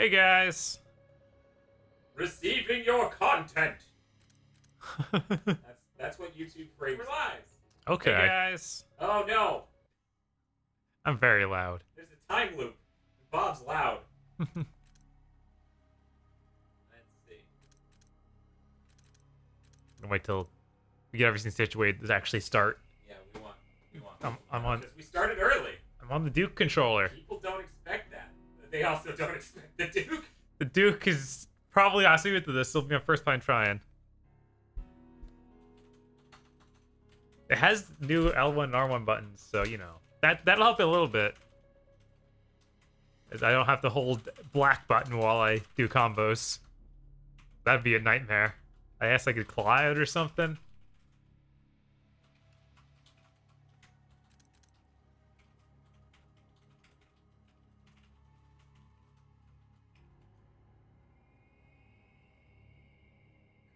Hey guys. Receiving your content. That's what YouTube frames. We're live. Okay. Hey guys. Oh no. I'm very loud. There's a time loop. Bob's loud. Let's see. Wait till we get everything situated to actually start. Yeah, we want. I'm on. Because we started early. I'm on the Duke controller. People don't expect that. They also don't expect the Duke. The Duke is probably not suited to this. This will be my first time trying. It has new L1 and R1 buttons, so you know that'll help it a little bit. As I don't have to hold black button while I do combos. That'd be a nightmare. I guess I could claw it or something.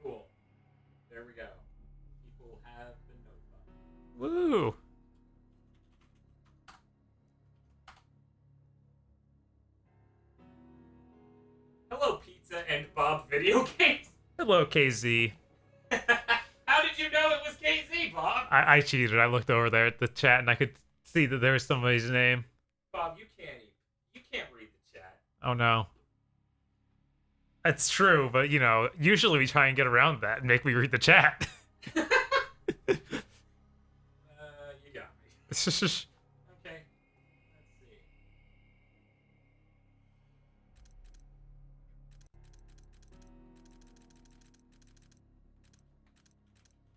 Cool. There we go. People have been notified. Woo! Hello, Pizza and Bob video games. Hello, KZ. How did you know it was KZ, Bob? I cheated. I looked over there at the chat and I could see that there was somebody's name. Bob, you can't read the chat. Oh no. That's true, but you know, usually we try and get around that and make me read the chat. You got me. Okay. Let's see.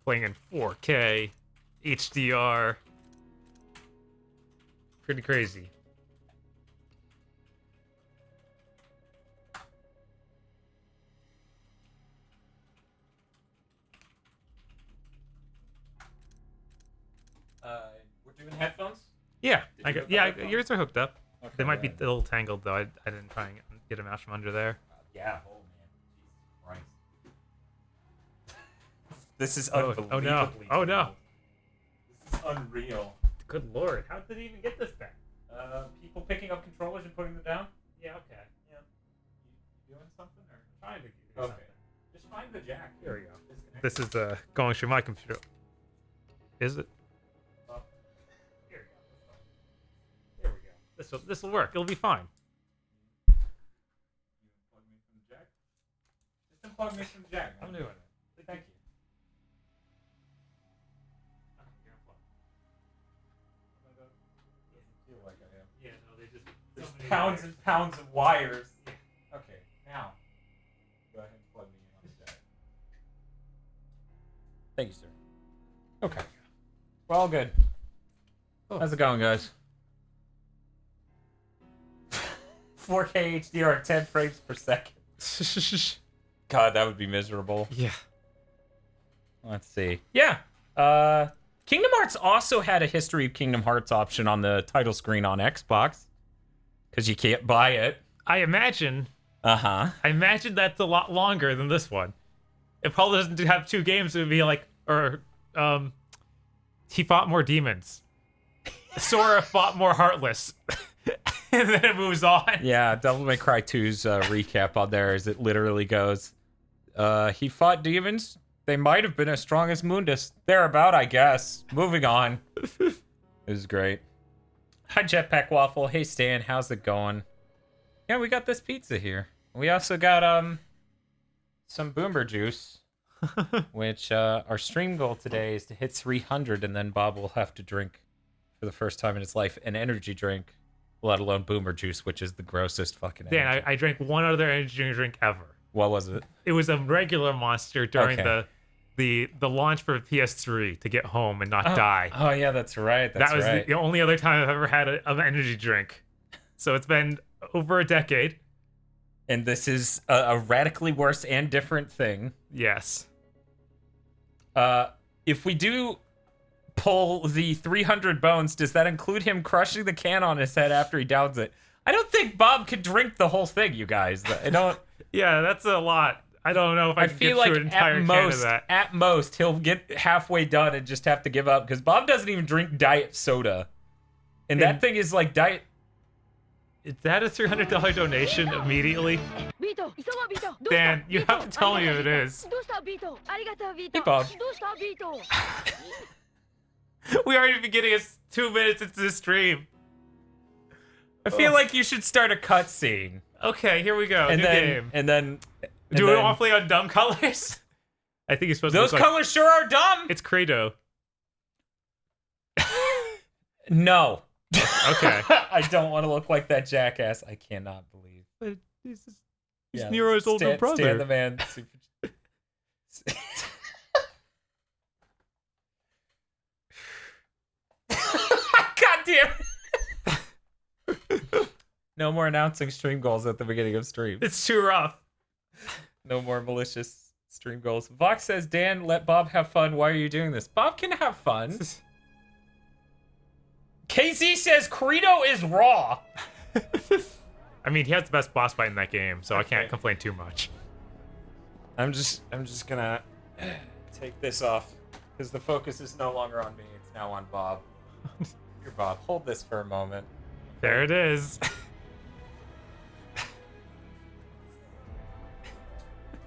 Playing in 4K, HDR. Pretty crazy. We're doing headphones? Yeah, Did you hook up headphones? yours are hooked up. Okay, They might be yeah. a little tangled though. I didn't try and get them out from under there. Yeah, oh man. Jesus Christ. This is Oh, unbelievably oh no. Oh no. This is unreal. Good lord, how did it even get this back? People picking up controllers and putting them down? Yeah, okay. Yeah. You doing something or? Trying to do Okay. something. Just find the jack. Here we go. Disconnect. This is going through my computer. Is it? Oh. Here we go. There we go. This will work. It'll be fine. You unplug me from the jack? Just unplug me from the jack. I'm doing it. Thank you. Doesn't feel like I am. Yeah, no, they just There's pounds and pounds of wires. Okay, now go ahead and plug me in on the jack. Thank you, sir. Okay. We're all good. Oh. How's it going, guys? 4K HDR at 10 frames per second. God, that would be miserable. Yeah. Let's see. Yeah. Kingdom Hearts also had a History of Kingdom Hearts option on the title screen on Xbox. Because you can't buy it. I imagine Uh-huh. that's a lot longer than this one. If Paul doesn't have two games, it would be like, he fought more demons. Sora fought more Heartless. And then it moves on. Yeah, Devil May Cry 2's recap on there is it literally goes, he fought demons. They might have been as strong as Mundus. Thereabout, I guess. Moving on. It was great. Hi, Jetpack Waffle. Hey, Stan. How's it going? Yeah, we got this pizza here. We also got, some Boomer Juice, which, our stream goal today is to hit 300, and then Bob will have to drink, for the first time in his life, an energy drink, let alone Boomer Juice, which is the grossest fucking energy. Dan, I drank one other energy drink ever. What was it? It was a regular Monster during Okay. the launch for PS3 to get home and not die. Oh, yeah, that's right. That's That was right. the only other time I've ever had an energy drink. So it's been over a decade. And this is a radically worse and different thing. Yes. If we do pull the 300 bones, does that include him crushing the can on his head after he downs it? I don't think Bob could drink the whole thing, you guys. I don't. Yeah, that's a lot. I don't know if I can feel get like through an entire can of that. at most, he'll get halfway done and just have to give up because Bob doesn't even drink diet soda, and that thing is like diet. Is that a $300 donation immediately? Dan, you have to tell me if it is. Hey, Bob. We aren't even getting us 2 minutes into the stream. I feel like you should start a cutscene. Okay, here we go. And New game. Do it awfully on dumb colors? I think you're supposed those to look colors sure are dumb. It's Credo. No. Okay. I don't want to look like that jackass. I cannot believe. But he's Nero's older brother. Stan the Man. God damn it. No more announcing stream goals at the beginning of stream. It's too rough. No more malicious stream goals. Vox says, Dan, let Bob have fun. Why are you doing this? Bob can have fun. KZ says Credo is raw. I mean, he has the best boss fight in that game, so I can't complain too much. I'm just gonna take this off because the focus is no longer on me. It's now on Bob. Here, Bob, hold this for a moment. There it is.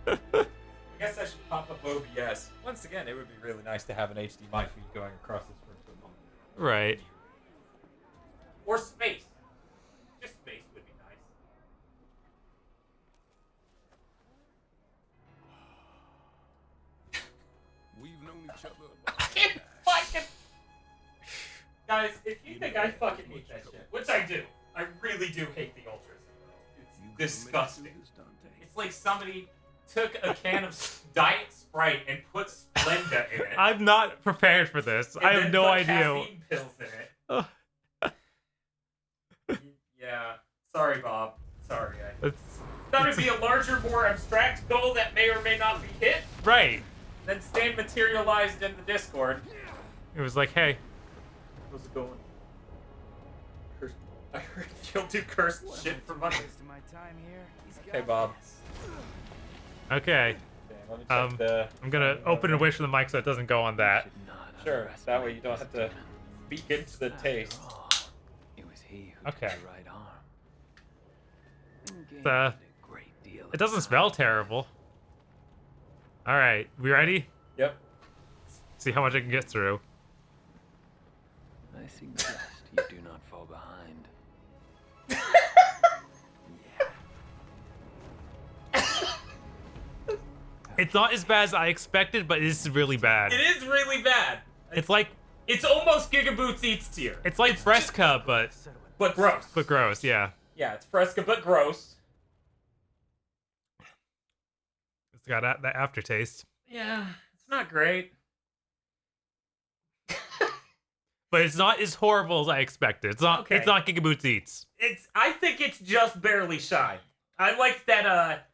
I guess I should pop up OBS. Once again, it would be really nice to have an HDMI feed going across this room for a moment. Right. Or space. Just space would be nice. We've known each other Fucking... Guys, if you think I fucking hate that shit, which I do, I really do hate the Ultras. It's disgusting. It's like somebody took a can of Diet Sprite and put Splenda in it. I'm not prepared for this. I have no idea. Caffeine pills in it. Yeah. Sorry, Bob. Sorry. I thought it'd be a larger, more abstract goal that may or may not be hit. Right. Then Stan materialized in the Discord. It was like, hey. How's it going? I heard you'll do cursed shit for money. Okay, Bob. Okay. Let me check the... I'm gonna open and wait for the mic so it doesn't go on that. Sure. That way you don't have to speak into the taste. Okay. It doesn't smell terrible. All right, we ready? Yep. See how much I can get through. I suggest you do not fall behind. It's not as bad as I expected, but it is really bad. It is really bad. It's like It's almost GigaBoots Eats tier. it's like Fresca, but gross. but gross. Yeah. Yeah, it's Fresca, but gross. It's got that aftertaste. Yeah, it's not great. But it's not as horrible as I expected. It's not. Okay. It's not GigaBoots Eats. I think it's just barely shy. I like that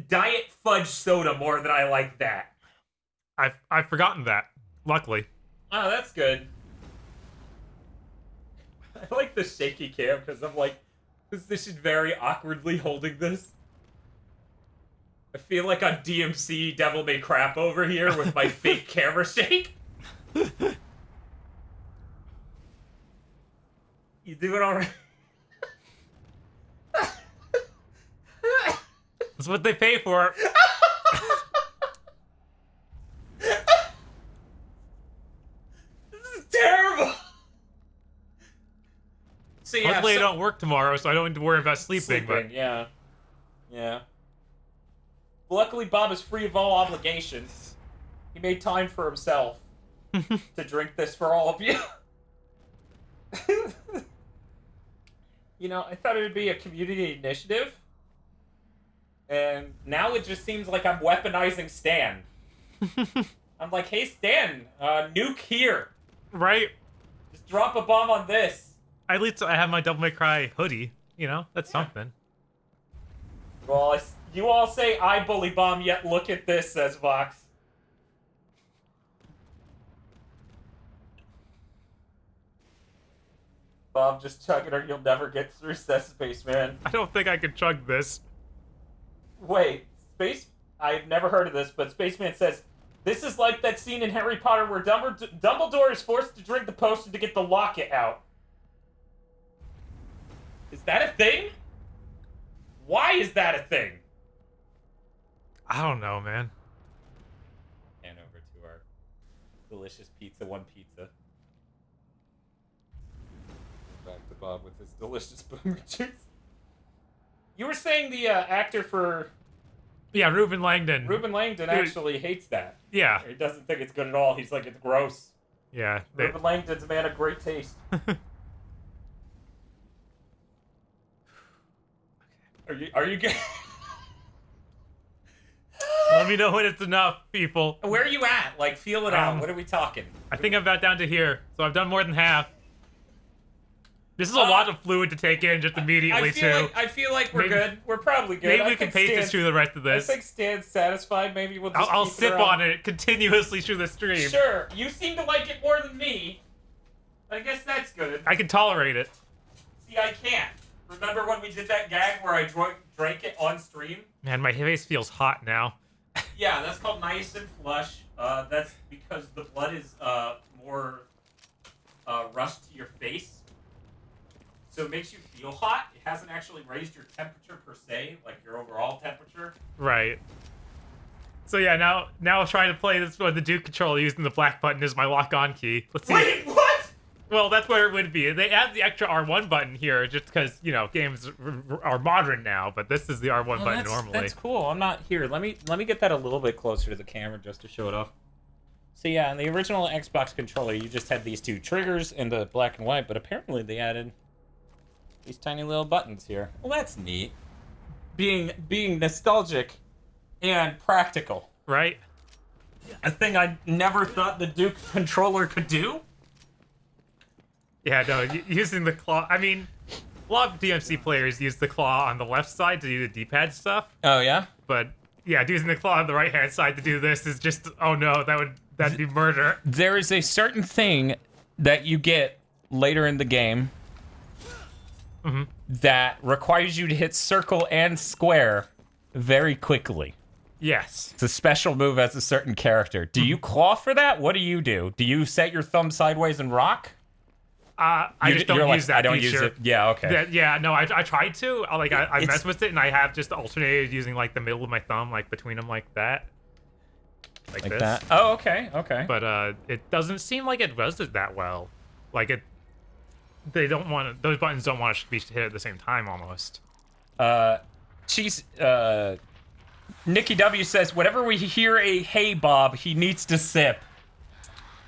diet fudge soda more than I like that. I've forgotten that. Luckily. Oh, that's good. I like the shaky cam because I'm like, this is very awkwardly holding this. I feel like on DMC Devil May Crap over here with my fake camera shake. You doing all right? That's what they pay for. This is terrible. So yeah, Hopefully I don't work tomorrow, so I don't need to worry about sleeping. But yeah. Luckily, Bob is free of all obligations. He made time for himself to drink this for all of you. You know, I thought it would be a community initiative. And now it just seems like I'm weaponizing Stan. I'm like, hey, Stan, nuke here. right? Just drop a bomb on this. At least I have my Devil May Cry hoodie. You know, that's something. Well, you all say I bully bomb, yet look at this, says Vox. Bob, just chug it or you'll never get through, says Spaceman. I don't think I can chug this. Wait, I've never heard of this, but Spaceman says, this is like that scene in Harry Potter where Dumbledore is forced to drink the potion to get the locket out. Is that a thing? Why is that a thing? I don't know, man. And over to our delicious pizza, one pizza. Back to Bob with his delicious boomer juice. You were saying the actor for Yeah, Reuben Langdon. Reuben Langdon actually hates that. Yeah. He doesn't think it's good at all. He's like, it's gross. Yeah. Reuben Langdon's a man of great taste. Are you good? Let me know when it's enough, people. Where are you at? Like, feel it out. What are we talking? I think I'm about down to here, so I've done more than half. This is a lot of fluid to take in just immediately, too. I feel like we're good. We're probably good. Maybe we can pace this through the rest of this. I think Stan's satisfied. Maybe we'll just I'll keep sip it around. on it continuously through the stream. Sure. You seem to like it more than me. I guess that's good. I can tolerate it. See, I can't. Remember when we did that gag where I drank it on stream? Man, my face feels hot now. Yeah, that's called nice and flush. That's because the blood is more rushed to your face. So it makes you feel hot. It hasn't actually raised your temperature per se, like your overall temperature. Right. So yeah, now I'll try to play this with the Duke controller using the black button as my lock-on key. Let's see. Wait, what? Well, that's where it would be. They add the extra R1 button here just because, you know, games are modern now, but this is the R1 button normally. That's cool. I'm not here. Let me get that a little bit closer to the camera just to show it off. So yeah, in the original Xbox controller, you just had these two triggers in the black and white, but apparently they added these tiny little buttons here. Well, that's neat. Being nostalgic and practical. Right? A thing I never thought the Duke controller could do. Yeah, no, using the claw. I mean, a lot of DMC players use the claw on the left side to do the D-pad stuff. Oh, yeah? But yeah, using the claw on the right-hand side to do this is just, oh no, that'd be murder. There is a certain thing that you get later in the game that requires you to hit circle and square very quickly. Yes. It's a special move as a certain character. Do you claw for that? What do you do? Do you set your thumb sideways and rock? I just don't use that I don't feature. use it. Yeah, okay. Yeah, no, I tried to. I messed with it, and I have just alternated using, like, the middle of my thumb, like, between them like that. Like this. That? Oh, okay, okay. But it doesn't seem like it does it that well. Like, those buttons don't want to be hit at the same time, almost. Nikki W says, whenever we hear a "Hey Bob," he needs to sip.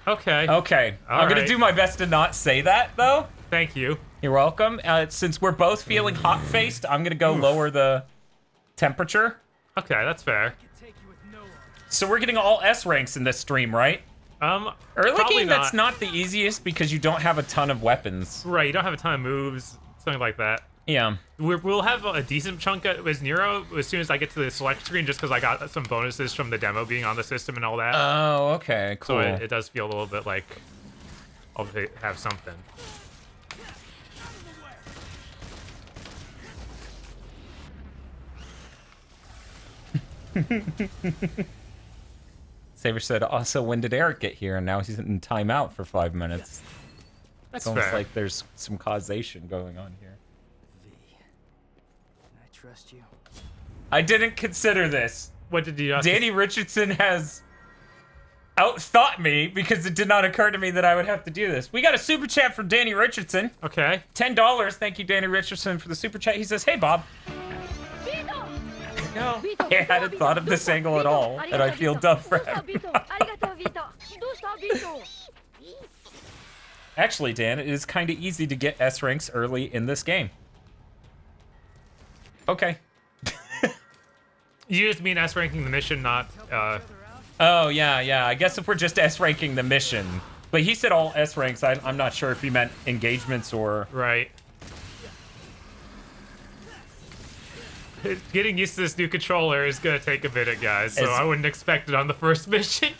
Okay. Okay. I'm gonna do my best to not say that, though. Thank you. You're welcome. Since we're both feeling hot-faced, I'm gonna go lower the temperature. Okay, that's fair. So we're getting all S ranks in this stream, right? Early game, that's not the easiest because you don't have a ton of weapons. Right, you don't have a ton of moves, something like that. Yeah. We'll have a decent chunk as Nero as soon as I get to the select screen, just because I got some bonuses from the demo being on the system and all that. Oh, okay, cool. So it does feel a little bit like I'll have something. Saber said, also, when did Eric get here? And now he's in timeout for 5 minutes. That's it's almost fair. like there's some causation going on here. Can I trust you? I didn't consider this. What did you? Danny Richardson has outthought me because it did not occur to me that I would have to do this. We got a super chat from Danny Richardson. Okay. $10. Thank you, Danny Richardson, for the super chat. He says, "Hey, Bob." No, I hadn't thought of this angle at all, and I feel dumb for having Actually, Dan, it is kind of easy to get S ranks early in this game. Okay. You just mean S ranking the mission, not Oh, yeah. I guess if we're just S ranking the mission. But he said all S ranks. I'm not sure if he meant engagements or... Right. Getting used to this new controller is gonna take a minute, guys, so I wouldn't expect it on the first mission.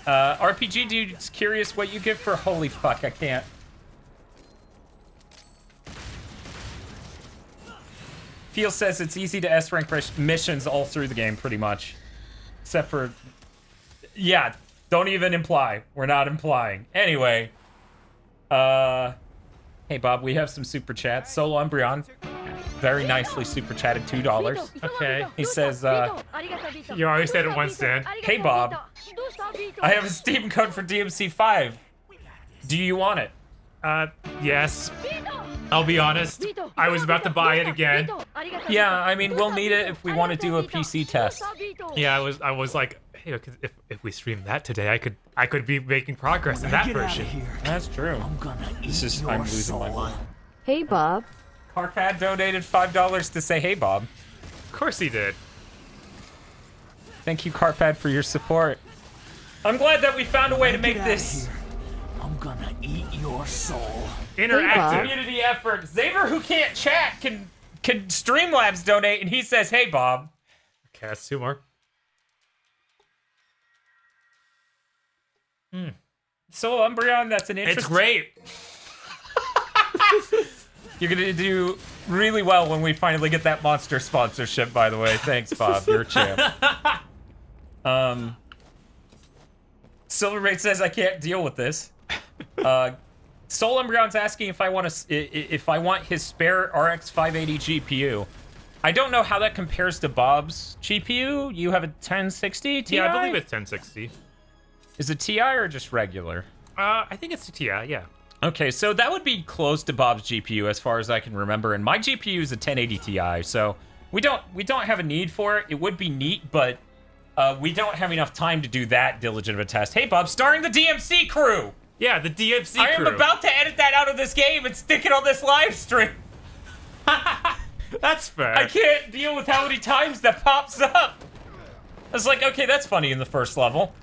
RPG dude's curious what you get for... Holy fuck, I can't. Feel says it's easy to S-rank missions all through the game, pretty much. Except for... Yeah, don't even imply. We're not implying. Anyway. Hey Hey, Bob, we have some super chats. Solo Umbreon, very nicely super chatted $2. Okay. He says, You already said it once, Dan. hey, Bob, I have a Steam code for DMC5. Do you want it? Yes. I'll be honest. I was about to buy it again. Yeah, I mean, we'll need it if we want to do a PC test. Yeah, I was like, hey, 'cause if we stream that today, I could be making progress in that version. That's true. I'm losing my mind. Hey, Bob. Carpad donated $5 to say hey, Bob. Of course he did. Thank you, Carpad, for your support. I'm glad that we found a way to make this I'm gonna eat your soul. Interactive. community effort. Xavier, who can't chat, can Streamlabs donate, and he says, hey, Bob. Okay, that's 2 more. So, Umbreon, that's an interesting... It's great. You're gonna do really well when we finally get that monster sponsorship, by the way. Thanks, Bob. You're a champ. Silvermate says I can't deal with this. Soul Umbreon's asking if I want his spare RX 580 GPU. I don't know how that compares to Bob's GPU. You have a 1060 Ti? Yeah, I believe it's 1060. Is it Ti or just regular? I think it's a Ti, yeah. Okay, so that would be close to Bob's GPU as far as I can remember, and my GPU is a 1080 Ti, so we don't have a need for it. It would be neat, but we don't have enough time to do that diligent of a test. Hey, Bob, starring the DMC crew! Yeah, the DMC I am crew. about to edit that out of this game and stick it on this live stream. That's fair. I can't deal with how many times that pops up. I was like, okay, that's funny in the first level.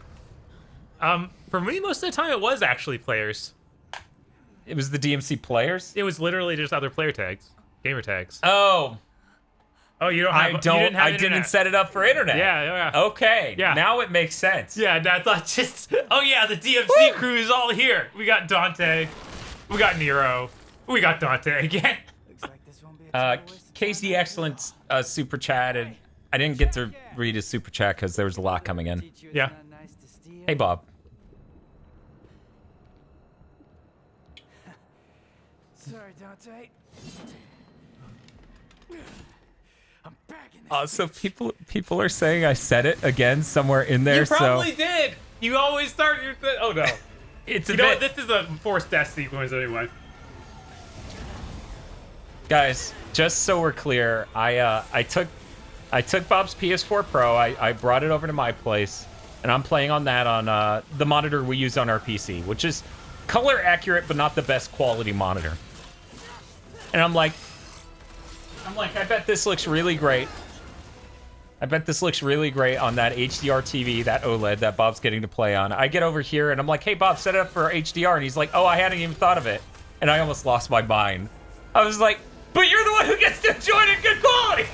For me, most of the time, it was actually players. It was the DMC players? It was literally just other player tags, gamer tags. Oh, Oh, you don't have. I didn't set it up for internet. Yeah. Okay. Yeah. Now it makes sense. Yeah, that's not just. Oh yeah, the DMC crew is all here. We got Dante, we got Nero, we got Dante again. Casey Excellent super chatted. I didn't get to read his super chat because there was a lot coming in. Yeah. Hey, Bob. Sorry, Dante. I'm back in this. So people are saying I said it again somewhere in there. You probably so did. You always start your. Oh no. it's a You know bit. what? This is a forced death sequence anyway. Guys, just so we're clear, I took Bob's PS4 Pro. I brought it over to my place, and I'm playing on that on the monitor we use on our PC, which is color accurate but not the best quality monitor. And I'm like, I bet this looks really great. I bet this looks really great on that HDR TV, that OLED that Bob's getting to play on. I get over here and I'm like, hey, Bob, set it up for HDR. And he's like, oh, I hadn't even thought of it. And I almost lost my mind. I was like, but you're the one who gets to enjoy it in good quality.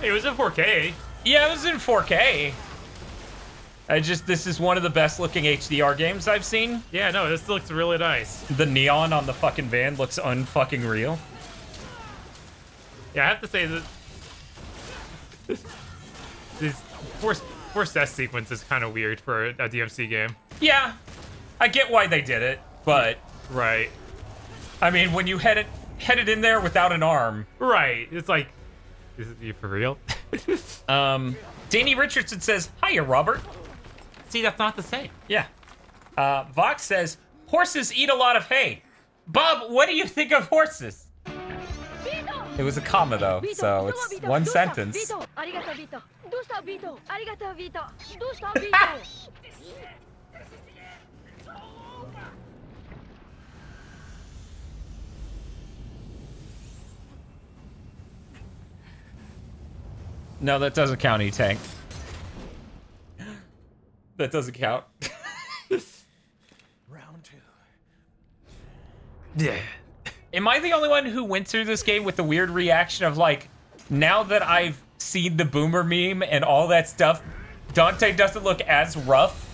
Hey, it was in 4K. Yeah, it was in 4K. This is one of the best looking HDR games I've seen. Yeah, no, this looks really nice. The neon on the fucking van looks unfucking real. Yeah, I have to say that this forced death sequence is kind of weird for a DMC game. Yeah, I get why they did it, but Right. I mean, when you headed in there without an arm. Right. It's like, is it you for real? Danny Richardson says, hiya, Robert. See, that's not the same. Yeah. Vox says, horses eat a lot of hay. Bob, what do you think of horses? It was a comma, though, so it's one sentence. No, that doesn't count, E-Tank. That doesn't count. Round two. Yeah. Am I the only one who went through this game with the weird reaction of, like, now that I've seen the boomer meme and all that stuff, Dante doesn't look as rough,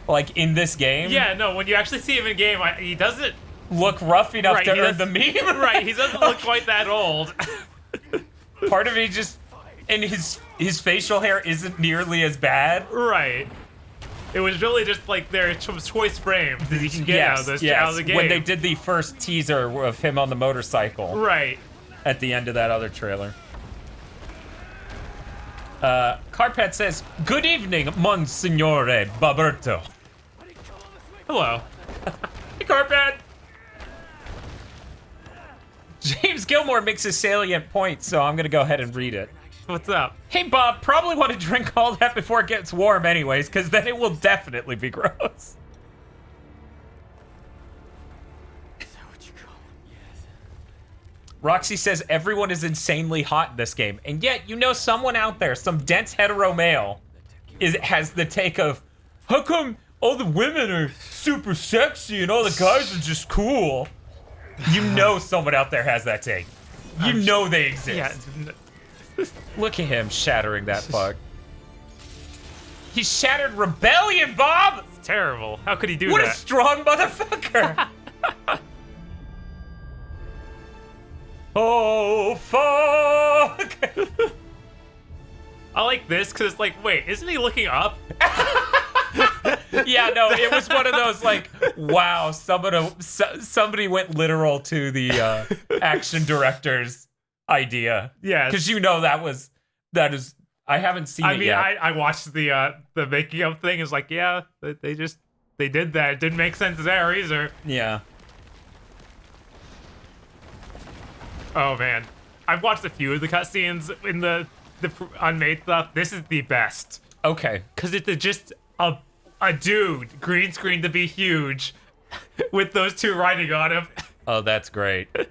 like, in this game? Yeah, no, when you actually see him in game, he doesn't... Look rough enough Right, to he earn the doesn't- meme? Right, he doesn't look quite that old. Part of me just... And his facial hair isn't nearly as bad. Right. It was really just like their choice frames that you can get out of this out of the game. When they did the first teaser of him on the motorcycle. Right. At the end of that other trailer. Carpet says, "Good evening, Monsignore Baberto." Hello. Hey, Carpet. James Gilmore makes a salient point, so I'm gonna go ahead and read it. What's up? Hey, Bob, probably want to drink all that before it gets warm anyways, because then it will definitely be gross. Is that what you call him? Yes. Roxy says everyone is insanely hot in this game, and yet you know someone out there, some dense hetero male, has the take of, how come all the women are super sexy and all the guys are just cool? You know someone out there has that take. You know they exist. Yeah. Look at him shattering that fuck. He shattered Rebellion, Bob! It's terrible. How could he do What that? a strong motherfucker! Oh, fuck! I like this because it's like, wait, isn't he looking up? Yeah, no, it was one of those like, wow, somebody went literal to the action director's idea. Yeah. Because you know that is, I haven't seen it yet. I watched the making of thing. It's like, yeah, they did that. It didn't make sense there either. Yeah. Oh man, I've watched a few of the cutscenes in the unmade stuff. This is the best Okay. because it's just a dude green screen to be huge with those two riding on him. Oh, that's great. Where's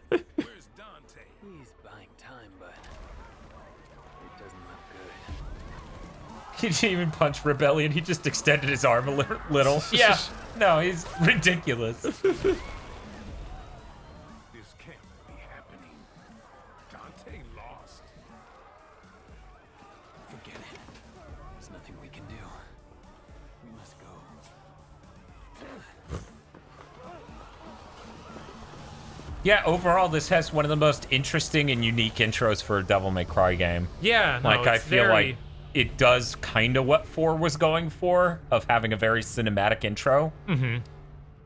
Dante? He's buying time, but it doesn't look good. He didn't even punch Rebellion. He just extended his arm a little. Yeah. No, he's ridiculous. This can't be happening. Dante lost. Forget it. There's nothing we can do. We must go. Yeah, overall, this has one of the most interesting and unique intros for a Devil May Cry game. Yeah, no, Like, I it's feel very- like it does kind of what 4 was going for, of having a very cinematic intro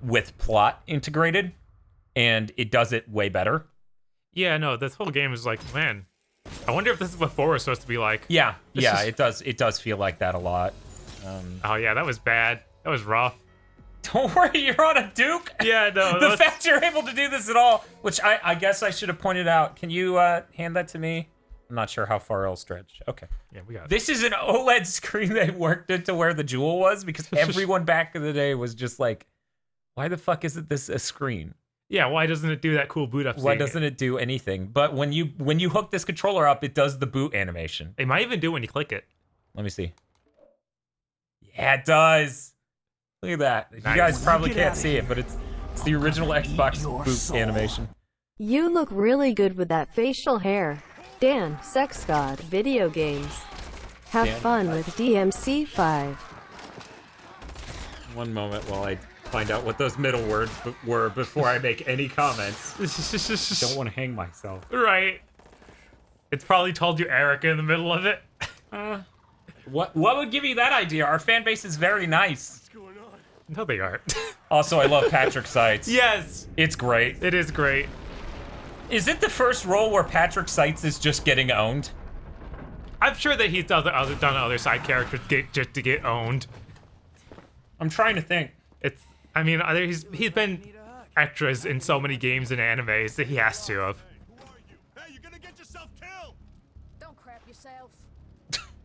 with plot integrated, and it does it way better. Yeah, no, this whole game is like, man, I wonder if this is what 4 was supposed to be like. Yeah, This yeah, is- it does feel like that a lot. Oh yeah, that was bad. That was rough. Don't worry, you're on a Duke. Yeah, no. The fact you're able to do this at all, which I guess I should have pointed out. Can you hand that to me? I'm not sure how far it'll stretch. Okay. Yeah, we got it. This is an OLED screen they worked into where the jewel was, because everyone back in the day was just like, why the fuck isn't this a screen? Yeah, why doesn't it do that cool boot up? Why scene? doesn't it do anything? But when you hook this controller up, it does the boot animation. It might even do when you click it. Let me see. Yeah, it does. Look at that. You Nice. guys probably Get can't outta see it, but it's the original gonna eat Xbox your boot soul. animation. You look really good with that facial hair. Dan, sex god, video games. Have Dan. fun with DMC5. One moment while I find out what those middle words were before I make any comments. Don't want to hang myself. Right. It's probably told you Erica in the middle of it. What would give you that idea? Our fan base is very nice. No, they aren't. Also, I love Patrick Seitz. Yes, It's great. it is great. Is it the first role where Patrick Seitz is just getting owned? I'm sure that he's done other side characters just to get owned. I'm trying to think. It's. I mean, he's been extras in so many games and animes that he has to have. Hey, you're gonna get yourself killed! Don't crap yourself.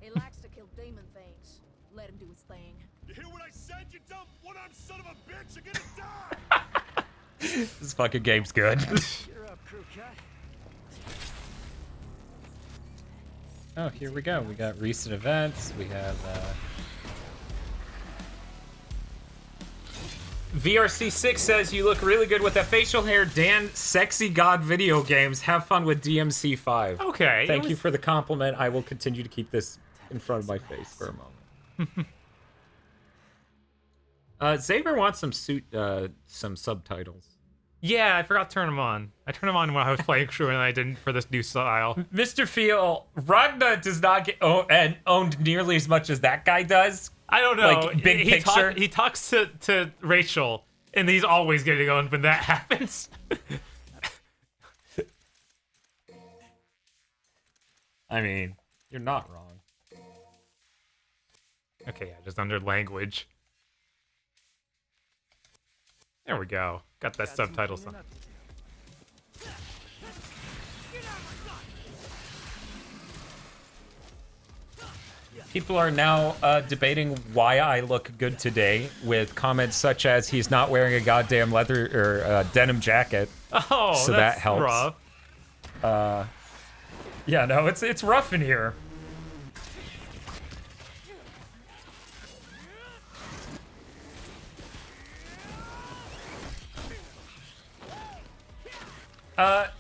He likes to kill demon things. Let him do his thing. You hear what I said, you dumb one-armed son of a bitch? You're gonna die! This fucking game's good. You're up, crew cut. Oh, here we go. We got recent events. We have VRC6 says you look really good with that facial hair, Dan. Sexy God video games. Have fun with DMC5. Okay. Thank you for the compliment. I will continue to keep this in front of my face for a moment. Xavier wants some subtitles. Yeah, I forgot to turn them on. I turned them on when I was playing Crew, and I didn't for this new style. Mr. Feel, Ragna does not get owned nearly as much as that guy does. I don't know. Like, big picture? He talks to Rachel, and he's always getting on when that happens. I mean, you're not wrong. Okay, yeah, just under language. There we go. Got that subtitle song. People are now debating why I look good today with comments such as he's not wearing a goddamn leather or denim jacket. Oh, so that's that helps. rough. Yeah, no, it's rough in here.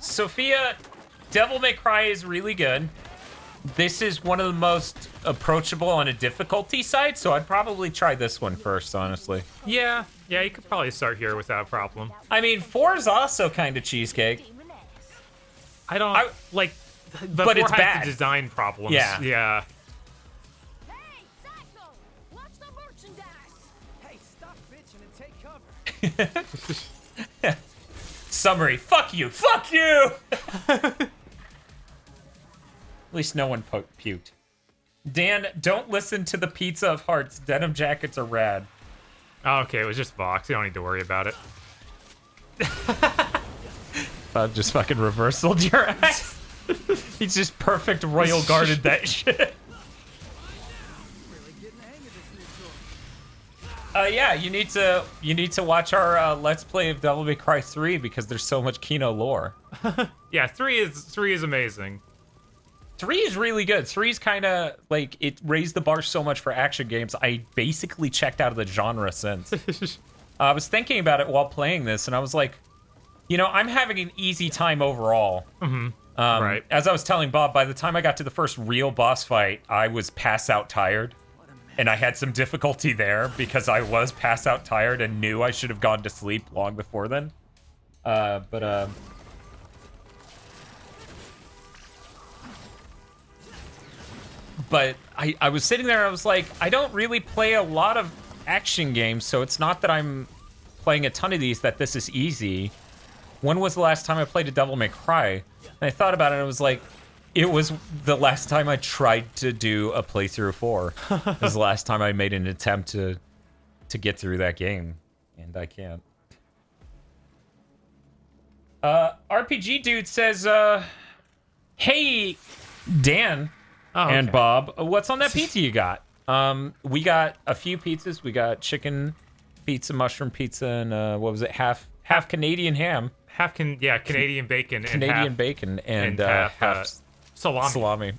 Sophia, Devil May Cry is really good. This is one of the most approachable on a difficulty side, so I'd probably try this one first, honestly. Yeah, you could probably start here without a problem. I mean, 4 is also kind of cheesecake. Like, but it's has bad. the design problems. Yeah. Yeah. Hey, Psycho! Watch the merchandise! Hey, stop bitching and take cover. Summary, fuck you, fuck you! At least no one puked. Dan, don't listen to the Pizza of Hearts. Denim jackets are rad. Oh, okay, it was just Vox. You don't need to worry about it. I've just fucking reversaled your ass. He's just perfect royal guarded that shit. Yeah, you need to watch our Let's Play of Devil May Cry 3 because there's so much Kino lore. Yeah, 3 is amazing. 3 is really good. 3 is kind of like, it raised the bar so much for action games. I basically checked out of the genre since. I was thinking about it while playing this, and I was like, you know, I'm having an easy time overall. Right. As I was telling Bob, by the time I got to the first real boss fight, I was pass out tired. And I had some difficulty there because I was pass out tired and knew I should have gone to sleep long before then. But I was sitting there, I was like, I don't really play a lot of action games, so it's not that I'm playing a ton of these that this is easy. When was the last time I played a Devil May Cry? And I thought about it, and I was like, it was the last time I tried to do a playthrough 4. It was the last time I made an attempt to get through that game, and I can't. RPG Dude says, hey, Dan and Bob, what's on that pizza you got? We got a few pizzas. We got chicken pizza, mushroom pizza, and what was it? Half Canadian ham. Canadian bacon. Canadian bacon and half salami.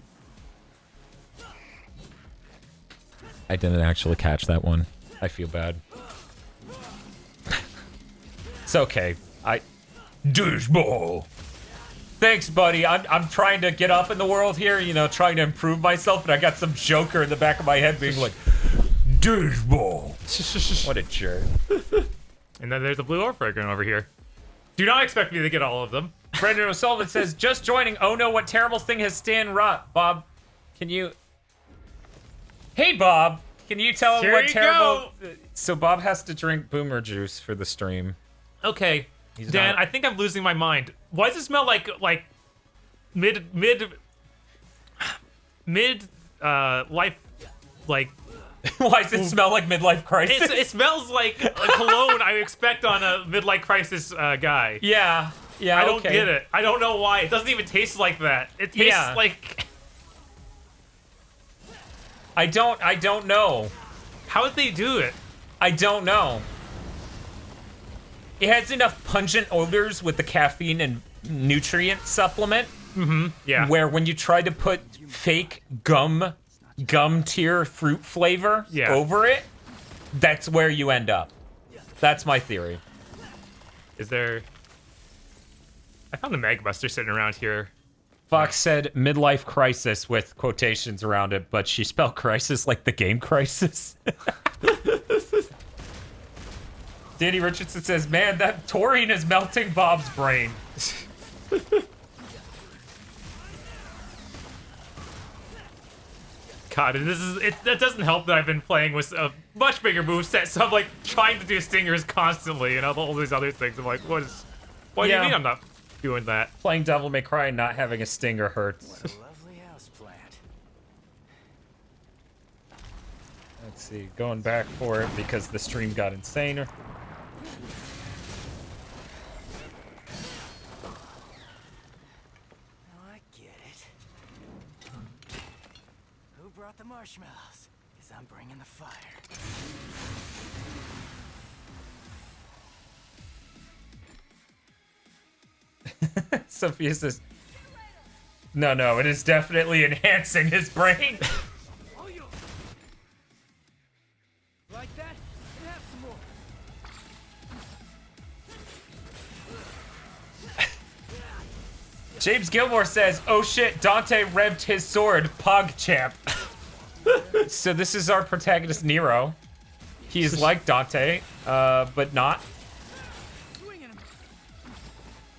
I didn't actually catch that one. I feel bad. It's okay. Doucheball. Thanks, buddy. I'm trying to get up in the world here, you know, trying to improve myself, and I got some joker in the back of my head being like, doucheball. What a jerk. And then there's a blue orb fragrant over here. Do not expect me to get all of them. Brendan O'Sullivan says, just joining. Oh no, what terrible thing has Stan wrought? Bob, can you... Hey, Bob, can you tell him Here what you terrible... So Bob has to drink boomer juice for the stream. Okay, Dan, I think I'm losing my mind. Why does it smell like mid life, like... Why does it smell like midlife crisis? It smells like a cologne I expect on a midlife crisis guy. Yeah, I don't get it. I don't know why. It doesn't even taste like that. It tastes like... I don't know. How did they do it? I don't know. It has enough pungent odors with the caffeine and nutrient supplement. Yeah. Where when you try to put fake gum tier fruit flavor over it, that's where you end up. That's my theory. Is there... I found the Magbuster sitting around here. Fox said midlife crisis with quotations around it, but she spelled crisis like the game Crisis. Danny Richardson says, man, that taurine is melting Bob's brain. God, that doesn't help that I've been playing with a much bigger moveset, so I'm like trying to do stingers constantly and all these other things. I'm like, what do you mean I'm not doing that? Playing Devil May Cry and not having a stinger hurts. What a lovely house plant. Let's see, going back for it because the stream got insaner. Oh, I get it. Who brought the marshmallows? Because I'm bringing the fire. Sophia says, no, it is definitely enhancing his brain. Like that? And have some more. James Gilmore says, oh shit, Dante revved his sword, PogChamp. So this is our protagonist, Nero. He's like Dante, but not.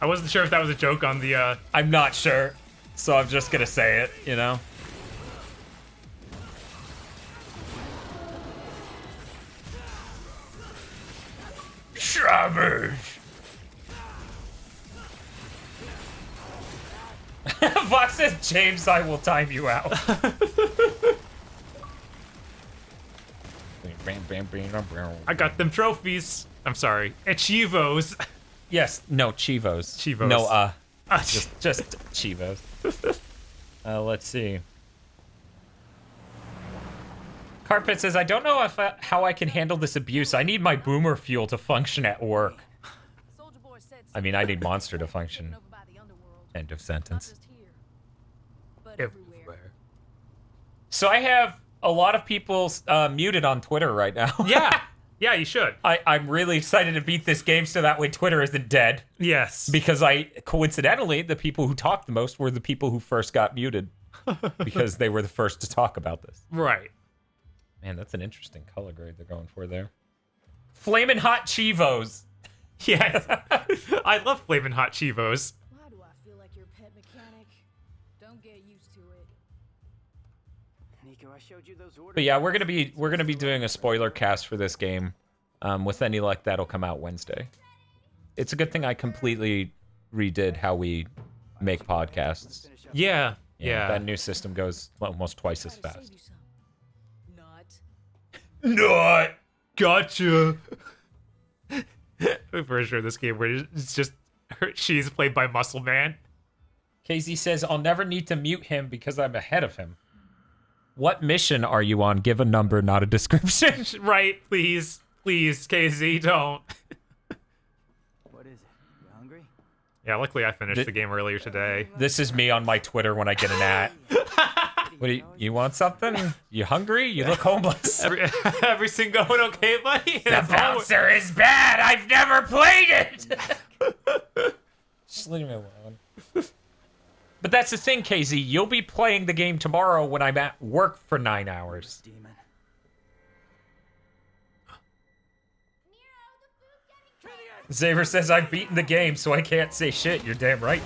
I wasn't sure if that was a joke on the, I'm not sure, so I'm just gonna say it, you know? Savage! Vox says, James, I will time you out. I got them trophies. I'm sorry, Achievos. Yes, no, Chivos. Chivos. No, just Chivos. Let's see. Carpet says, I don't know how I can handle this abuse. I need my boomer fuel to function at work. Soldier Boy said I mean, I need Monster to function. taken over by the underworld. End of Not sentence. just here, but Everywhere. everywhere. So I have a lot of people muted on Twitter right now. Yeah, you should. I'm really excited to beat this game so that way Twitter isn't dead. Yes. Because coincidentally, the people who talked the most were the people who first got muted. Because they were the first to talk about this. Right. Man, that's an interesting color grade they're going for there. Flamin' Hot Chivos. Yes. I love Flamin' Hot Chivos. Why do I feel like your pet mechanic? Don't get used to it. Nico, I showed you those orders. But yeah, we're gonna be doing a spoiler cast for this game. With any luck, that'll come out Wednesday. It's a good thing I completely redid how we make podcasts. Yeah. Yeah. That new system goes almost twice as Try to fast. save you some. Not. Not. Gotcha. I'm pretty sure this game where it's just she's played by Muscle Man. KZ says, I'll never need to mute him because I'm ahead of him. What mission are you on? Give a number, not a description. Right, please. Please, KZ, don't. What is it? You hungry? Yeah, luckily I finished the game earlier today. This is me on my Twitter when I get an ad. What do you want something? You hungry? You look homeless. Everything going okay, buddy? The bouncer is bad. I've never played it. Just leave me alone. But that's the thing, KZ. You'll be playing the game tomorrow when I'm at work for 9 hours. Demon. Xavier says I've beaten the game, so I can't say shit. You're damn right.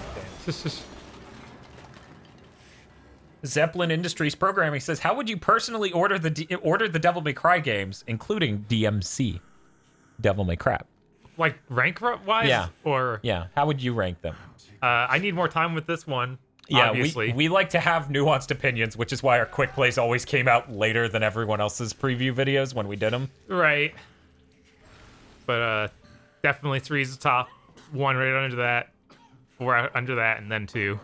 Zeppelin Industries Programming says, how would you personally order the Devil May Cry games, including DMC, Devil May Cry? Like rank-wise? Yeah. Or Yeah, how would you rank them? I need more time with this one. Yeah, Obviously. we like to have nuanced opinions, which is why our quick plays always came out later than everyone else's preview videos when we did them. Right. But definitely 3 is the top. 1 right under that. 4 under that, and then 2.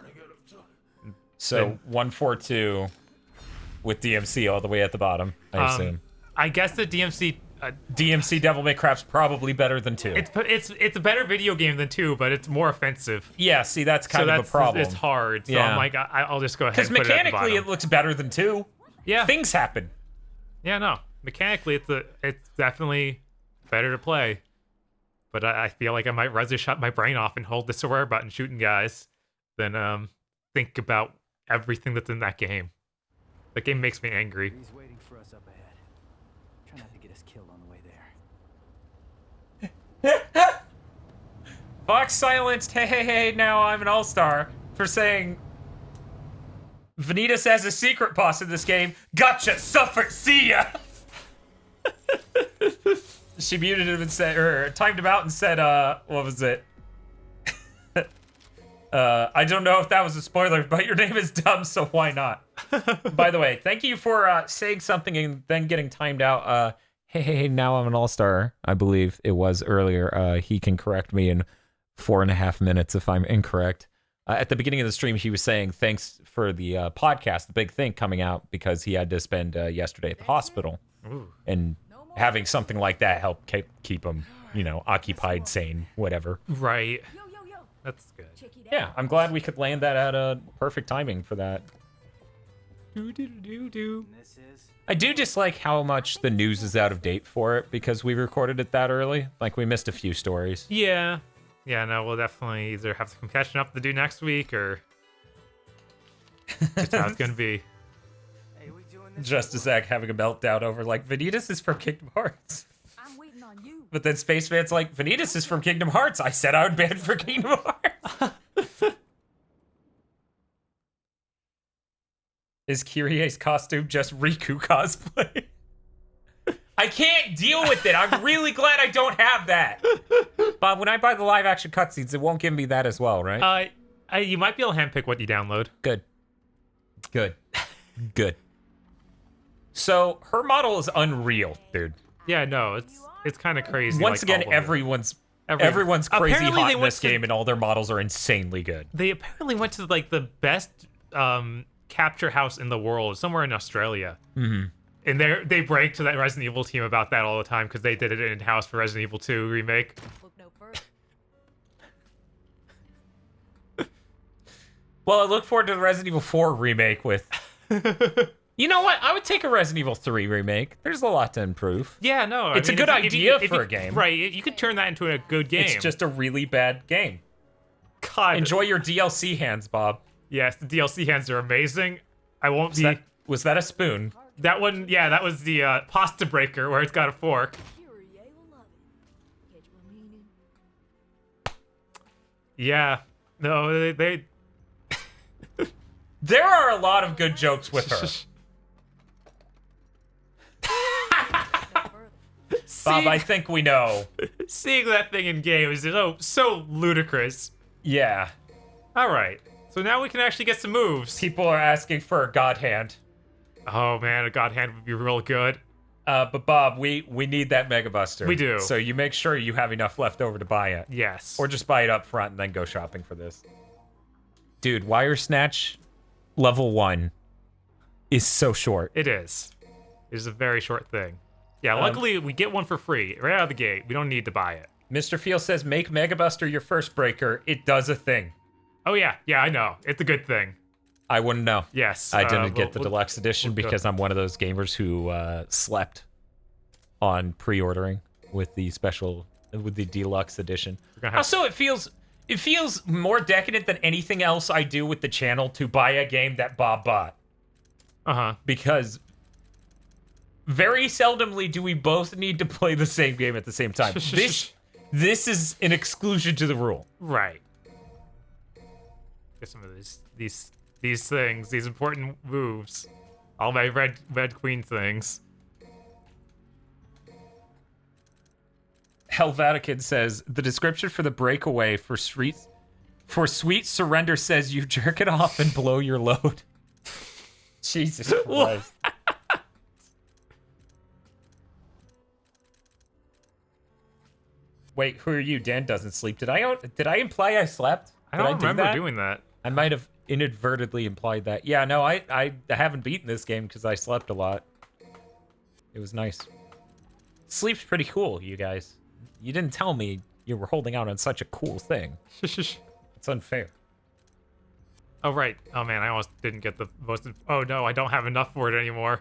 So 142 with DMC all the way at the bottom, I assume. I guess the DMC. DMC Devil May Cry's probably better than 2. It's a better video game than 2, but it's more offensive. Yeah, see, that's kind of a problem. It's hard. So Yeah. I'm like, I'll just go ahead. Because And put mechanically, it, it looks better than 2. Yeah. Things happen. Yeah, no. Mechanically, it's definitely better to play. But I feel like I might rather shut my brain off and hold the swear button shooting guys than think about everything that's in that game. That game makes me angry. He's waiting for us up ahead. Try not to get us killed on the way there. Fox silenced, hey, now I'm an all-star, for saying Vanitas has a secret boss in this game. Gotcha, suffer, see ya. She muted him and said, or timed him out and said, what was it? I don't know if that was a spoiler, but your name is dumb, so why not? By the way, thank you for saying something and then getting timed out. Hey, now I'm an all-star, I believe it was earlier. He can correct me in 4.5 minutes if I'm incorrect. At the beginning of the stream, he was saying thanks for the podcast, the big thing coming out, because he had to spend yesterday at the hospital. Ooh. And having something like that help keep him, occupied, sane, whatever. Right. Yo, yo, yo. That's good. Check it out. Yeah, I'm glad we could land that at perfect timing for that. Do. This is I do dislike how much the news is out of date for it because we recorded it that early. Like, we missed a few stories. Yeah. Yeah, no, we'll definitely either have some catching up to do next week or just how it's going to be. Hey, we doing this? Just as Zach having a meltdown over, like, Vanitas is from Kingdom Hearts. I'm waiting on you. But then Spaceman's like, Vanitas is from Kingdom Hearts. I said I would ban for Kingdom Hearts. Is Kyrie's costume just Riku cosplay? I can't deal with it. I'm really glad I don't have that. But when I buy the live action cutscenes, it won't give me that as well, right? You might be able to handpick what you download. Good. Good. So her model is unreal, dude. Yeah, no, it's kind of crazy. Once like, again, all of it. everyone's crazy Apparently hot they in went this to- game, and all their models are insanely good. They apparently went to like the best capture house in the world, somewhere in Australia. Mm-hmm. And they brag to that Resident Evil team about that all the time because they did it in house for Resident Evil 2 remake. Look no further. Well, I look forward to the Resident Evil 4 remake with... You know what? I would take a Resident Evil 3 remake. There's a lot to improve. Yeah, no, It's a good idea for a game. Right, you could turn that into a good game. It's just a really bad game. God. Enjoy your DLC hands, Bob. Yes, the DLC hands are amazing. I won't be... Was that a spoon? That one, yeah, that was the pasta breaker where it's got a fork. Curie will love it. Catch my meaning? Yeah. No, they There are a lot of good jokes with her. No further. Bob, I think we know. Seeing that thing in game is so ludicrous. Yeah. All right, so now we can actually get some moves. People are asking for a god hand. Oh man, a god hand would be real good. But Bob, we need that Mega Buster. We do. So you make sure you have enough left over to buy it. Yes. Or just buy it up front and then go shopping for this. Dude, Wire Snatch level 1 is so short. It is. It is a very short thing. Yeah, luckily we get one for free right out of the gate. We don't need to buy it. Mr. Feel says, make Mega Buster your first breaker. It does a thing. Oh yeah, I know. It's a good thing. I wouldn't know. Yes. I didn't get the we'll- deluxe edition we'll go- because I'm one of those gamers who slept on pre-ordering with the deluxe edition. We're gonna have- Also, it feels more decadent than anything else I do with the channel to buy a game that Bob bought. Uh-huh. Because very seldomly do we both need to play the same game at the same time. This is an exclusion to the rule. Right. Get some of these things, these important moves. All my red queen things. Helvatican says the description for the breakaway for Sweet Surrender says you jerk it off and blow your load. Jesus Christ. Wait, who are you? Dan doesn't sleep. Did I imply I slept? I Did don't do remember that? doing that. I might have inadvertently implied that. Yeah, no, I haven't beaten this game because I slept a lot. It was nice. Sleep's pretty cool, you guys. You didn't tell me you were holding out on such a cool thing. It's unfair. Oh, right. Oh, man, I almost didn't get the most... Oh, no, I don't have enough for it anymore.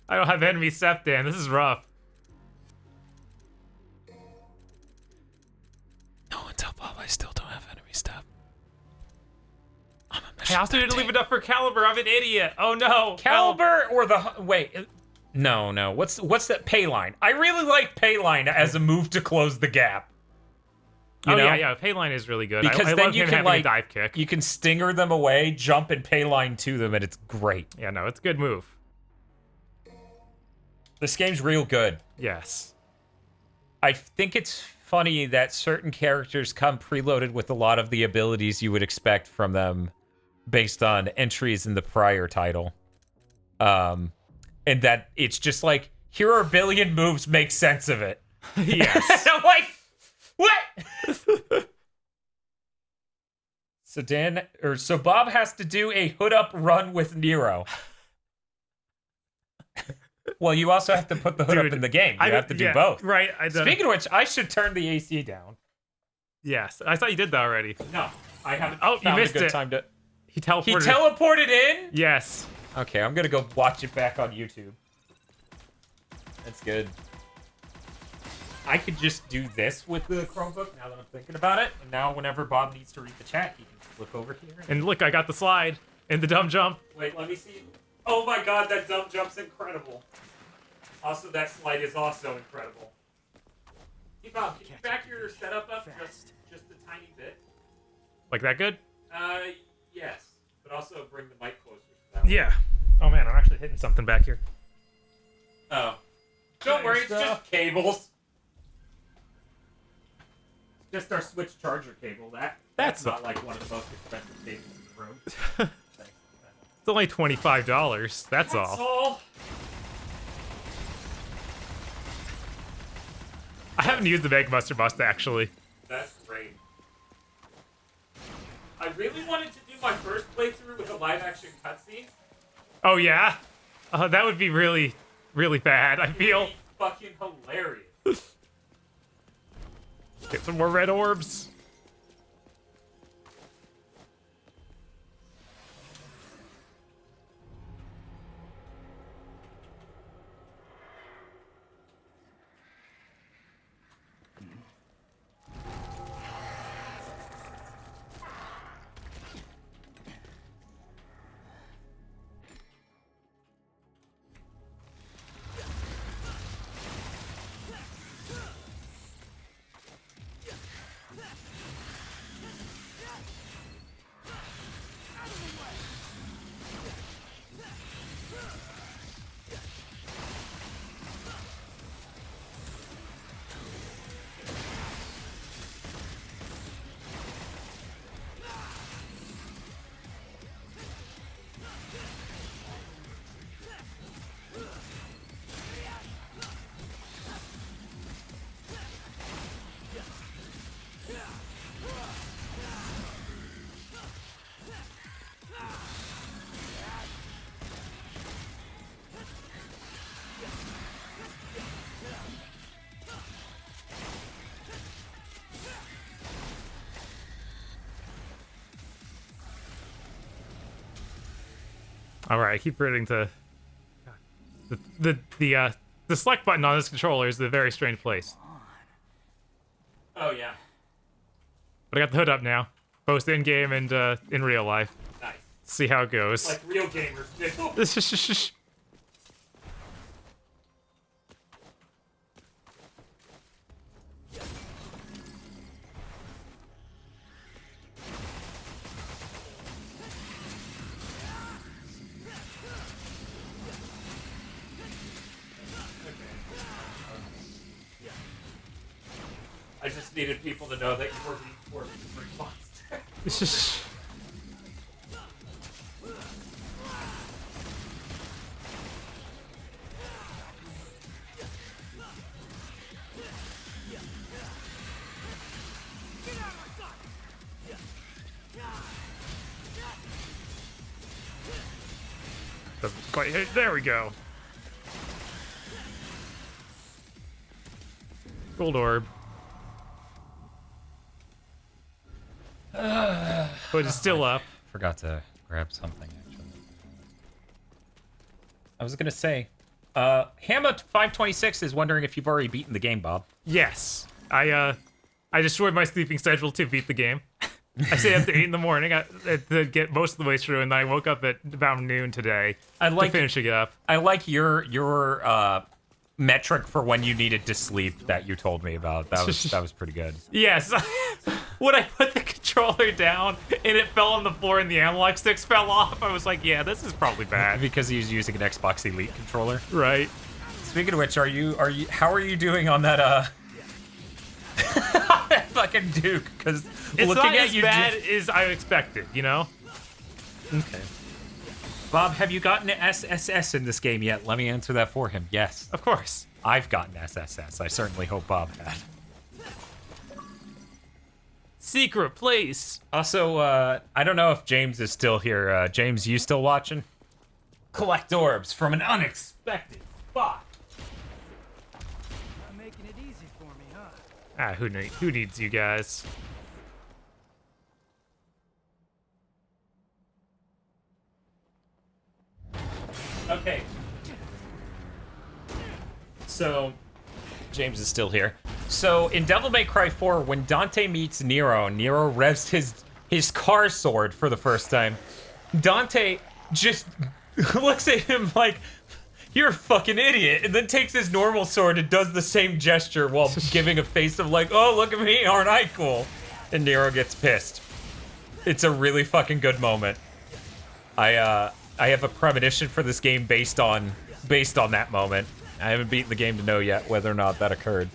I don't have enemy Septan. This is rough. No one tell Bob I still don't have enemy step. I also didn't leave enough for Caliber. I'm an idiot. Oh, no. Caliber or the... Wait. No. What's that? Payline. I really like Payline as a move to close the gap. You know? yeah. Payline is really good. Because I then love you him can having a like dive kick. you can stinger them away, jump and pay line to them, and it's great. Yeah, no, it's a good move. This game's real good. Yes. I think it's funny that certain characters come preloaded with a lot of the abilities you would expect from them based on entries in the prior title. And that it's just like, here are a billion moves, make sense of it. Yes. I'm like, what? So Bob has to do a hood up run with Nero. Well, you also have to put the hood up in the game. You have to do both. Right. Speaking of which, I should turn the AC down. Yes. I thought you did that already. No, I haven't. Oh, you found missed a good it. time to. He teleported. He teleported in? Yes. Okay, I'm gonna go watch it back on YouTube. That's good. I could just do this with the Chromebook now that I'm thinking about it. And now whenever Bob needs to read the chat, he can just look over here. And look, I got the slide and the dumb jump. Wait, let me see. Oh my god, that dumb jump's incredible. Also, that slide is also incredible. Hey Bob, can you back your setup up just a tiny bit? Like that good? Yes. But also bring the mic closer to that one. Yeah. Oh man, I'm actually hitting something back here. Oh. Don't worry, it's just cables. Just our Switch charger cable. That's not like one of the most expensive cables in the room. Thanks. It's only $25. That's all. all. I haven't used the Megabuster Bust actually. That's great. I really wanted to do my first playthrough with a live action cutscene. Oh yeah? That would be really, really bad. I feel. It'd be fucking hilarious. Get some more red orbs. All right, I keep forgetting to. The select button on this controller is a very strange place. Oh yeah. But I got the hood up now, both in game and in real life. Nice. See how it goes. Like real gamers do. I just needed people to know that you were being free monster. There we go. Gold orb. But it's still up. Forgot to grab something, actually. I was gonna say, Hamma526 is wondering if you've already beaten the game, Bob. Yes. I destroyed my sleeping schedule to beat the game. I stayed up to 8 in the morning to get most of the way through, and then I woke up at about noon today to finishing it up. I like your metric for when you needed to sleep that you told me about. That was pretty good. Yes. When I put the controller down and it fell on the floor and the analog sticks fell off, I was like, yeah, this is probably bad. Because he was using an Xbox Elite controller. Right. Speaking of which, how are you doing on that that fucking Duke? Because It's looking not at as you, bad as I expected, you know? Okay. Bob, have you gotten SSS in this game yet? Let me answer that for him. Yes. Of course. I've gotten SSS. I certainly hope Bob had. Secret place. Also, I don't know if James is still here. James, you still watching? Collect orbs from an unexpected spot. Not making it easy for me, huh? Ah, who needs you guys? Okay. So, James is still here. So, in Devil May Cry 4, when Dante meets Nero, Nero revs his car sword for the first time. Dante just looks at him like, you're a fucking idiot, and then takes his normal sword and does the same gesture while giving a face of like, oh, look at me, aren't I cool? And Nero gets pissed. It's a really fucking good moment. I have a premonition for this game based on that moment. I haven't beaten the game to know yet whether or not that occurred.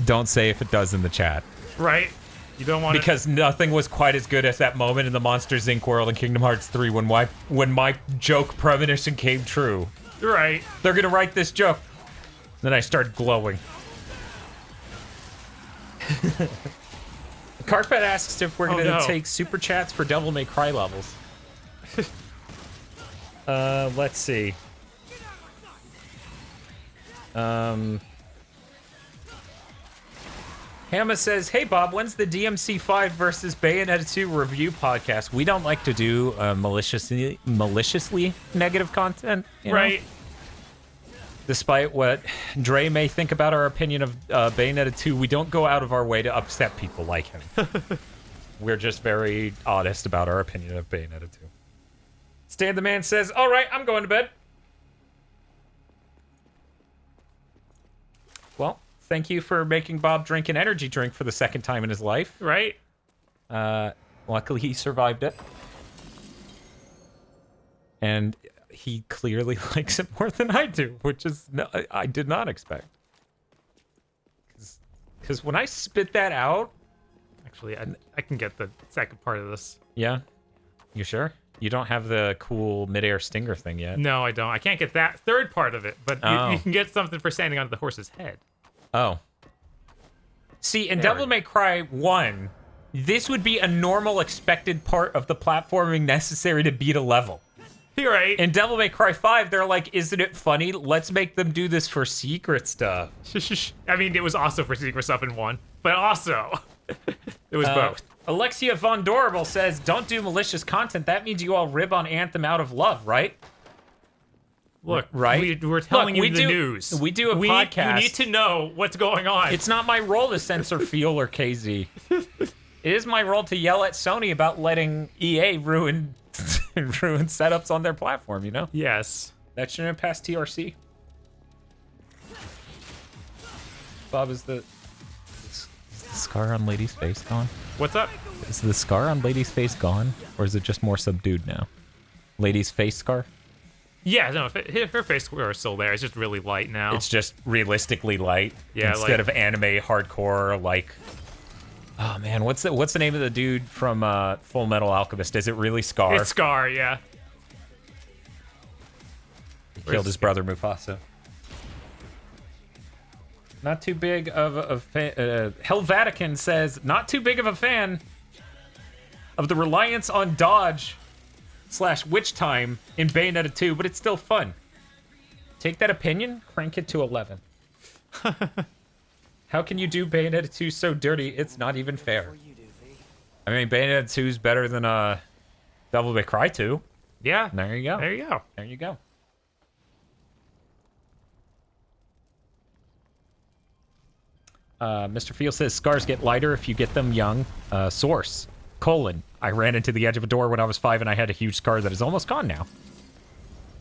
Don't say if it does in the chat. Right? You don't want Because nothing was quite as good as that moment in the Monsters Inc. world in Kingdom Hearts 3 when my joke premonition came true. Right. They're gonna write this joke. Then I started glowing. Carpet asks if we're gonna take super chats for Devil May Cry levels. Let's see. Hama says, hey Bob, when's the DMC5 versus Bayonetta 2 review podcast? We don't like to do maliciously negative content, you know? Right. Despite what Dre may think about our opinion of Bayonetta 2, we don't go out of our way to upset people like him. We're just very honest about our opinion of Bayonetta 2. Stan the Man says, all right, I'm going to bed. Well, thank you for making Bob drink an energy drink for the second time in his life. Right. Luckily, he survived it. And he clearly likes it more than I do, which is I did not expect. Because when I spit that out... Actually, I can get the second part of this. Yeah? You sure? You don't have the cool midair stinger thing yet. No, I don't. I can't get that third part of it, but you can get something for standing on the horse's head. Oh. See, in Devil May Cry 1, this would be a normal expected part of the platforming necessary to beat a level. You're right. In Devil May Cry 5, they're like, isn't it funny? Let's make them do this for secret stuff. I mean, it was also for secret stuff in 1, but also, it was both. Alexia Von Dorable says, don't do malicious content. That means you all rib on Anthem out of love, right? Look, right? we're telling Look, you the news. We do a podcast. You need to know what's going on. It's not my role to censor Feel or KZ. It is my role to yell at Sony about letting EA ruin setups on their platform, you know? Yes. That shouldn't have passed TRC. Bob, is the scar on Lady's face gone? What's up? Is the scar on Lady's face gone? Or is it just more subdued now? Lady's face scar? Yeah, no, her face square is still there. It's just really light now. It's just realistically light. Yeah, instead of anime hardcore, like... Oh man, what's the name of the dude from Full Metal Alchemist? Is it really Scar? It's Scar, yeah. He killed his brother Mufasa. Not too big of a fan. Hell Vatican says, not too big of a fan of the reliance on dodge / witch time in Bayonetta 2, but it's still fun. Take that opinion, crank it to 11. How can you do Bayonetta 2 so dirty, it's not even fair? I mean, Bayonetta 2 is better than Devil May Cry 2. Yeah. There you go. There you go. There you go. Mr. Field says, scars get lighter if you get them young. Source, : I ran into the edge of a door when I was 5 and I had a huge scar that is almost gone now.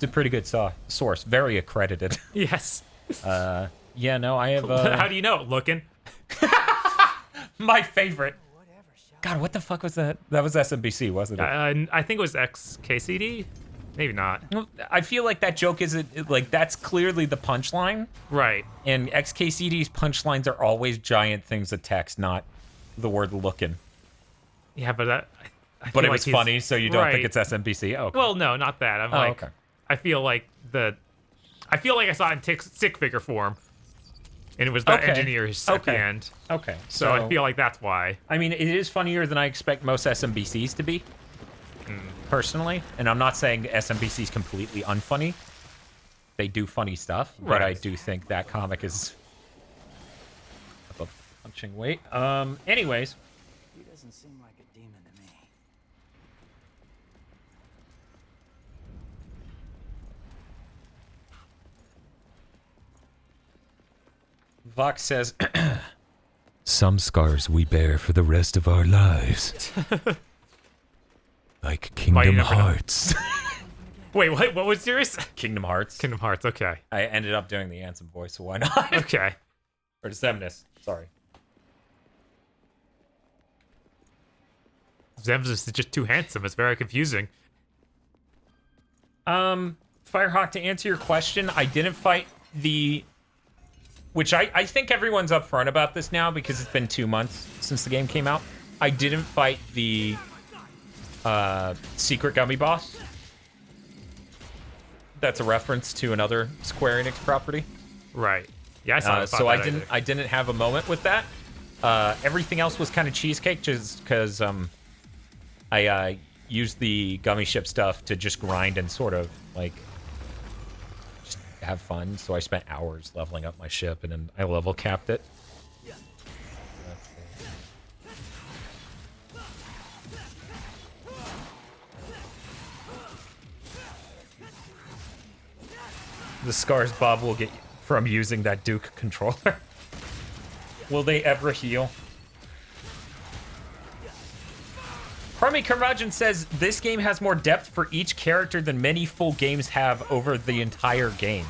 It's a pretty good source. Very accredited. Yes. Yeah, no, I have... How do you know? Looking. my favorite. God, what the fuck was that? That was SMBC, wasn't it? I think it was XKCD. Maybe not. I feel like that joke isn't... Like, that's clearly the punchline. Right. And XKCD's punchlines are always giant things of text, not the word looking. Yeah, but I But feel it like was he's- funny, so you don't think right. it's SMBC? Oh, okay. Well, no, not that. I'm like, okay. I feel like I saw it in stick figure form, and it was the Okay. engineers at the Okay. end. Okay. So I feel like that's why. I mean, it is funnier than I expect most SMBCs to be, personally. And I'm not saying SMBC's completely unfunny. They do funny stuff, but I Right. do think that comic is above punching weight. Anyways, He doesn't seem like a demon to me. Vox says, some scars we bear for the rest of our lives. Like Kingdom never know. Hearts. Wait, what was yours? Kingdom Hearts. Kingdom Hearts. Okay. I ended up doing the Ansem voice, so why not? Okay. Or Zemnis, sorry. Zem's is just too handsome. It's very confusing. Firehawk, to answer your question, I didn't fight the... Which I think everyone's upfront about this now because it's been 2 months since the game came out. I didn't fight the secret gummy boss. That's a reference to another Square Enix property. Right. Yeah, I saw. So I didn't have a moment with that. Everything else was kind of cheesecake, just because I used the gummy ship stuff to just grind and sort of like just have fun. So I spent hours leveling up my ship, and then I level capped it. The scars Bob will get from using that Duke controller. Will they ever heal? Harmy Curmudgeon says this game has more depth for each character than many full games have over the entire game.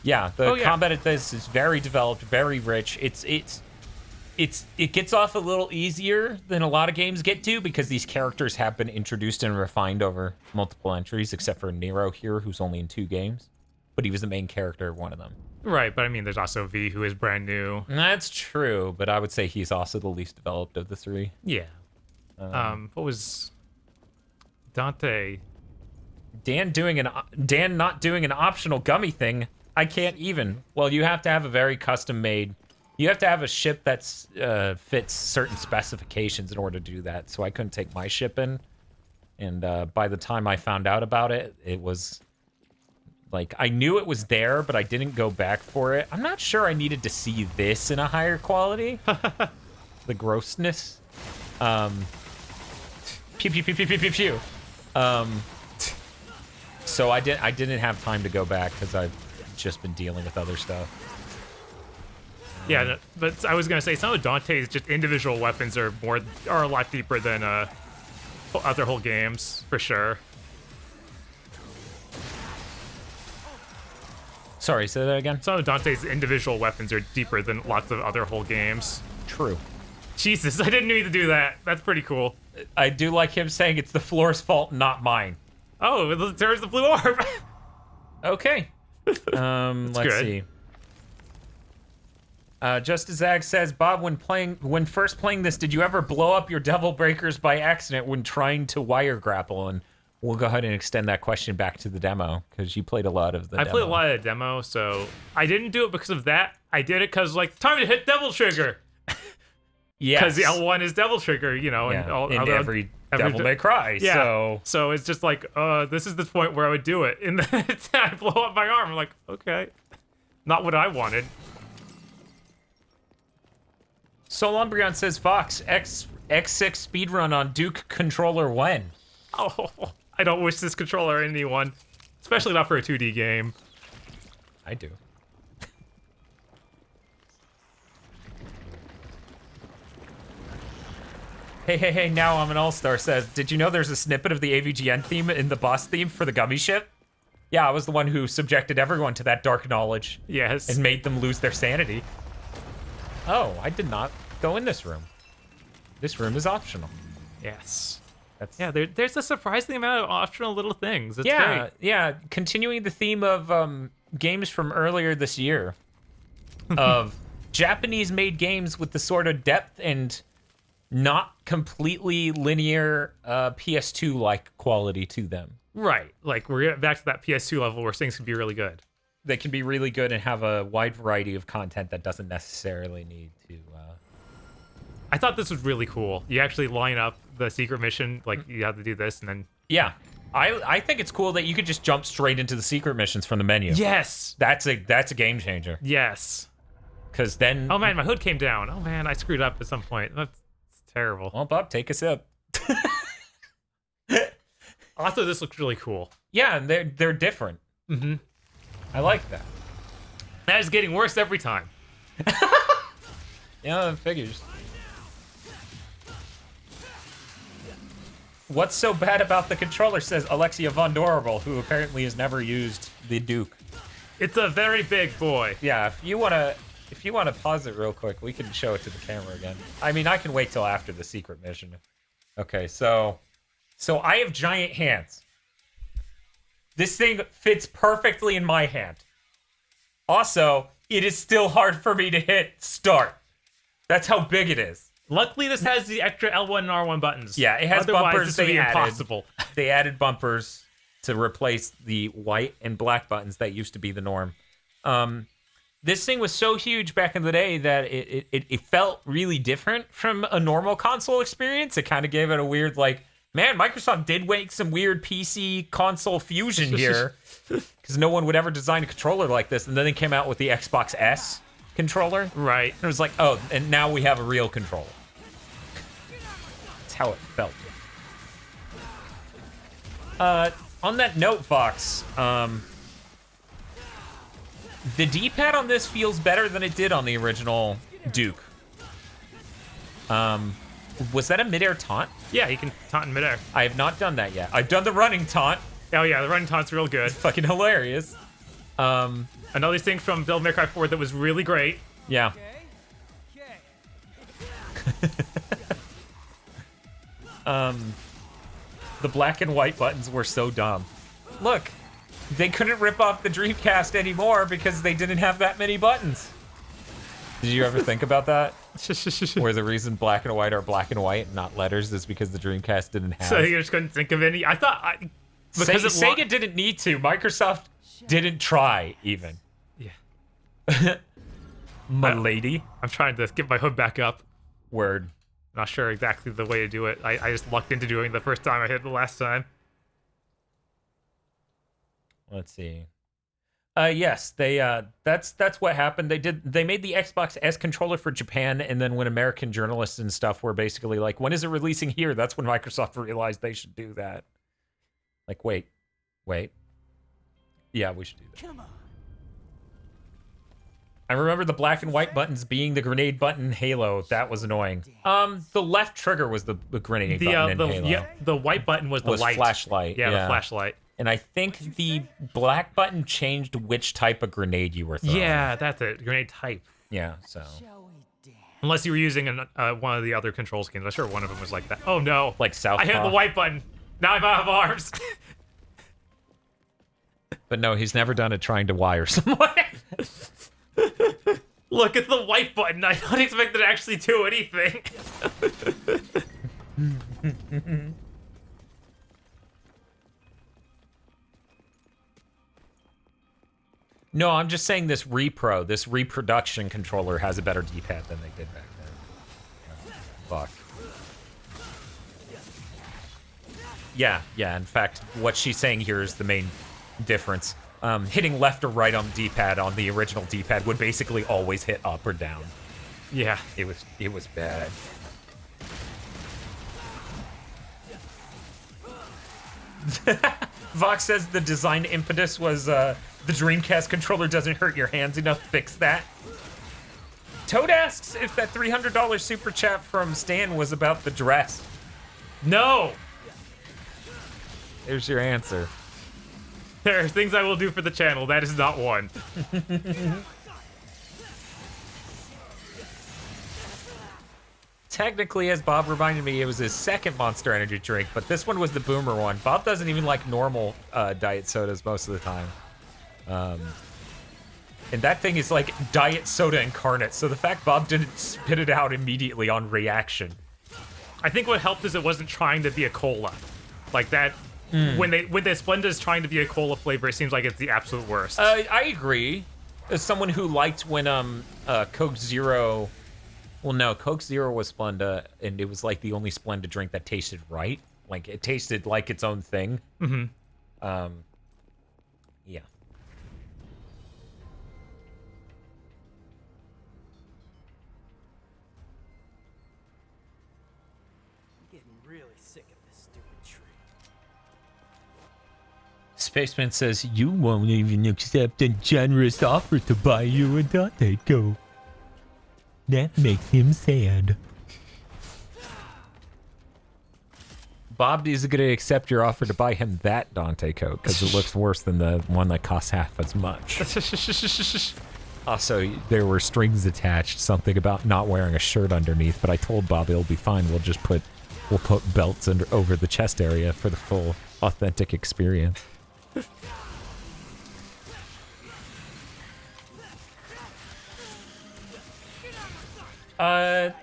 Yeah, the combat at this is very developed, very rich. It gets off a little easier than a lot of games get to because these characters have been introduced and refined over multiple entries, except for Nero here, who's only in 2 games. But he was the main character of one of them. Right, but I mean, there's also V, who is brand new. That's true, but I would say he's also the least developed of the 3. Yeah. What was Dante? Dan not doing an optional gummy thing. I can't even. Well, you have to have a very custom made. You have to have a ship that's fits certain specifications in order to do that. So I couldn't take my ship in, and by the time I found out about it, it was like I knew it was there, but I didn't go back for it. I'm not sure I needed to see this in a higher quality. The grossness. Pew pew pew pew pew pew pew. So I didn't have time to go back because I've just been dealing with other stuff. Yeah, but I was gonna say some of Dante's just individual weapons are a lot deeper than other whole games for sure. Sorry, say that again. Some of Dante's individual weapons are deeper than lots of other whole games. True. Jesus, I didn't need to do that. That's pretty cool. I do like him saying it's the floor's fault, not mine. Oh, there's the blue orb. Okay. Let's good. see. Just as Zag says, Bob, when first playing this, did you ever blow up your devil breakers by accident when trying to wire grapple? And we'll go ahead and extend that question back to the demo because you played a lot of the I demo. played a lot of the demo, so I didn't do it because of that. I did it because like time to hit devil trigger. Yes. Because the L1 is devil trigger, you know, and all in other, every Devil May Cry. Yeah. So it's just like, this is the point where I would do it, and then I blow up my arm. I'm like, okay, not what I wanted. Solumbrion says, Fox, X6 speedrun on Duke controller when? Oh, I don't wish this controller on anyone, especially not for a 2D game. I do. Hey, now I'm an all-star says, did you know there's a snippet of the AVGN theme in the boss theme for the gummy ship? Yeah, I was the one who subjected everyone to that dark knowledge Yes. and made them lose their sanity. Oh, I did not go in this room. This room is optional. Yes. That's Yeah, there's a surprising amount of optional little things. It's yeah, great. yeah. Continuing the theme of games from earlier this year, of Japanese-made games with the sort of depth and not completely linear PS2-like quality to them. Right. Like, we're getting back to that PS2 level where things can be really good. They can be really good and have a wide variety of content that doesn't necessarily need to. I thought this was really cool. You actually line up the secret mission, like, you have to do this, and then... Yeah, I think it's cool that you could just jump straight into the secret missions from the menu. Yes! That's a game changer. Yes. Because then. Oh, man, my hood came down. Oh, man, I screwed up at some point. That's terrible. Well, Bob, take a sip. Also, this looks really cool. Yeah, and they're different. Mm-hmm. I like that. That is getting worse every time. Yeah, it figures. What's so bad about the controller, says Alexia Von Dorable, who apparently has never used the Duke. It's a very big boy. Yeah, if you wanna pause it real quick, we can show it to the camera again. I mean, I can wait till after the secret mission. Okay, so I have giant hands. This thing fits perfectly in my hand. Also, it is still hard for me to hit start. That's how big it is. Luckily, this has the extra L1 and R1 buttons. Yeah, it has Otherwise, bumpers. This would be impossible. They added bumpers to replace the white and black buttons that used to be the norm. This thing was so huge back in the day that it felt really different from a normal console experience. It kind of gave it a weird, like, man, Microsoft did make some weird PC console fusion here, because no one would ever design a controller like this. And then they came out with the Xbox S controller. Right. And it was like, oh, and now we have a real controller. That's how it felt. On that note, Fox, the D-pad on this feels better than it did on the original Duke. Was that a mid-air taunt? Yeah, you can taunt in midair. I have not done that yet. I've done the running taunt. Oh, yeah, the running taunt's real good. Fucking hilarious. Another thing from Devil May Cry 4 that was really great. Yeah. The black and white buttons were so dumb. Look, they couldn't rip off the Dreamcast anymore because they didn't have that many buttons. Did you ever think about that? Where the reason black and white are black and white and not letters is because the Dreamcast didn't have. So you just couldn't think of any. I thought because Sega didn't need to. Microsoft didn't try even. Yeah. My lady. I'm trying to get my hood back up. Word. Not sure exactly the way to do it. I just lucked into doing it the first time I hit it the last time. Let's see. Yes, they that's what happened. They made the Xbox S controller for Japan, and then when American journalists and stuff were basically like, when is it releasing here? That's when Microsoft realized they should do that. Like, wait. Yeah, we should do that. Come on. I remember the black and white buttons being the grenade button Halo. That was annoying. The left trigger was the grenade button in Halo. Yeah, the white button was the light. Flashlight. Yeah, the flashlight. And I think the black button changed which type of grenade you were throwing. Yeah, that's it. Grenade type. Yeah, so. Shall we dance? Unless you were using one of the other control schemes. I'm sure one of them was like that. Oh no. Like Southpaw. I hit the white button. Now I'm out of arms. But no, he's never done it trying to wire someone. Look at the white button. I don't expect it to actually do anything. No, I'm just saying this reproduction controller has a better D-pad than they did back then. Fuck. Yeah, in fact, what she's saying here is the main difference. Hitting left or right on the D-pad on the original D-pad would basically always hit up or down. Yeah. It was bad. Vox says the design impetus was the Dreamcast controller doesn't hurt your hands enough. Fix that. Toad asks if that $300 super chat from Stan was about the dress. No. There's your answer. There are things I will do for the channel. That is not one. Technically, as Bob reminded me, it was his second Monster Energy drink, but this one was the boomer one. Bob doesn't even like normal diet sodas most of the time. And that thing is like diet soda incarnate, so the fact Bob didn't spit it out immediately on reaction. I think what helped is it wasn't trying to be a cola. Like that, when the Splenda is trying to be a cola flavor, it seems like it's the absolute worst. I agree. As someone who liked when Coke Zero... Well, no, Coke Zero was Splenda, and it was like the only Splenda drink that tasted right. Like, it tasted like its own thing. Mm-hmm. Yeah. I'm getting really sick of this stupid tree. Spaceman says, you won't even accept a generous offer to buy you a Dante Coke. That makes him sad. Bob is going to accept your offer to buy him that Dante Coke, because it looks worse than the one that costs half as much. Also, there were strings attached, something about not wearing a shirt underneath, but I told Bob it'll be fine. We'll put belts over the chest area for the full authentic experience.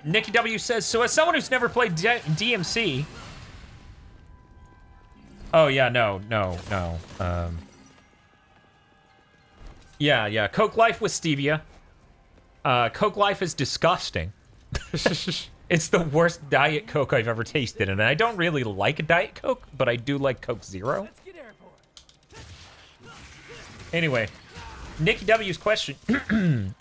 Nikki W says, so as someone who's never played DMC... Oh, yeah, no. Yeah, Coke Life with stevia. Coke Life is disgusting. It's the worst Diet Coke I've ever tasted, and I don't really like a Diet Coke, but I do like Coke Zero. Let's get airborne. Anyway, Nikki W's question.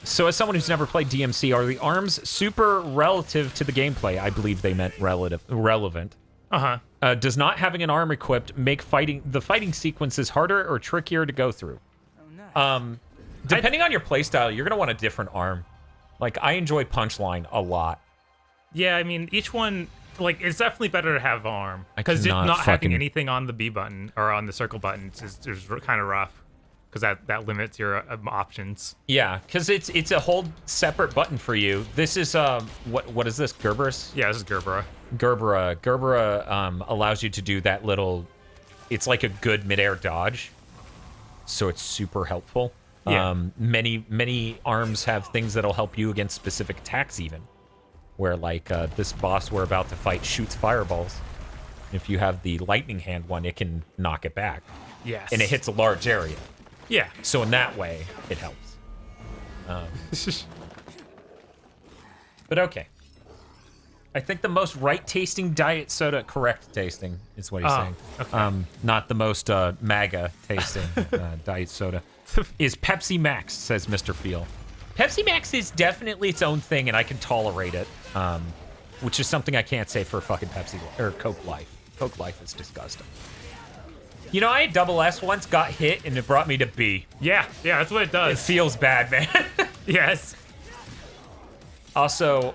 So as someone who's never played DMC, are the arms super relative to the gameplay? I believe they meant relevant. Uh-huh. Does not having an arm equipped make the fighting sequences harder or trickier to go through? Oh, nice. Depending on your playstyle, you're going to want a different arm. Like, I enjoy Punchline a lot. Yeah, I mean, each one, like, it's definitely better to have arm. I Because cannot not having fucking- anything on the B button or on the circle button is kind of rough. Because that limits your options. Yeah, because it's a whole separate button for you. This is, what is this, Gerberus? Yeah, this is Gerbera. Gerbera allows you to do that little, it's like a good midair dodge. So it's super helpful. Yeah. Many arms have things that'll help you against specific attacks even. Where like this boss we're about to fight shoots fireballs. If you have the lightning hand one, it can knock it back. Yes. And it hits a large area. Yeah. So in that way, it helps. But okay. I think the most right-tasting diet soda, correct tasting, is what he's saying. Okay. Not the most MAGA-tasting diet soda, is Pepsi Max, says Mr. Feel. Pepsi Max is definitely its own thing, and I can tolerate it, which is something I can't say for fucking Pepsi or Coke Life. Coke Life is disgusting. You know, I had double S once, got hit, and it brought me to B. Yeah, that's what it It does. feels bad, man. Yes. Also,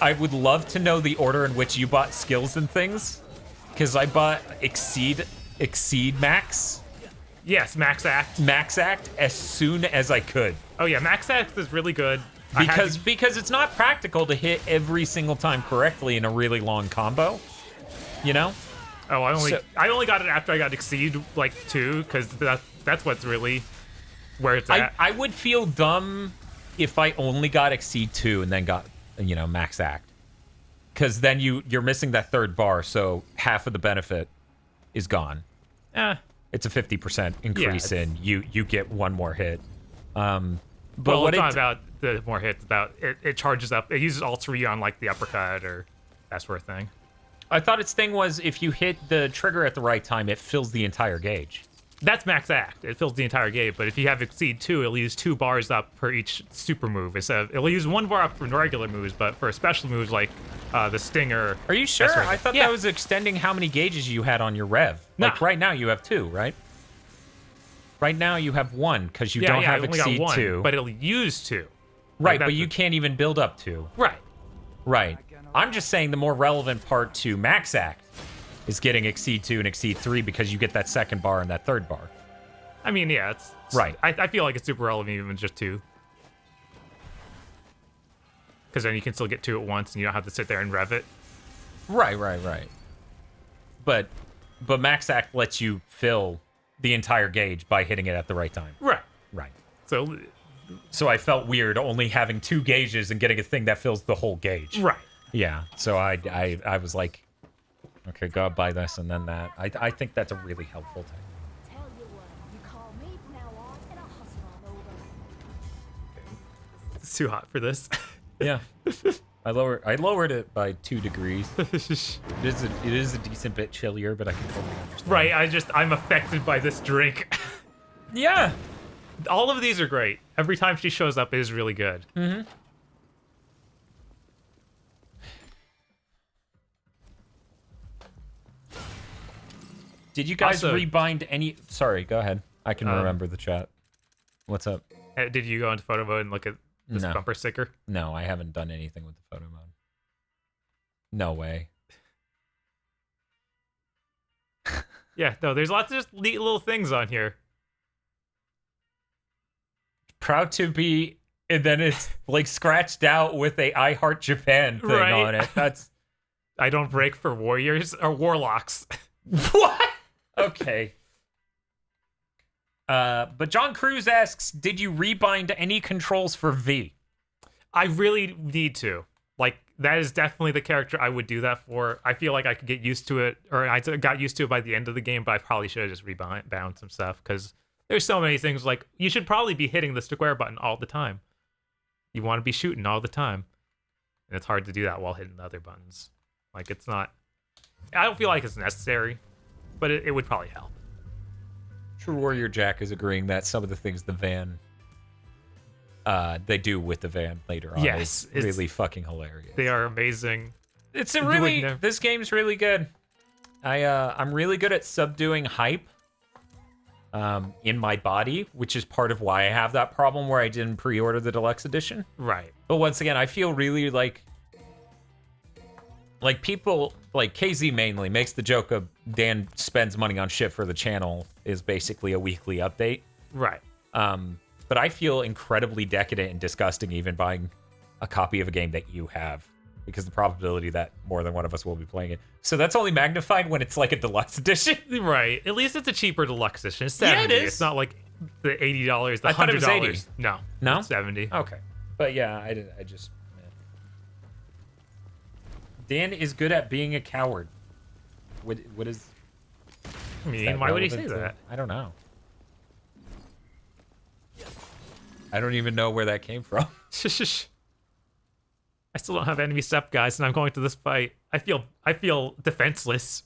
I would love to know the order in which you bought skills and things, because I bought Exceed Max. Yes, Max Act. Max Act as soon as I could. Oh yeah, Max Act is really good. Because it's not practical to hit every single time correctly in a really long combo. You know? Oh, I only got it after I got Exceed like 2, because that's what's really where it's at. I would feel dumb if I only got Exceed 2 and then got, Max Act. Because then you're missing that third bar, so half of the benefit is gone. It's a 50% increase in you get one more hit. But well, what it's not about the more hits, about it charges up. It uses all 3 on like the uppercut or that sort of thing. I thought its thing was if you hit the trigger at the right time, it fills the entire gauge. That's Max Act. It fills the entire gauge, but if you have Exceed 2, it'll use 2 bars up for each super move. It'll use 1 bar up for regular moves, but for special moves like the Stinger... Are you sure? that sort of I thing. thought that was extending how many gauges you had on your rev. Nah. Like right now you have 2, right? Right now you have 1 because you don't have I only got Exceed 1, 2. but it'll use 2. Right, Like, but you can't even build up 2. Right. Right. I'm just saying the more relevant part to Max Act is getting Exceed 2 and Exceed 3 because you get that second bar and that third bar. I mean, yeah, it's Right. I feel like it's super relevant even just 2. Because then you can still get 2 at once, and you don't have to sit there and rev it. Right. But Max Act lets you fill the entire gauge by hitting it at the right time. Right. Right. So I felt weird only having 2 gauges and getting a thing that fills the whole gauge. right. Yeah. So I was like, okay, gotta buy this and then that. I think that's a really helpful thing. Tell you what, you call me from now on, and I'll hustle on over. It's too hot for this. Yeah. I lowered it by 2 degrees. It is a decent bit chillier, but I can totally understand. Right. I'm affected by this drink. Yeah. All of these are great. Every time she shows up is really good. Mm-hmm. Did you guys Also- rebind any? Sorry, go ahead. I can remember the chat. What's up? Did you go into photo mode and look at this No. bumper sticker? No, I haven't done anything with the photo mode. No way. Yeah, no, there's lots of just neat little things on here. Proud to be, and then it's like scratched out with a I Heart Japan thing Right. on it. That's I don't break for warriors or warlocks. what? Okay. But John Cruz asks, did you rebind any controls for V? I really need to. Like, that is definitely the character I would do that for. I feel like I could get used to it, or I got used to it by the end of the game, but I probably should have just rebound some stuff, because there's so many things, like, you should probably be hitting the square button all the time. You want to be shooting all the time. And it's hard to do that while hitting the other buttons. Like, it's not... I don't feel like it's necessary, but it would probably help. True Warrior Jack is agreeing that some of the things the van they do with the van later on Yes, is really fucking hilarious. They are amazing. It's a You would really never- this game's really good. I'm really good at subduing hype in my body, which is part of why I have that problem where I didn't pre-order the deluxe edition. Right. But once again, I feel really like people like KZ mainly makes the joke of Dan spends money on shit for the channel is basically a weekly update. Right. But I feel incredibly decadent and disgusting even buying a copy of a game that you have, because the probability that more than one of us will be playing it. So that's only magnified when it's like a deluxe edition. Right. At least it's a cheaper deluxe edition. It's Yeah, 70. it is. It's not like the $80, the $100. I thought it was 80. No. No? It's 70. Okay. But yeah, I just... Dan is good at being a coward. What is... I mean, that why would he say relevant to- that? I don't know. I don't even know where that came from. I still don't have enemy step, guys, and I'm going to this fight. I feel defenseless.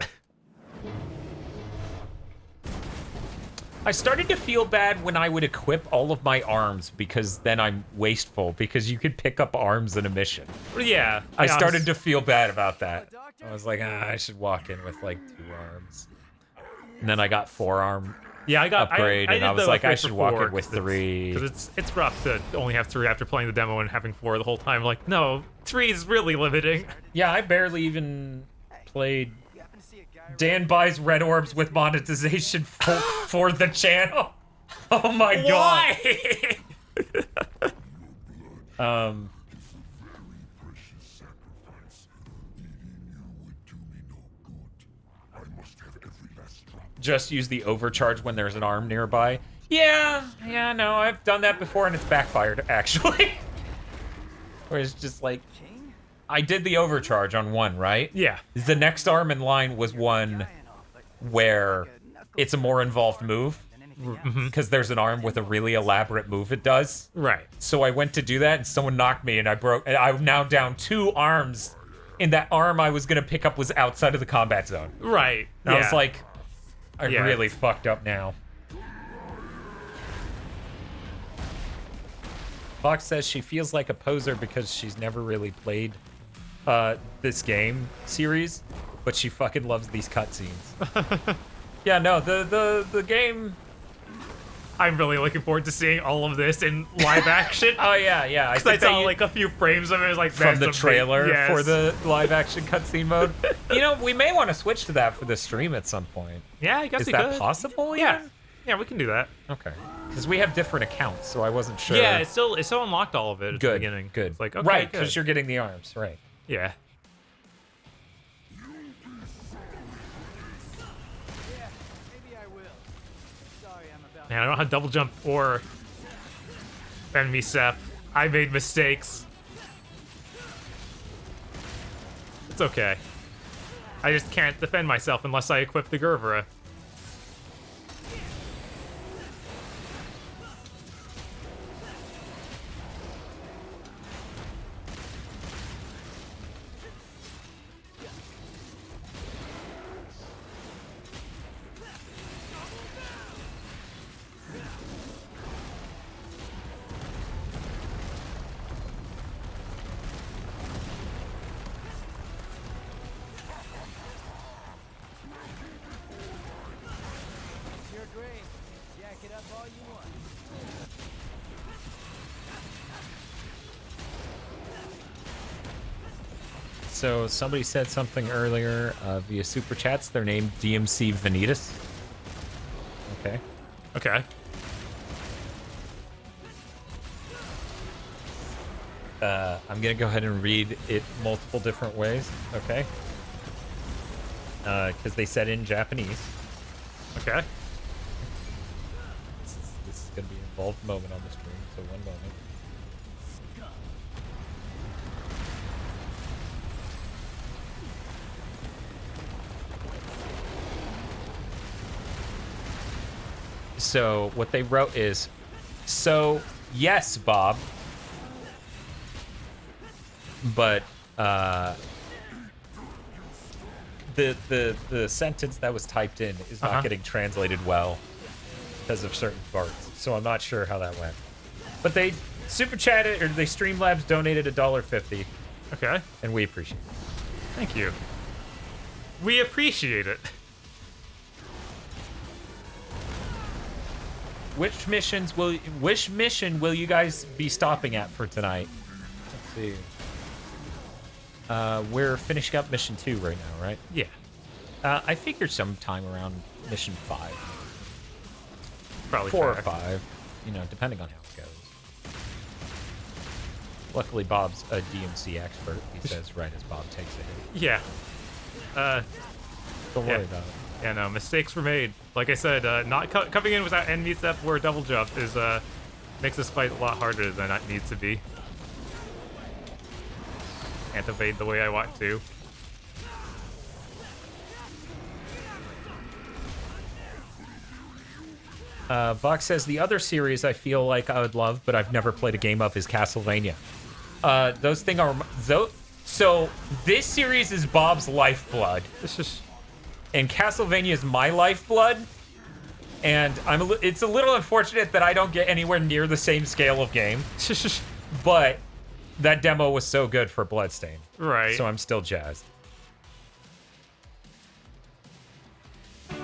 I started to feel bad when I would equip all of my arms, because then I'm wasteful, because you could pick up arms in a mission. Yeah. I started to feel bad about that. I was like, I should walk in with like 2 arms. And then I got 4-arm Yeah, I got upgrade, and did I was the like, I upgrade should for walk 4, in with 3. Because it's rough to only have 3 after playing the demo and having 4 the whole time. Like, no, 3 is really limiting. Yeah, I barely even played. You happen to see a guy Dan buys red orbs with monetization for the channel. Oh my god. Why? Just use the overcharge when there's an arm nearby. Yeah, no, I've done that before and it's backfired, actually. Where it's just like, I did the overcharge on one, right? Yeah. The next arm in line was one where it's a more involved move, because there's an arm with a really elaborate move it does. Right. So I went to do that and someone knocked me and I'm now down 2 arms, and that arm I was gonna pick up was outside of the combat zone. Right. And I was like, I Yeah. really fucked up now. Fox says she feels like a poser because she's never really played this game series, but she fucking loves these cutscenes. Yeah, no, the game. I'm really looking forward to seeing all of this in live action. Oh yeah. I Because I think saw they- like a few frames of it. It was like from the that's trailer yes. for the live action cutscene mode. You know, we may want to switch to that for the stream at some point. Yeah, I guess Is we that could. possible? Yeah. even? Yeah, we can do that. Okay. Because we have different accounts, so I wasn't sure. Yeah, it's still unlocked all of it at the Good, beginning. good. It's like, okay, right, good. because you're getting the arms, right. Yeah. Yeah, maybe I will. Sorry, I'm about. Man, I don't have double jump or enemy sep. I made mistakes. It's okay. I just can't defend myself unless I equip the Gervera. You're great. Jack it up all you want. So somebody said something earlier via super chats. Their name DMC Vanitas. Okay. Okay. I'm gonna go ahead and read it multiple different ways. Okay. Because they said in Japanese. Okay. This is gonna be an involved moment on the stream. So one moment. So what they wrote is, so yes, Bob, but the sentence that was typed in is not getting translated well because of certain parts. So I'm not sure how that went. But they super chatted, or they Streamlabs donated $1.50, Okay. and we appreciate it. Thank you. We appreciate it. Which mission will you guys be stopping at for tonight? Let's see. We're finishing up mission 2 right now, right? Yeah. I figured sometime around mission 5. Probably 4 or fair. 5, you know, depending on how it goes. Luckily, Bob's a DMC expert, he says right as Bob takes a hit. Yeah. Don't Yeah. worry about it. Yeah, no, mistakes were made. Like I said, not coming in without enemy step or double jump is makes this fight a lot harder than it needs to be. Can't evade the way I want to. Vox says, the other series I feel like I would love, but I've never played a game of, is Castlevania. Those things are... So, this series is Bob's lifeblood. This is... And Castlevania is my lifeblood. And it's a little unfortunate that I don't get anywhere near the same scale of game. But that demo was so good for Bloodstained. Right. So I'm still jazzed.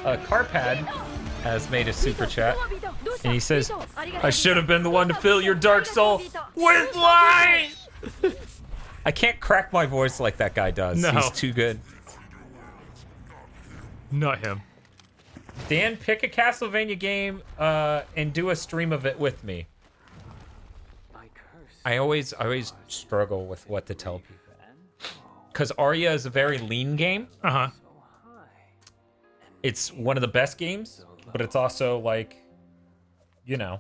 Carpad has made a super chat. And he says, I should have been the one to fill your dark soul with light! I can't crack my voice like that guy does. No. He's too good. Not him. Dan, pick a Castlevania game and do a stream of it with me. I always struggle with what to tell people. Because Arya is a very lean game. Uh-huh. It's one of the best games, but it's also like, you know.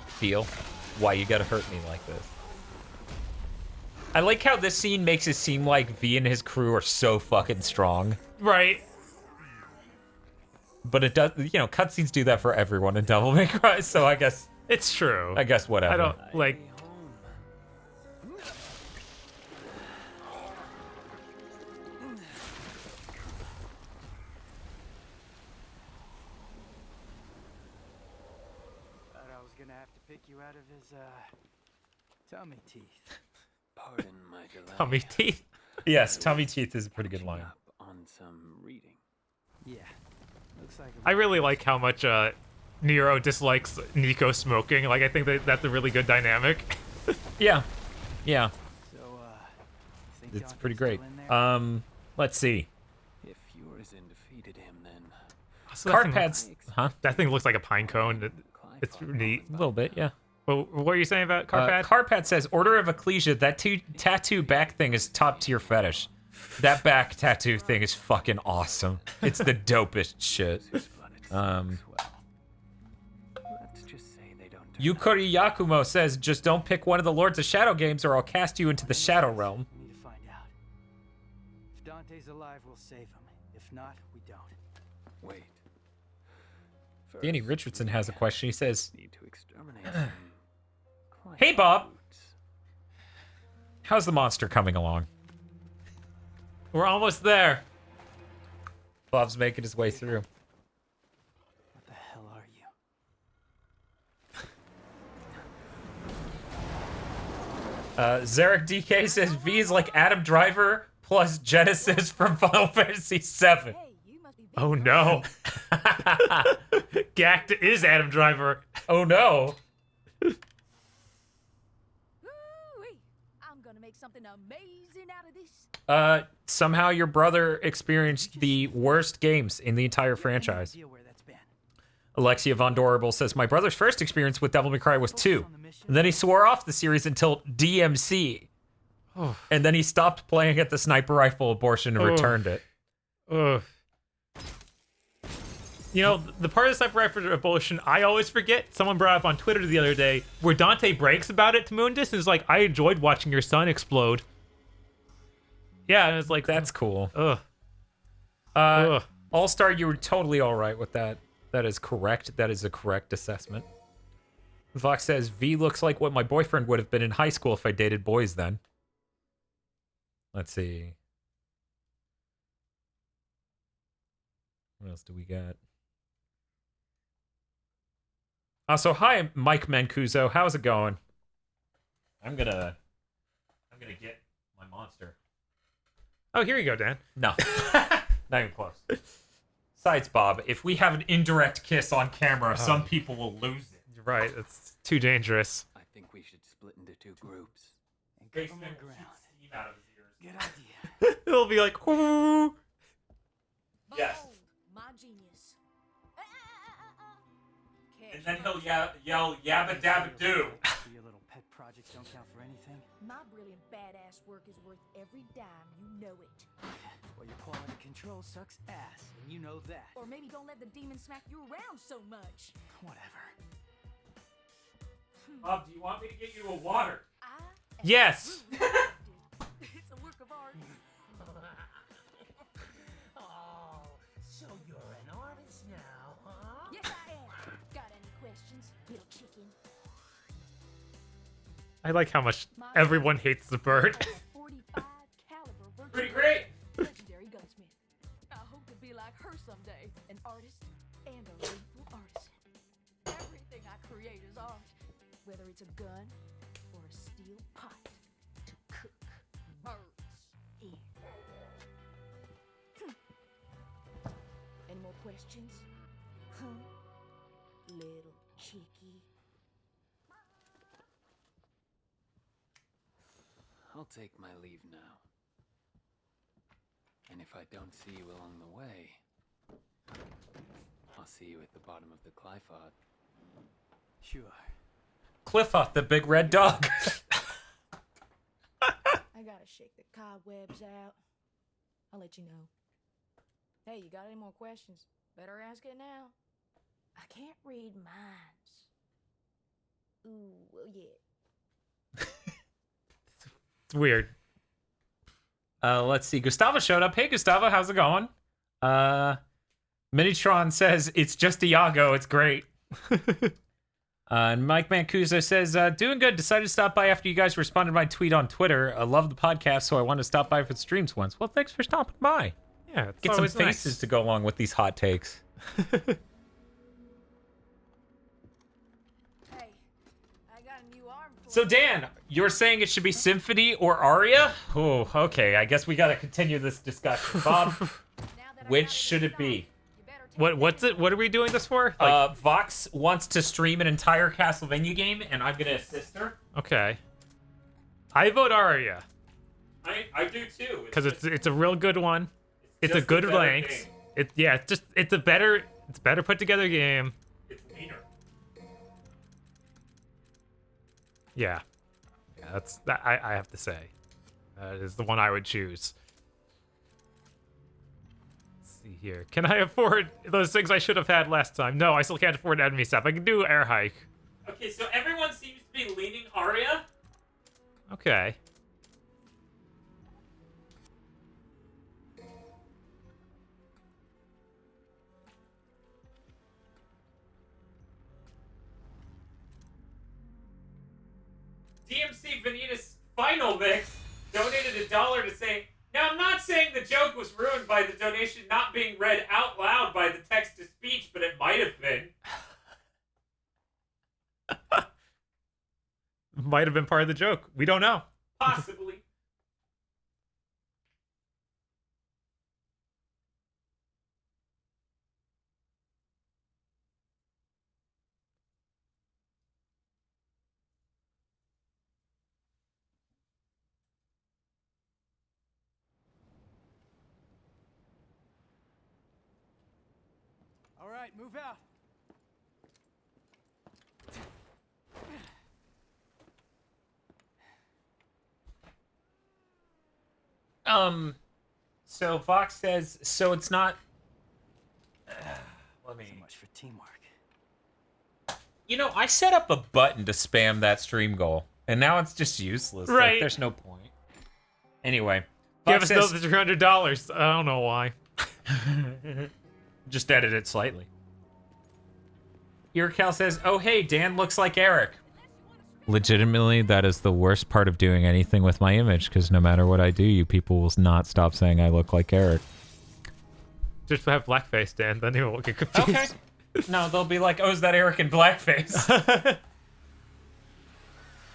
Feel why you gotta hurt me like this. I like how this scene makes it seem like V and his crew are so fucking strong. Right. But it does, you know, cutscenes do that for everyone in Devil May Cry, so I guess It's true. whatever. I don't, like... Thought I was gonna have to pick you out of his tummy teeth. Pardon my delay. Tummy teeth. Yes, Tummy Teeth is a pretty good line. Up on some reading. Yeah. Looks like I really like how much Nero dislikes Nico smoking. Like, I think that's a really good dynamic. Yeah, yeah, So think it's Dante's pretty still great. in there? Let's see. If Urizen defeated him, then Also, Card pads. Huh? That thing looks like a pine cone. It's neat. A little bit, yeah. Well, what are you saying about card pad? Carpad says, Order of Ecclesia, that tattoo back thing is top tier fetish. That back tattoo thing is fucking awesome. It's the dopest shit. let's just say they don't. Yukuri Yakumo says, just don't pick one of the Lords of Shadow games or I'll cast you into the Shadow Realm. We need to find out. If Dante's alive, we'll save him. If not, we don't. Wait. Danny Richardson has a question. He says, Need to exterminate some Hey, Bob. boots. How's the monster coming along? We're almost there. Bob's making his way through. What the hell are you? Zarek DK says, V is like Adam Driver plus Genesis from Final Fantasy VII. Hey, you must be Oh no. Gact is Adam Driver. Oh no. Woo-wee. I'm gonna make something amazing out of this. Somehow your brother experienced the worst games in the entire franchise. Idea where that's been. Alexia Von Dorable says, my brother's first experience with Devil May Cry was 2. And then he swore off the series until DMC. And then he stopped playing at the sniper rifle abortion and returned it. Ugh. You know, the part of the sniper rifle abortion I always forget, someone brought up on Twitter the other day, where Dante breaks about it to Mundus and is like, I enjoyed watching your son explode. Yeah, and it's like, That's cool. ugh. Ugh. All-Star, you were totally all right with that. That is correct. That is a correct assessment. Vox says, V looks like what my boyfriend would have been in high school if I dated boys then. Let's see. What else do we got? Also, hi, Mike Mancuso. How's it going? I'm gonna get my monster. Oh, here you go, Dan. No. Not even close. Besides, Bob, if we have an indirect kiss on camera, some people will lose it. You're right. It's too dangerous. I think we should split into 2 groups. And give him the ground. Out of his ears. Good idea. It'll be like, whoo. Yes. Behold, my genius. And then he'll yell yabba dabba doo. So your little pet projects don't count for anything? My brilliant badass work is worth every dime, you know it. Well, your quality control sucks ass, and you know that. Or maybe don't let the demon smack you around so much. Whatever. Bob, do you want me to get you a water? I am Yes. It's a work of art. Oh, so you're an artist now, huh? Yes, I am. Got any questions, little chicken? I like how much everyone hates the bird. 45 caliber virtual Pretty great. legendary gunsmith. I hope to be like her someday, an artist and a lethal artisan. Everything I create is art, whether it's a gun or a steel pot to cook birds in. Any more questions? Huh? Little chickie. I'll take my leave now. And if I don't see you along the way, I'll see you at the bottom of the Clifod. Sure. Cliffa, the big red dog. I gotta shake the cobwebs out. I'll let you know. Hey, you got any more questions? Better ask it now. I can't read minds. Ooh, well, yeah. It's weird. Let's see. Gustavo showed up. Hey, Gustavo, how's it going? Minitron says, it's just Iago. It's great. And Mike Mancuso says, doing good. Decided to stop by after you guys responded to my tweet on Twitter. I love the podcast, so I wanted to stop by for the streams once. Well, thanks for stopping by. Yeah, it's Get some always faces nice. to go along with these hot takes. Hey, I got a new arm for So, you. Dan, you're saying it should be Symphony or Aria? Oh, okay. I guess we got to continue this discussion. Bob, Now that I which got it should it stopped, be? you better take What's it? What are we doing this for? Like, Vox wants to stream an entire Castlevania game, and I'm going to assist her. okay. I vote Aria. I do too. because it's a real good one. It's a just a good better length. game. It's a better put together game. It's meaner. Yeah, that's that. I have to say, that is the one I would choose. Let's see here. Can I afford those things I should have had last time? No, I still can't afford enemy stuff. I can do air hike. Okay, so everyone seems to be leaning Arya. Okay. DMC Vanitas Final Mix donated $1 to say, now I'm not saying the joke was ruined by the donation not being read out loud by the text-to-speech, but it might have been. Might have been part of the joke. We don't know. Possibly. All right, move out. So Vox says, so it's not... let me... So much for teamwork. You know, I set up a button to spam that stream goal, and now it's just useless. Right. Like, there's no point. Anyway. Give Vox us says, those $300. I don't know why. just edit it slightly. Earcal says, oh hey, Dan looks like Eric. Legitimately, that is the worst part of doing anything with my image, because no matter what I do, you people will not stop saying I look like Eric. Just have blackface, Dan. Then you won't get confused. Okay. No, they'll be like, oh, is that Eric in blackface?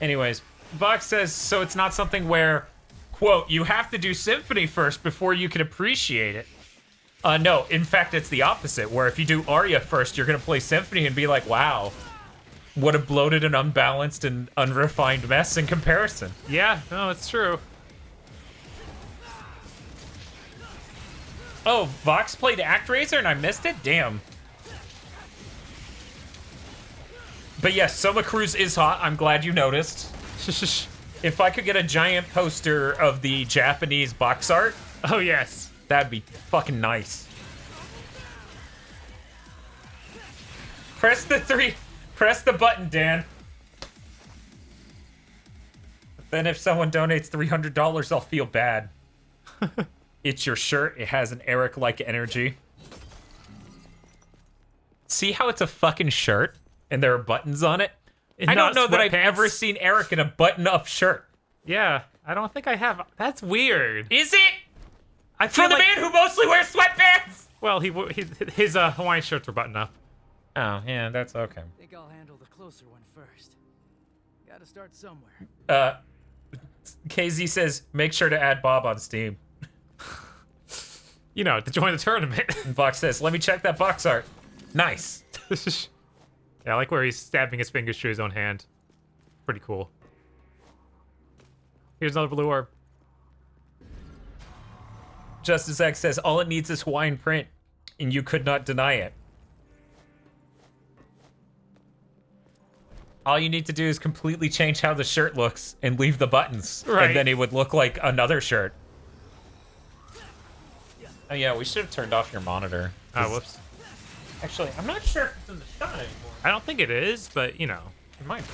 Anyways, Vox says, so it's not something where, quote, you have to do Symphony first before you can appreciate it. No, in fact, it's the opposite, where if you do Arya first, you're going to play Symphony and be like, wow, what a bloated and unbalanced and unrefined mess in comparison. Yeah, no, it's true. Oh, Vox played ActRaiser and I missed it? Damn. But yes, Soma Cruz is hot. I'm glad you noticed. If I could get a giant poster of the Japanese box art, Oh, yes. that'd be fucking nice. Press the button, Dan. Then if someone donates $300, I'll feel bad. It's your shirt. It has an Eric-like energy. See how it's a fucking shirt and there are buttons on it? And I don't not know that I've sweatpants. ever seen Eric in a button-up shirt. Yeah, I don't think I have. That's weird. Is it? I feel For the like, man who mostly wears sweatpants? well, his Hawaiian shirts were buttoned up. Oh, yeah, that's okay. Think I'll handle the closer one first. Gotta start somewhere. KZ says, make sure to add Bob on Steam. You know, to join the tournament. And Vox says, let me check that box art. Nice. Yeah, I like where he's stabbing his fingers through his own hand. Pretty cool. Here's another blue orb. Justice X says, all it needs is Hawaiian print, and you could not deny it. All you need to do is completely change how the shirt looks and leave the buttons. Right. And then it would look like another shirt. Oh yeah, we should have turned off your monitor. Oh, whoops. Actually, I'm not sure if it's in the shot anymore. I don't think it is, but, you know. It might be.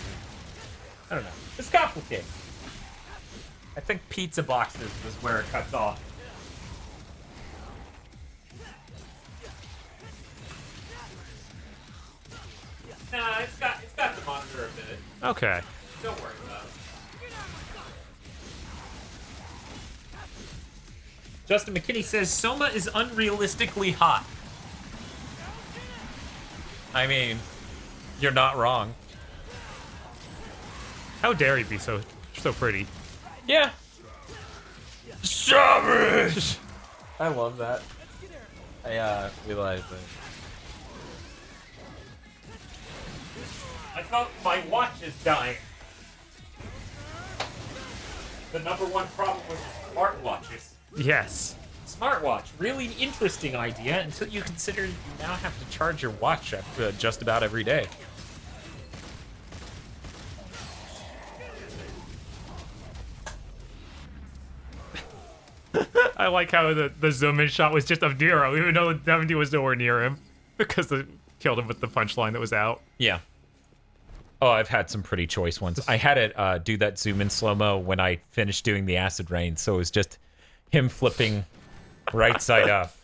I don't know. It's complicated. I think pizza boxes is where it cuts off. Nah, it's got the monitor a bit. Okay. Don't worry about it. Justin McKinney says Soma is unrealistically hot. I mean, you're not wrong. How dare he be so pretty? Yeah. Savage! I love that. I realized that. I thought my watch is dying. the #1 problem with smartwatches. Yes. Smartwatch, really interesting idea until you consider you now have to charge your watch just about every day. I like how the zoom in shot was just of Nero, even though the 70 was nowhere near him, because it killed him with the punchline that was out. Yeah. Oh, I've had some pretty choice ones. I had it do that zoom in slow-mo when I finished doing the acid rain, so it was just him flipping right side up.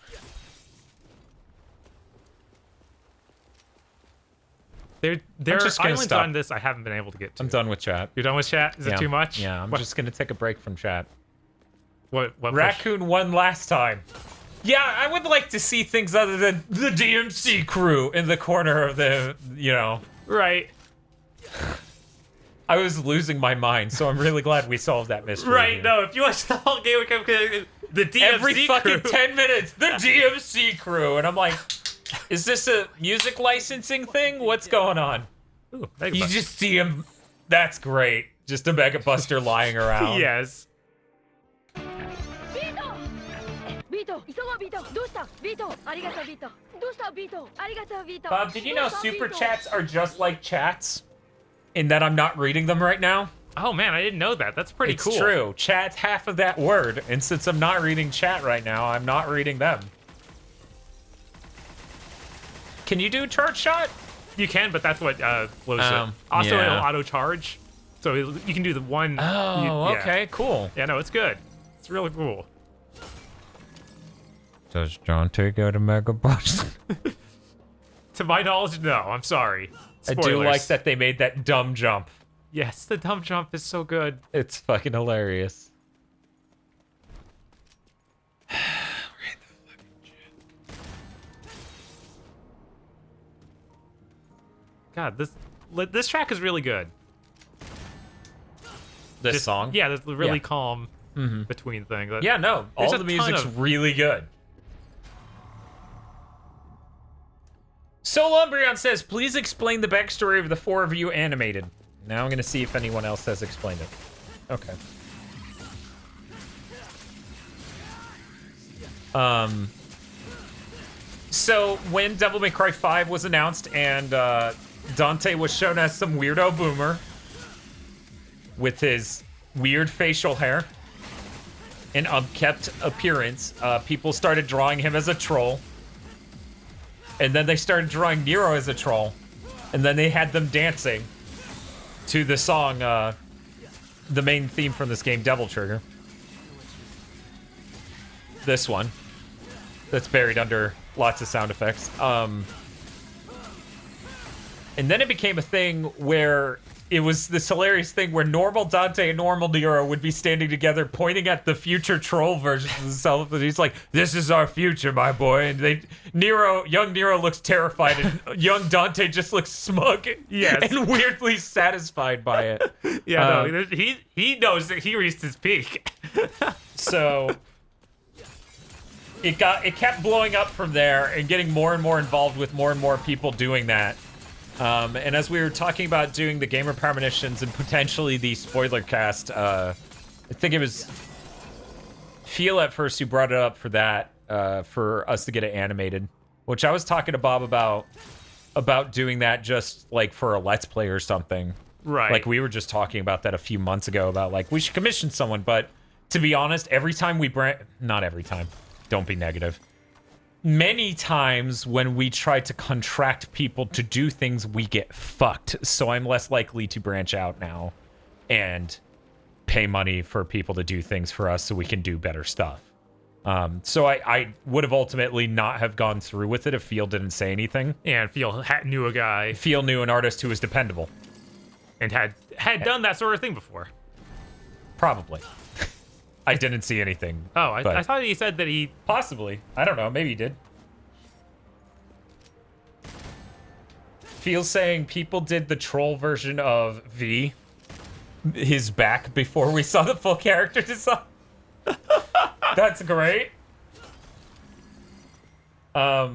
There just are gonna islands stop. on this I haven't been able to get to. I'm done with chat. You're done with chat? Is it too much? Yeah, I'm What- just gonna take a break from chat. What Raccoon won last time. Yeah, I would like to see things other than the DMC crew in the corner of the, Right. I was losing my mind, so I'm really glad we solved that mystery. Right, here. no, if you watch the whole game, the DMC Every fucking crew. 10 minutes, the DMC crew. And I'm like, is this a music licensing thing? What's going on? Ooh, You just see him. That's great. Just a Mega Buster lying around. Yes. ビート急ごうビートどうしたビートありがとうビートどうしたビートありがとうビート Bob, did you know super chats are just like chats? In that I'm not reading them right now? Oh man, I didn't know that. That's pretty It's cool. true. Chat's half of that word, and since I'm not reading chat right now, I'm not reading them. Can you do charge shot? You can, but that's what blows Oh, it. Also, yeah. it'll auto charge, so you can do the one. Oh, yeah. okay, cool. Yeah, no, it's good. It's really cool. Does Dante get a Mega Buster? To my knowledge, no. I'm sorry. I Spoilers. do like that they made that dumb jump. Yes, the dump jump is so good. It's fucking hilarious. God, this track is really good. This Just- song? Yeah, that's really Yeah. calm between things. Yeah, no, There's all a the ton music's of- really good. Solombrion says, please explain the backstory of the 4 of you animated. Now I'm gonna see if anyone else has explained it. Okay. So when Devil May Cry 5 was announced and Dante was shown as some weirdo boomer with his weird facial hair and unkempt appearance, people started drawing him as a troll. And then they started drawing Nero as a troll. And then they had them dancing to the song, the main theme from this game, Devil Trigger. This one. That's buried under lots of sound effects. And then it became a thing where it was this hilarious thing where normal Dante and normal Nero would be standing together pointing at the future troll versions of themselves. And he's like, this is our future, my boy. And young Nero looks terrified and young Dante just looks smug Yes. and weirdly satisfied by it. Yeah, no, he knows that he reached his peak. So it kept blowing up from there and getting more and more involved with more and more people doing that. And as we were talking about doing the gamer premonitions and potentially the spoiler cast, I think it was Feel at first who brought it up for that, for us to get it animated, which I was talking to Bob about doing that just like for a Let's Play or something. Right. Like we were just talking about that a few months ago about like we should commission someone, but to be honest, every time we not every time, don't be negative. Many times when we try to contract people to do things, we get fucked. So I'm less likely to branch out now and pay money for people to do things for us so we can do better stuff. So I would have ultimately not have gone through with it if Field didn't say anything. And Feel knew a guy Field knew an artist who was dependable. and had done that sort of thing before. Probably. I didn't see anything. Oh, I but thought he said that he... possibly. I don't know. Maybe he did. Feels saying people did the troll version of V, his back, before we saw the full character design. That's great. Oh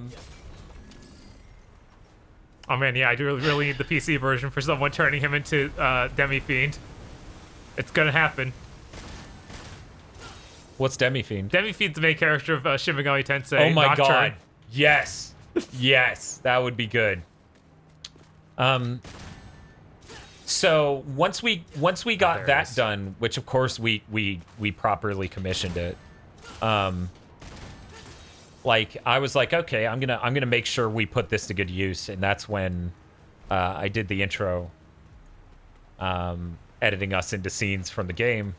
man, yeah, I do really need the PC version for someone turning him into Demi-Fiend. It's gonna happen. What's Demi-Fiend? Demi-Fiend's the main character of Shin Megami Tensei. Oh my Nocturne. god. Yes. Yes, that would be good. So once we got There it that is. done, which of course we properly commissioned it. Like I was like, okay, I'm gonna make sure we put this to good use, and that's when I did the intro, editing us into scenes from the game.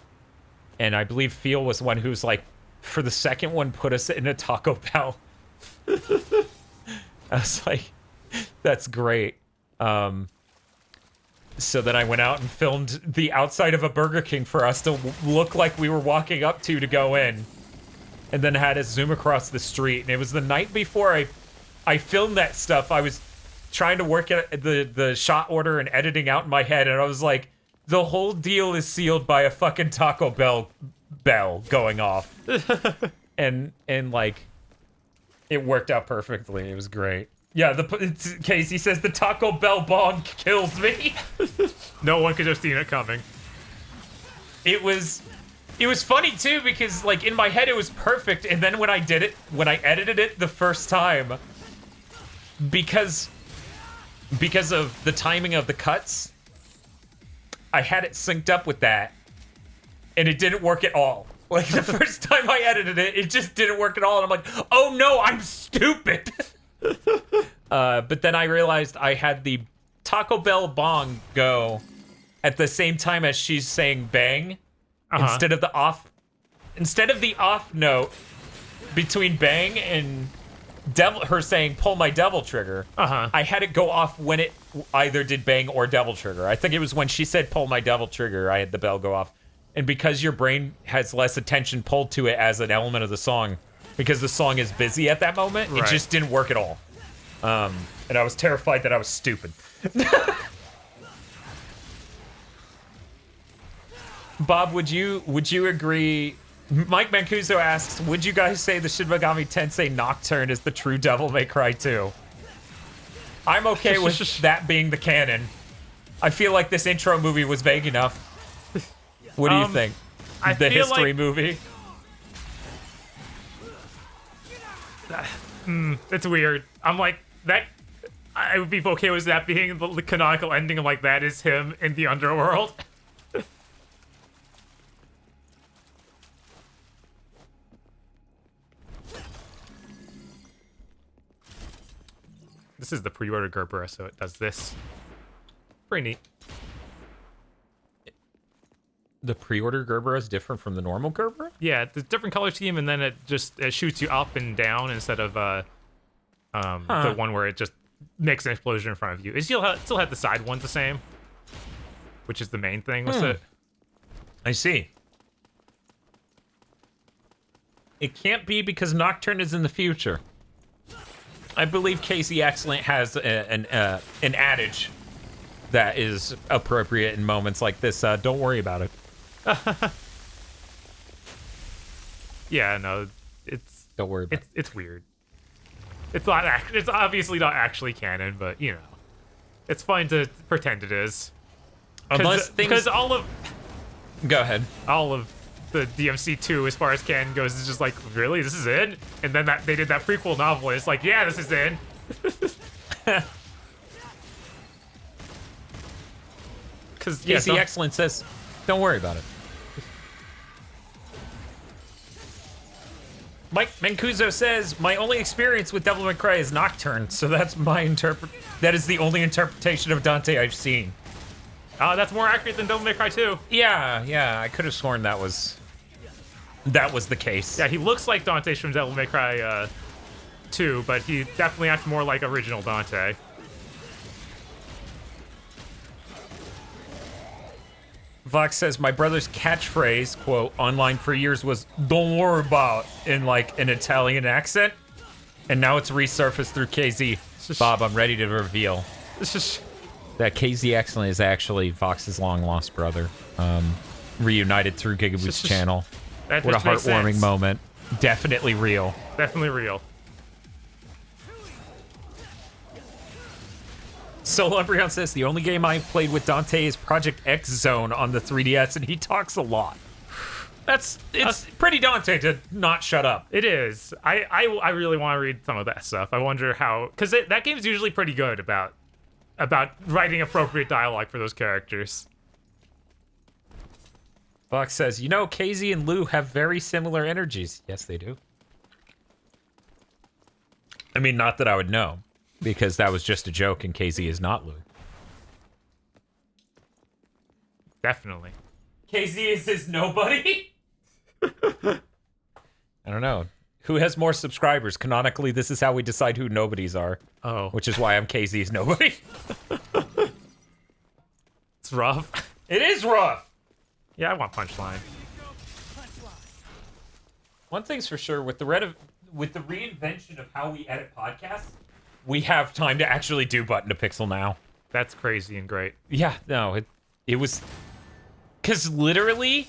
And I believe Phil was one who's like, for the second one, put us in a Taco Bell. I was like, that's great. So then I went out and filmed the outside of a Burger King for us to look like we were walking up to go in. And then had us zoom across the street. And it was the night before I filmed that stuff. I was trying to work at the shot order and editing out in my head. And I was like, the whole deal is sealed by a fucking Taco Bell going off. and like, it worked out perfectly. It was great. Yeah, Casey says the Taco Bell bong kills me. No one could have seen it coming. It was funny too because like in my head it was perfect, and then when I edited it the first time, because of the timing of the cuts, I had it synced up with that, and it didn't work at all. Like the first time I edited it, it just didn't work at all, and I'm like, oh no, I'm stupid. But then I realized I had the Taco Bell bong go at the same time as she's saying bang, instead of the off note between bang and her saying pull my devil trigger. I had it go off when it either did bang or devil trigger. I think it was when she said pull my devil trigger, I had the bell go off. And because your brain has less attention pulled to it as an element of the song, because the song is busy at that moment, it just didn't work at all. And I was terrified that I was stupid. Bob, would you agree? Mike Mancuso asks, would you guys say the Shin Megami Tensei Nocturne is the true Devil May Cry 2? I'm okay with that being the canon. I feel like this intro movie was vague enough. What do you think? The history movie? It's weird. I'm like, that. I would be okay with that being the canonical ending of like that is him in the underworld. This is the pre-order Gerber, so it does this. Pretty neat. The pre-order Gerber is different from the normal Gerber? Yeah, it's a different color scheme, and then it shoots you up and down instead of the one where it just makes an explosion in front of you. It still had the side one the same, which is the main thing with it. I see. It can't be because Nocturne is in the future. I believe Casey Excellent has an adage that is appropriate in moments like this. Don't worry about it. Yeah, no, don't worry about it. It's weird. It's not. It's obviously not actually canon, but you know, it's fun to pretend it is. Because all of the DMC2, as far as canon goes, is just like, really, this is in? And then they did that prequel novel, and it's like, yeah, this is in. Because Casey Excellent says, don't worry about it. Mike Mancuso says, my only experience with Devil May Cry is Nocturne, so that's that is the only interpretation of Dante I've seen. That's more accurate than Devil May Cry 2. Yeah, I could have sworn that was the case. Yeah, he looks like Dante from Devil May Cry 2, but he definitely acts more like original Dante. Vox says, my brother's catchphrase, quote, online for years was, don't worry about, in like an Italian accent. And now it's resurfaced through KZ. Bob, I'm ready to reveal that KZ Excellent is actually Vox's long lost brother. Reunited through GigaBoots channel. That what a makes heartwarming sense. moment. Definitely real. Definitely real. Soul Umbreon says, the only game I've played with Dante is Project X Zone on the 3DS, and he talks a lot. It's pretty daunting to not shut up. It is. I really want to read some of that stuff. I wonder how, because that game's usually pretty good about writing appropriate dialogue for those characters. Fox says, KZ and Lou have very similar energies. Yes, they do. I mean, not that I would know, because that was just a joke, and KZ is not Lou. Definitely. KZ is his nobody? I don't know. Who has more subscribers? Canonically, this is how we decide who nobodies are. Oh. Which is why I'm KZ's nobody. It's rough. It is rough. Yeah, I want Punchline. One thing's for sure, with the reinvention of how we edit podcasts, we have time to actually do button to pixel now. That's crazy and great. Yeah, no, it was... Because literally,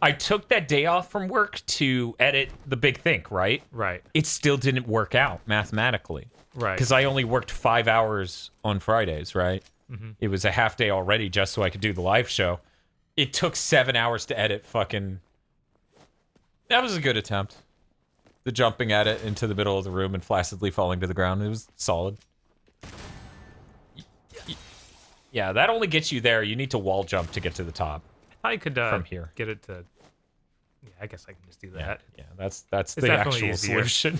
I took that day off from work to edit The Big Think, right? Right. It still didn't work out mathematically. Right. Because I only worked 5 hours on Fridays, right? Mm-hmm. It was a half day already just so I could do the live show. It took 7 hours to edit fucking... That was a good attempt. The jumping at it into the middle of the room and flaccidly falling to the ground. It was solid. Yeah, that only gets you there. You need to wall jump to get to the top. I could from here get it to... Yeah, I guess I can just do that. Yeah, that's the actual solution.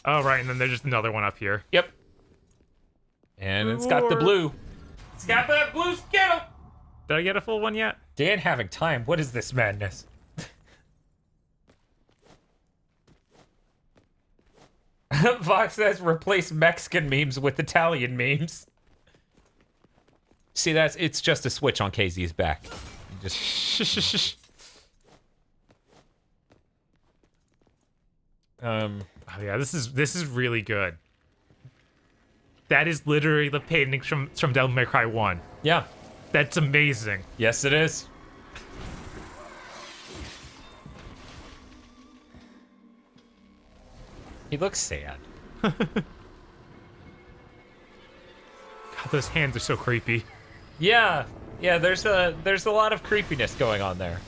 Oh, right, and then there's just another one up here. Yep. And it's got the blue. It's got that blue Skittle! Did I get a full one yet? Dan having time. What is this madness? Vox says replace Mexican memes with Italian memes. See, it's just a switch on KZ's back. Just Oh yeah, this is really good. That is literally the painting from Devil May Cry 1. Yeah. That's amazing. Yes, it is. He looks sad. God, those hands are so creepy. Yeah, there's a lot of creepiness going on there.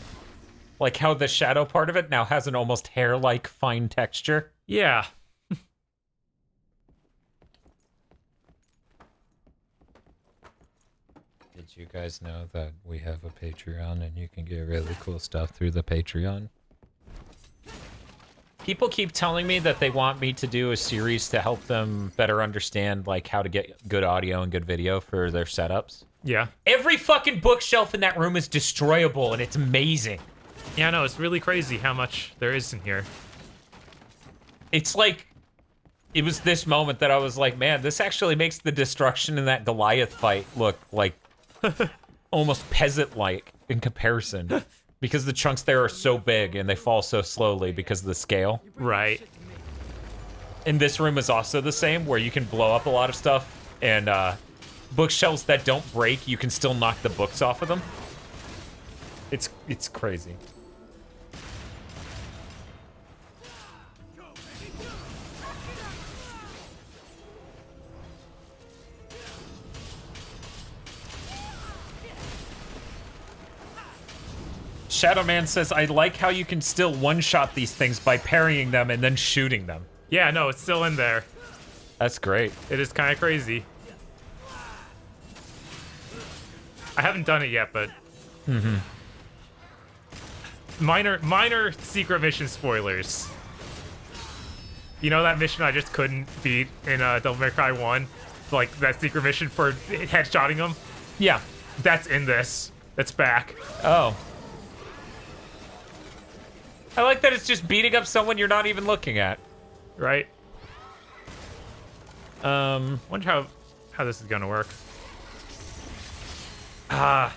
Like how the shadow part of it now has an almost hair-like fine texture. Yeah. Did you guys know that we have a Patreon and you can get really cool stuff through the Patreon? People keep telling me that they want me to do a series to help them better understand like how to get good audio and good video for their setups. Yeah. Every fucking bookshelf in that room is destroyable and it's amazing. Yeah, no, it's really crazy how much there is in here. It's like, it was this moment that I was like, man, this actually makes the destruction in that Goliath fight look like almost peasant-like in comparison. Because the chunks there are so big and they fall so slowly because of the scale. Right. And this room is also the same, where you can blow up a lot of stuff, and bookshelves that don't break, you can still knock the books off of them. It's crazy. Shadow Man says, I like how you can still one-shot these things by parrying them and then shooting them. Yeah, no, it's still in there. That's great. It is kind of crazy. I haven't done it yet, but... Mm-hmm. Minor secret mission spoilers. You know that mission I just couldn't beat in Devil May Cry 1? Like, that secret mission for headshotting them? Yeah. That's in this. That's back. Oh. I like that it's just beating up someone you're not even looking at. Right? Wonder how this is gonna work. Ah.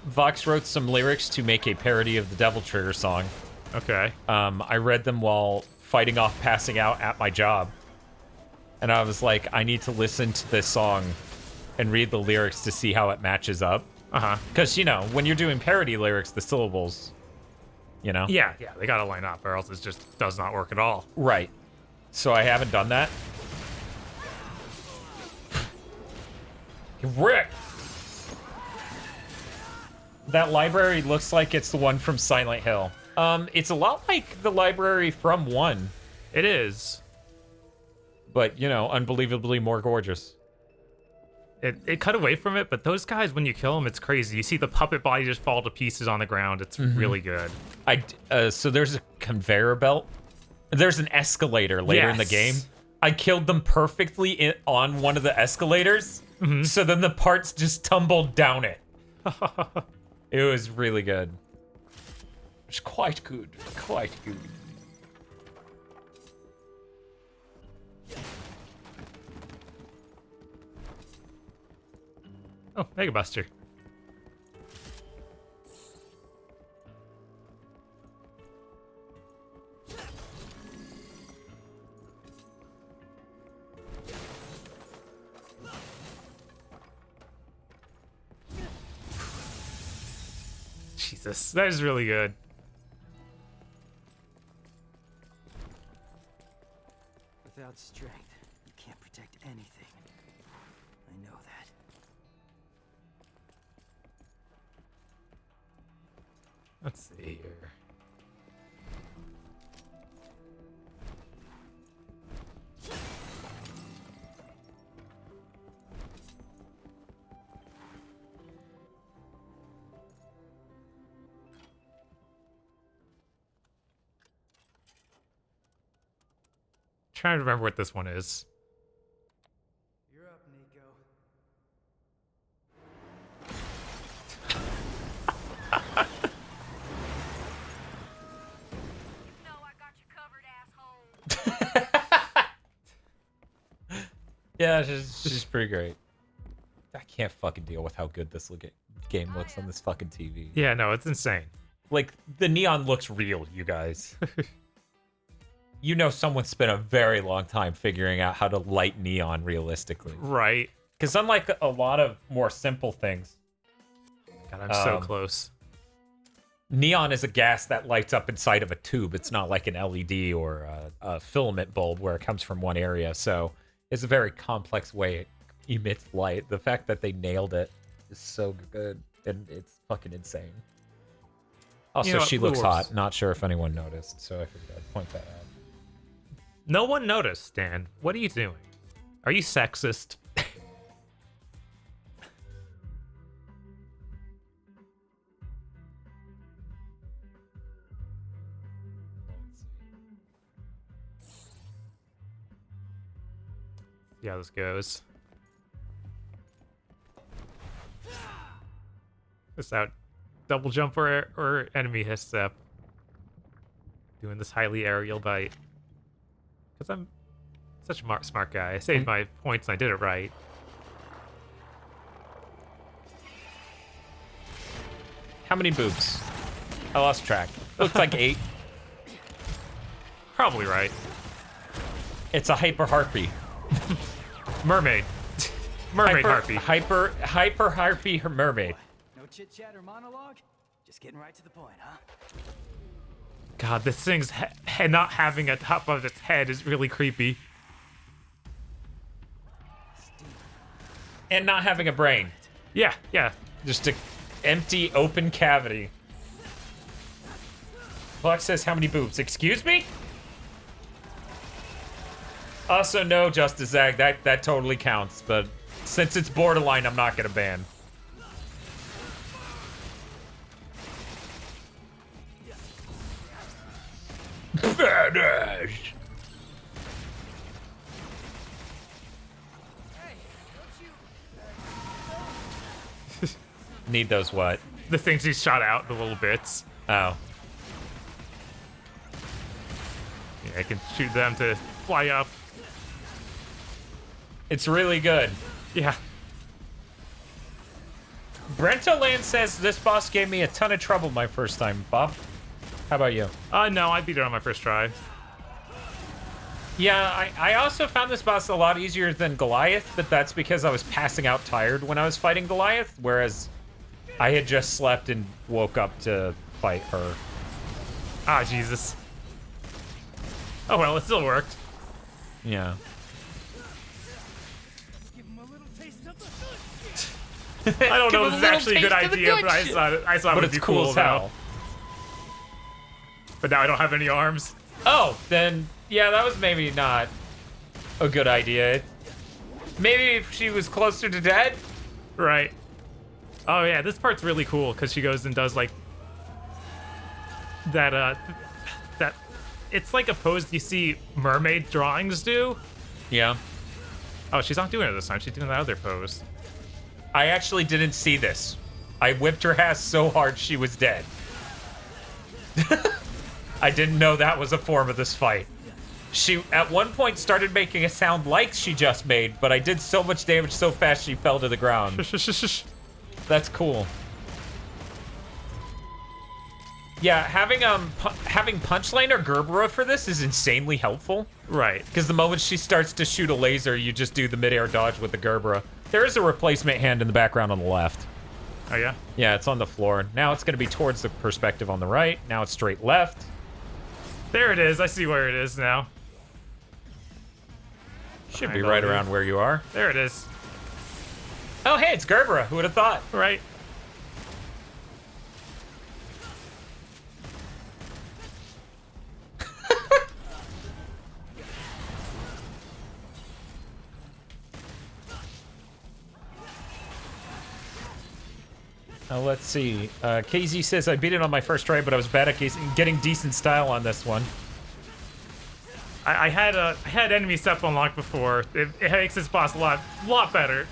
Vox wrote some lyrics to make a parody of the Devil Trigger song. Okay. I read them while fighting off passing out at my job. And I was like, I need to listen to this song and read the lyrics to see how it matches up. Uh-huh. Because, you know, when you're doing parody lyrics, the syllables, you know? Yeah, they gotta line up, or else it just does not work at all. Right. So I haven't done that. Rick! That library looks like it's the one from Silent Hill. It's a lot like the library from 1. It is. But, you know, unbelievably more gorgeous. It cut away from it, but those guys, when you kill them, it's crazy. You see the puppet body just fall to pieces on the ground. It's really good. So there's a conveyor belt. There's an escalator later in the game. I killed them perfectly on one of the escalators. So then the parts just tumbled down it. It was really good. It's quite good. Quite good. Oh, Mega Buster. Jesus, that is really good. Without strength, you can't protect anything. I know that. Let's see here. Trying to remember what this one is. You're up, Nico. No, I got you covered, asshole. Yeah, she's pretty great. I can't fucking deal with how good this game looks on this fucking TV. Yeah, no, it's insane. Like, the neon looks real, you guys. You know someone spent a very long time figuring out how to light neon realistically. Right. Because unlike a lot of more simple things, God, I'm so close. neon is a gas that lights up inside of a tube. It's not like an LED or a filament bulb where it comes from one area. So it's a very complex way it emits light. The fact that they nailed it is so good, and it's fucking insane. Also, You know, she looks Blue Orbs. hot. Not sure if anyone noticed, so I figured I'd point that out. No one noticed, Dan. What are you doing? Are you sexist? See how this goes. This out double jump or enemy hit step. Doing this highly aerial bite. Because I'm such a smart guy. I saved my points and I did it right. How many boobs? I lost track. Looks like 8. Probably right. It's a hyper harpy. Mermaid. Mermaid harpy. Hyper harpy mermaid. No chit chat or monologue? Just getting right to the point, huh? God, this thing's not having a top of its head is really creepy. And not having a brain. Yeah, yeah. Just an empty, open cavity. Buck says, how many boobs? Excuse me? Also, no, Justice Zag, that totally counts, but since it's borderline, I'm not gonna ban. Badass! Need those what? The things he shot out, the little bits. Oh. Yeah, I can shoot them to fly up. It's really good. Yeah. Brento Land says this boss gave me a ton of trouble my first time. Bob, how about you? No, I beat it on my first try. Yeah, I also found this boss a lot easier than Goliath, but that's because I was passing out tired when I was fighting Goliath, whereas I had just slept and woke up to fight her. Ah, Jesus. Oh well, it still worked. Yeah. Give him a little taste of the good shit. I don't know if Give this him is a little actually a good taste of the idea, good but I shit. thought it But would it's be cool cool as though. hell. But now I don't have any arms. Oh, then, yeah, that was maybe not a good idea. Maybe if she was closer to dead? Right. Oh yeah, this part's really cool because she goes and does like that. That it's like a pose you see mermaid drawings do. Yeah. Oh, she's not doing it this time. She's doing that other pose. I actually didn't see this. I whipped her ass so hard she was dead. I didn't know that was a form of this fight. She, at one point, started making a sound like she just made, but I did so much damage so fast she fell to the ground. That's cool. Yeah, having Punchline or Gerbera for this is insanely helpful. Right. Because the moment she starts to shoot a laser, you just do the midair dodge with the Gerbera. There is a replacement hand in the background on the left. Oh yeah. Yeah, it's on the floor. Now it's going to be towards the perspective on the right. Now it's straight left. There it is. I see where it is now. Should I be know, right dude. around where you are. There it is. Oh, hey, it's Gerbera. Who would have thought? Right. Let's see. KZ says, I beat it on my first try, but I was bad at getting decent style on this one. I had enemy step unlocked before. It makes this boss a lot better.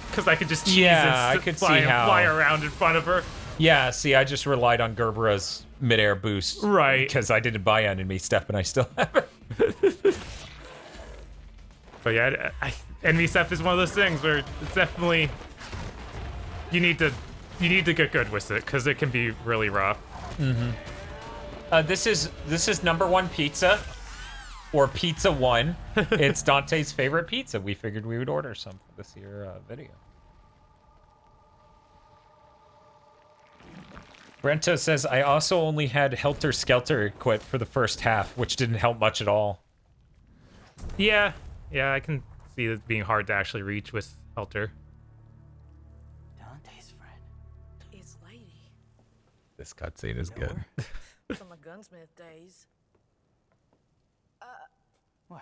Because I could just cheese Yeah, and I could fly, see how. fly around in front of her. Yeah, see, I just relied on Gerbera's midair boost. Right. Because I didn't buy enemy step, and I still have it. But yeah, enemy step is one of those things where it's definitely you need to get good with it because it can be really rough. This is #1 pizza, or Pizza 1. It's Dante's favorite pizza. We figured we would order some for this year video. Brento says, I also only had Helter Skelter equipped for the first half, which didn't help much at all. Yeah, I can see it being hard to actually reach with Helter. Dante's friend. It's Lady This cutscene is good. from my gunsmith days.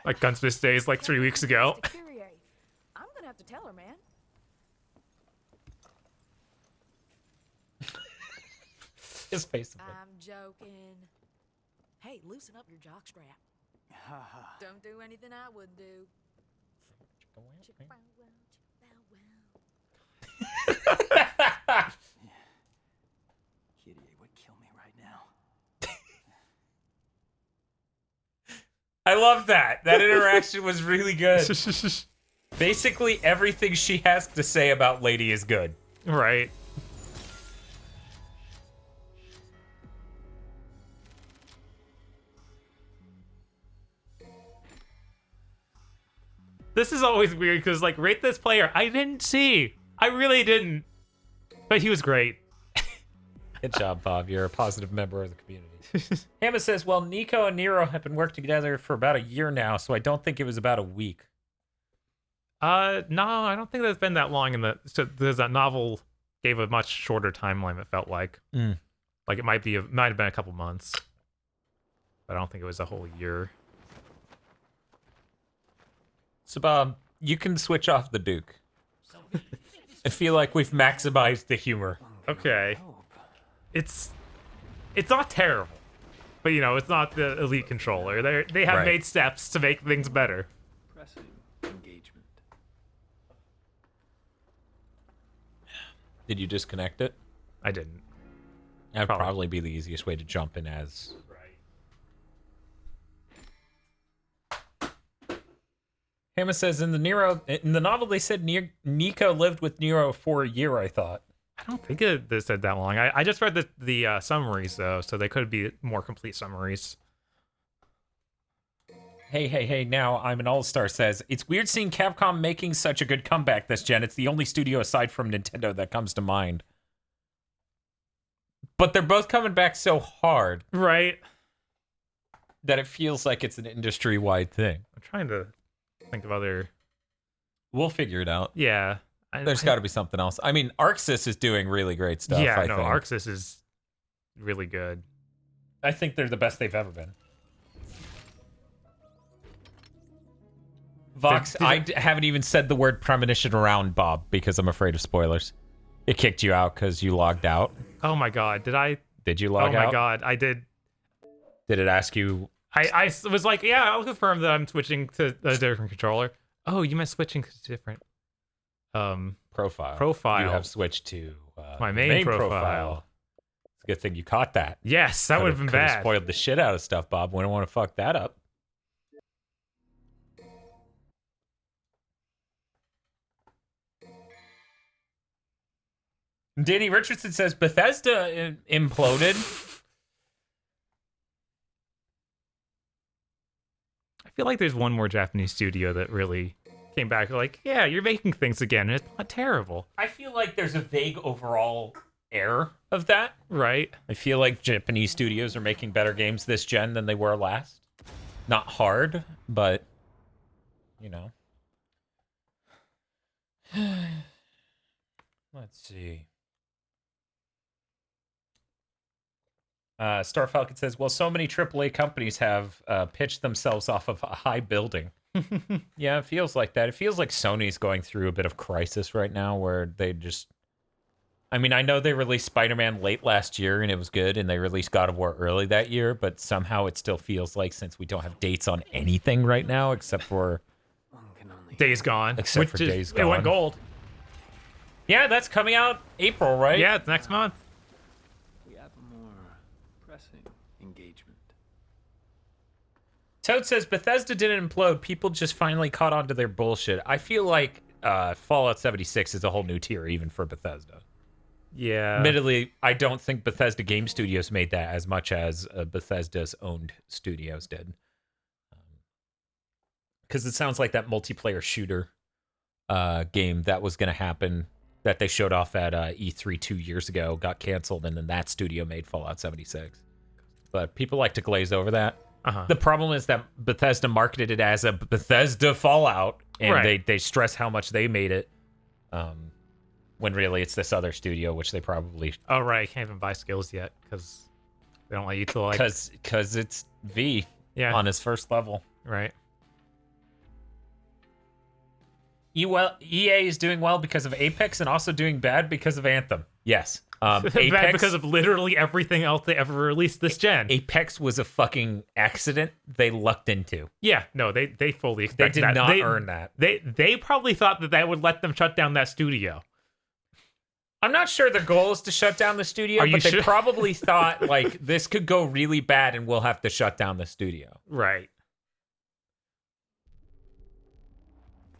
Like Gunsmith Days, like 3 weeks ago. Deteriorate. I'm gonna have to tell her, man. His face. I'm joking. Hey, loosen up your jockstrap. Don't do anything I wouldn't do. Chip-bow-wow, chip-bow-wow. Kitty would kill me right now. I love that. That interaction was really good. Basically, everything she has to say about Lady is good. Right. This is always weird because, like, rate this player, I didn't see. I really didn't. But he was great. Good job, Bob. You're a positive member of the community. Hamma says, well, Nico and Nero have been working together for about a year now, so I don't think it was about a week. No, I don't think that's been that long in the. So there's that novel gave a much shorter timeline. It felt like, like it might have been a couple months, but I don't think it was a whole year. So, Bob, you can switch off the Duke. I feel like we've maximized the humor. Okay, it's not terrible, but you know, it's not the elite controller. They have Right. made steps to make things better. Pressing engagement. Did you disconnect it? I didn't. That'd Probably. probably be the easiest way to jump in as. Hamma says in the novel they said Nico lived with Nero for a year. I thought. I don't think they said that long. I just read the summaries though, so they could be more complete summaries. Hey, now I'm an all-star says, it's weird seeing Capcom making such a good comeback this gen. It's the only studio aside from Nintendo that comes to mind. But they're both coming back so hard. Right. That it feels like it's an industry-wide thing. I'm trying to think of other... We'll figure it out. Yeah. There's got to be something else. I mean, Arxis is doing really great stuff, Yeah, I think. Arxis is really good. I think they're the best they've ever been. Vox, I haven't even said the word premonition around Bob because I'm afraid of spoilers. It kicked you out because you logged out. Oh my god, did I? Did you log out? Oh my god, I did. Did it ask you? I was like, yeah, I'll confirm that I'm switching to a different controller. Oh, you meant switching to different profile. Profile. You have switched to my main profile. It's a good thing you caught that. Yes, that would have been bad. Spoiled the shit out of stuff, Bob. We don't want to fuck that up. Danny Richardson says Bethesda imploded. I feel like there's one more Japanese studio that really came back like, yeah, you're making things again. It's not terrible. I feel like there's a vague overall air of that. Right. I feel like Japanese studios are making better games this gen than they were last. Not hard, but, you know. Let's see. Star Falcon says, well, so many AAA companies have pitched themselves off of a high building. Yeah, it feels like that. It feels like Sony's going through a bit of crisis right now where they just... I mean, I know they released Spider-Man late last year and it was good, and they released God of War early that year, but somehow it still feels like, since we don't have dates on anything right now except for... Days Gone. Except for Days Gone. It went gold. Yeah, that's coming out April, right? Yeah, it's next month. We have a more pressing engagement. Toad says Bethesda didn't implode. People just finally caught on to their bullshit. I feel like Fallout 76 is a whole new tier even for Bethesda. Yeah. Admittedly, I don't think Bethesda Game Studios made that as much as Bethesda's owned studios did. Because it sounds like that multiplayer shooter game that was going to happen, that they showed off at E3 2 years ago, got canceled, and then that studio made Fallout 76. But people like to glaze over that. The problem is that Bethesda marketed it as a Bethesda Fallout, and they stress how much they made it, when really it's this other studio, which they probably... Oh, right. I can't even buy skills yet, because they don't let you to, like... Because it's V on his first level. Right. EA is doing well because of Apex and also doing bad because of Anthem. Yes. Apex, bad because of literally everything else they ever released this gen. Apex was a fucking accident they lucked into. Yeah, no, they fully expected that. They did not earn that. They probably thought that would let them shut down that studio. I'm not sure the goal is to shut down the studio, but they probably thought, like, this could go really bad and we'll have to shut down the studio. Right.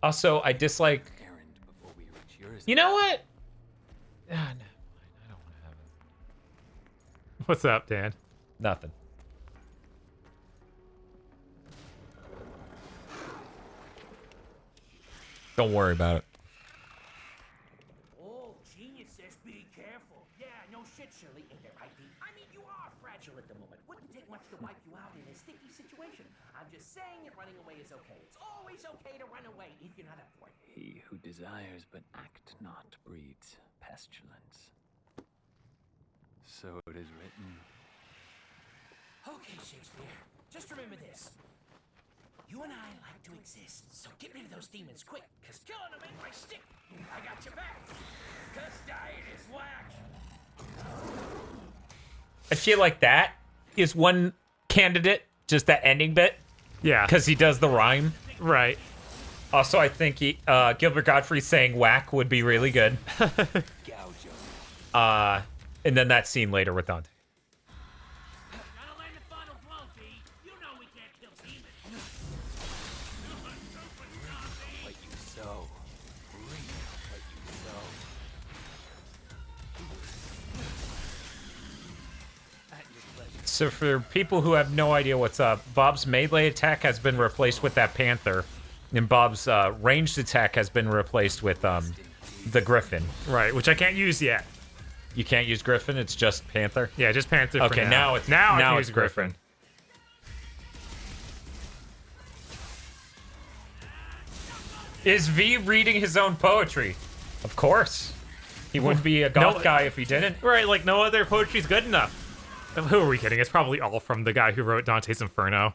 Also, I dislike... You know what? No, I don't want to have it. What's up, Dan? Nothing. Don't worry about it. Oh, genius says be careful. Yeah, no shit, Shirley. Ain't that right, Pete? I mean, you are fragile at the moment. Wouldn't take much to wipe you out in a sticky situation. I'm just saying that running away is okay. It's always okay to run away if you're not up for it. He who desires but act not breeds pestilence. So it is written. Okay, Shakespeare. Just remember this. You and I like to exist, so get rid of those demons quick, because killing them ain't my stick. I got your back. Because dying is whack. I feel like that is one candidate, just that ending bit. Yeah. Because he does the rhyme. Right. Also, I think Gilbert Gottfried saying whack would be really good. And then that scene later with Dante. Gotta land the final blow, B. You know we can't kill demons. What you sow, reap what you sow. At your pleasure. So for people who have no idea what's up, Bob's melee attack has been replaced with that panther, and Bob's ranged attack has been replaced with the griffin. Right, which I can't use yet. You can't use griffin. It's just panther. Yeah, just panther. Okay, for now it's now I can it's use griffin. Is V reading his own poetry? Of course. He wouldn't be a goth guy if he didn't. Right, like no other poetry's good enough. Who are we kidding? It's probably all from the guy who wrote Dante's Inferno.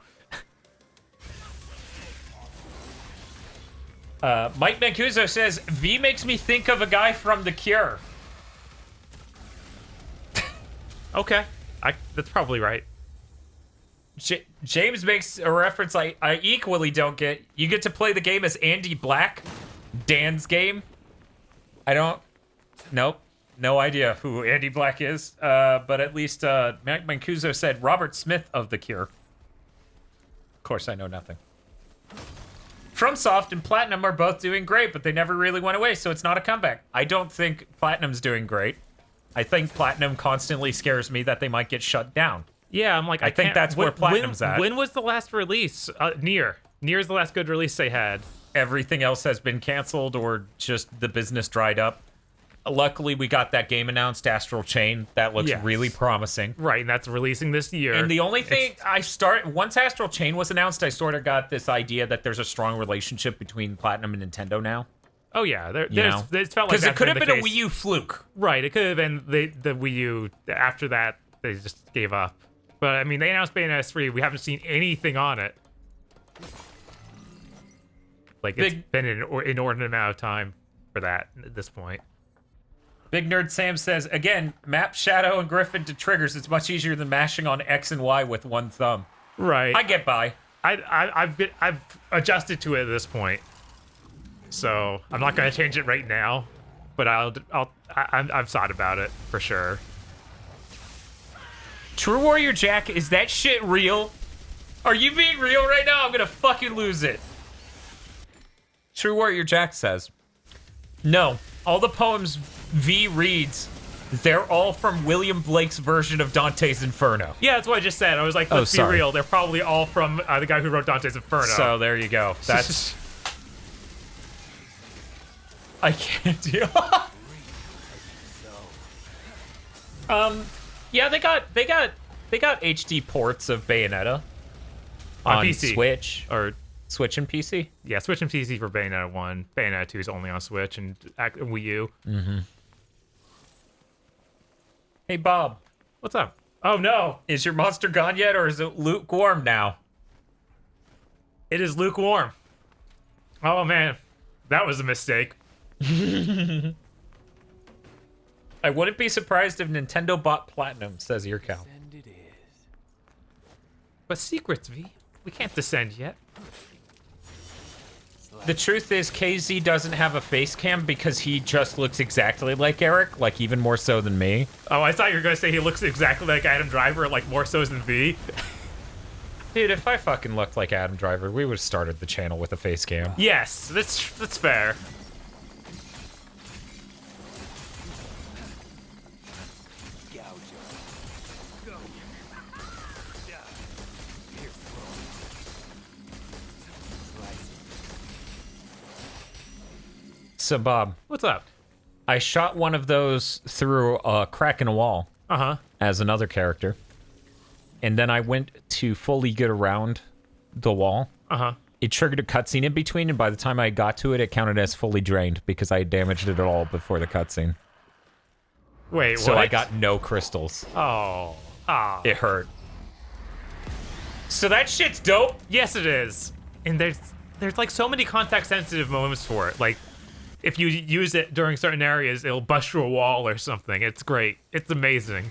Mike Mancuso says, V makes me think of a guy from The Cure. Okay, that's probably right. James makes a reference I equally don't get. You get to play the game as Andy Black, Dan's game. I don't... Nope. No idea who Andy Black is. But at least Mike Mancuso said Robert Smith of The Cure. Of course, I know nothing. FromSoft and Platinum are both doing great, but they never really went away, so it's not a comeback. I don't think Platinum's doing great. I think Platinum constantly scares me that they might get shut down. Yeah, I'm like, I think that's where Platinum's at. When was the last release? Nier. Nier's the last good release they had. Everything else has been canceled or just the business dried up. Luckily, we got that game announced, Astral Chain. That looks really promising. Right, and that's releasing this year. And the only thing once Astral Chain was announced, I sort of got this idea that there's a strong relationship between Platinum and Nintendo now. Oh yeah, it felt like because it could have been a Wii U fluke. Right, it could have been the Wii U. After that, they just gave up. But I mean, they announced Bayonetta 3. We haven't seen anything on it. Like it's been an inordinate amount of time for that at this point. Big Nerd Sam says, again, map Shadow and Griffin to triggers. It's much easier than mashing on X and Y with one thumb. Right. I get by. I've adjusted to it at this point. So I'm not gonna change it right now, but I've thought about it for sure. True Warrior Jack, is that shit real? Are you being real right now? I'm gonna fucking lose it. True Warrior Jack says, no, all the poems V reads, they're all from William Blake's version of Dante's Inferno. Yeah, that's what I just said. I was like, let's be real. They're probably all from the guy who wrote Dante's Inferno. So there you go. That's... I can't deal. Yeah, they got HD ports of Bayonetta on PC. Switch or Switch and PC. Yeah, Switch and PC for Bayonetta 1. Bayonetta 2 is only on Switch and Wii U. Mm-hmm. Hey Bob, what's up? Oh no, is your monster gone yet, or is it lukewarm now? It is lukewarm. Oh man, that was a mistake. I wouldn't be surprised if Nintendo bought Platinum, says your cow. And it is. But secrets, V. We can't descend yet. The truth is, KZ doesn't have a face cam because he just looks exactly like Eric, like even more so than me. Oh, I thought you were gonna say he looks exactly like Adam Driver, like more so than V. Dude, if I fucking looked like Adam Driver, we would have started the channel with a face cam. Yes, that's fair. So, Bob. What's up? I shot one of those through a crack in a wall. Uh-huh. As another character. And then I went to fully get around the wall. Uh-huh. It triggered a cutscene in between, and by the time I got to it, it counted as fully drained because I had damaged it all before the cutscene. Wait, so what? I got no crystals. Oh. Ah. It hurt. So that shit's dope. Yes, it is. And there's like so many context-sensitive moments for it. Like, if you use it during certain areas, it'll bust through a wall or something. It's great. It's amazing.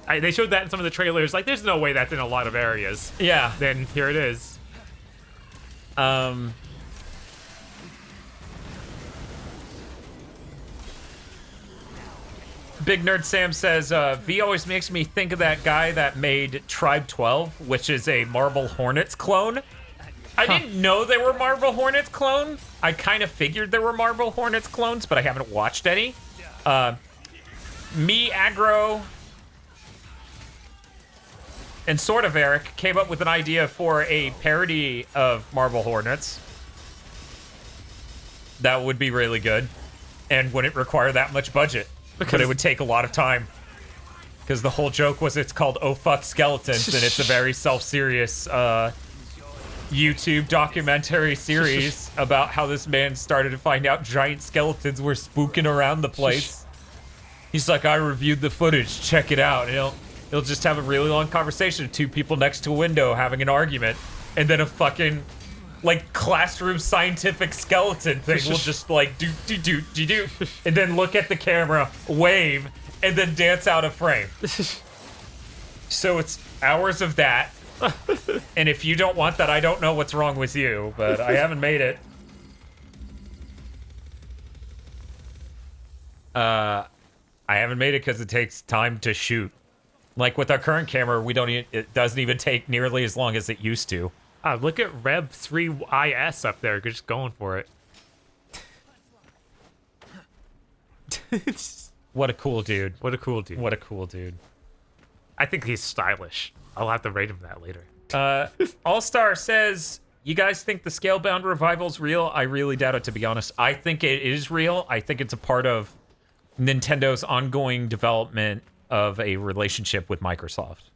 They showed that in some of the trailers. Like, there's no way that's in a lot of areas. Yeah. Then here it is. Big Nerd Sam says, V always makes me think of that guy that made Tribe 12, which is a Marble Hornets clone. I didn't know they were Marble Hornets clone. I kind of figured there were Marble Hornets clones, but I haven't watched any. Me Aggro and sort of Eric came up with an idea for a parody of Marble Hornets. That would be really good, and wouldn't require that much budget, but it would take a lot of time. Because the whole joke was it's called "Oh Fuck Skeletons," and it's a very self-serious YouTube documentary series about how this man started to find out giant skeletons were spooking around the place. He's like, I reviewed the footage, check it out. And he'll just have a really long conversation, two people next to a window having an argument, and then a fucking like classroom scientific skeleton thing will just like do, and then look at the camera, wave, and then dance out of frame. So it's hours of that. And if you don't want that, I don't know what's wrong with you, but I haven't made it. I haven't made it because it takes time to shoot. Like with our current camera, it doesn't even take nearly as long as it used to. Look at Reb 3IS up there, just going for it. What a cool dude. What a cool dude. What a cool dude. I think he's stylish. I'll have to rate him that later. All-Star says, you guys think the Scalebound revival's real? I really doubt it, to be honest. I think it is real. I think it's a part of Nintendo's ongoing development of a relationship with Microsoft.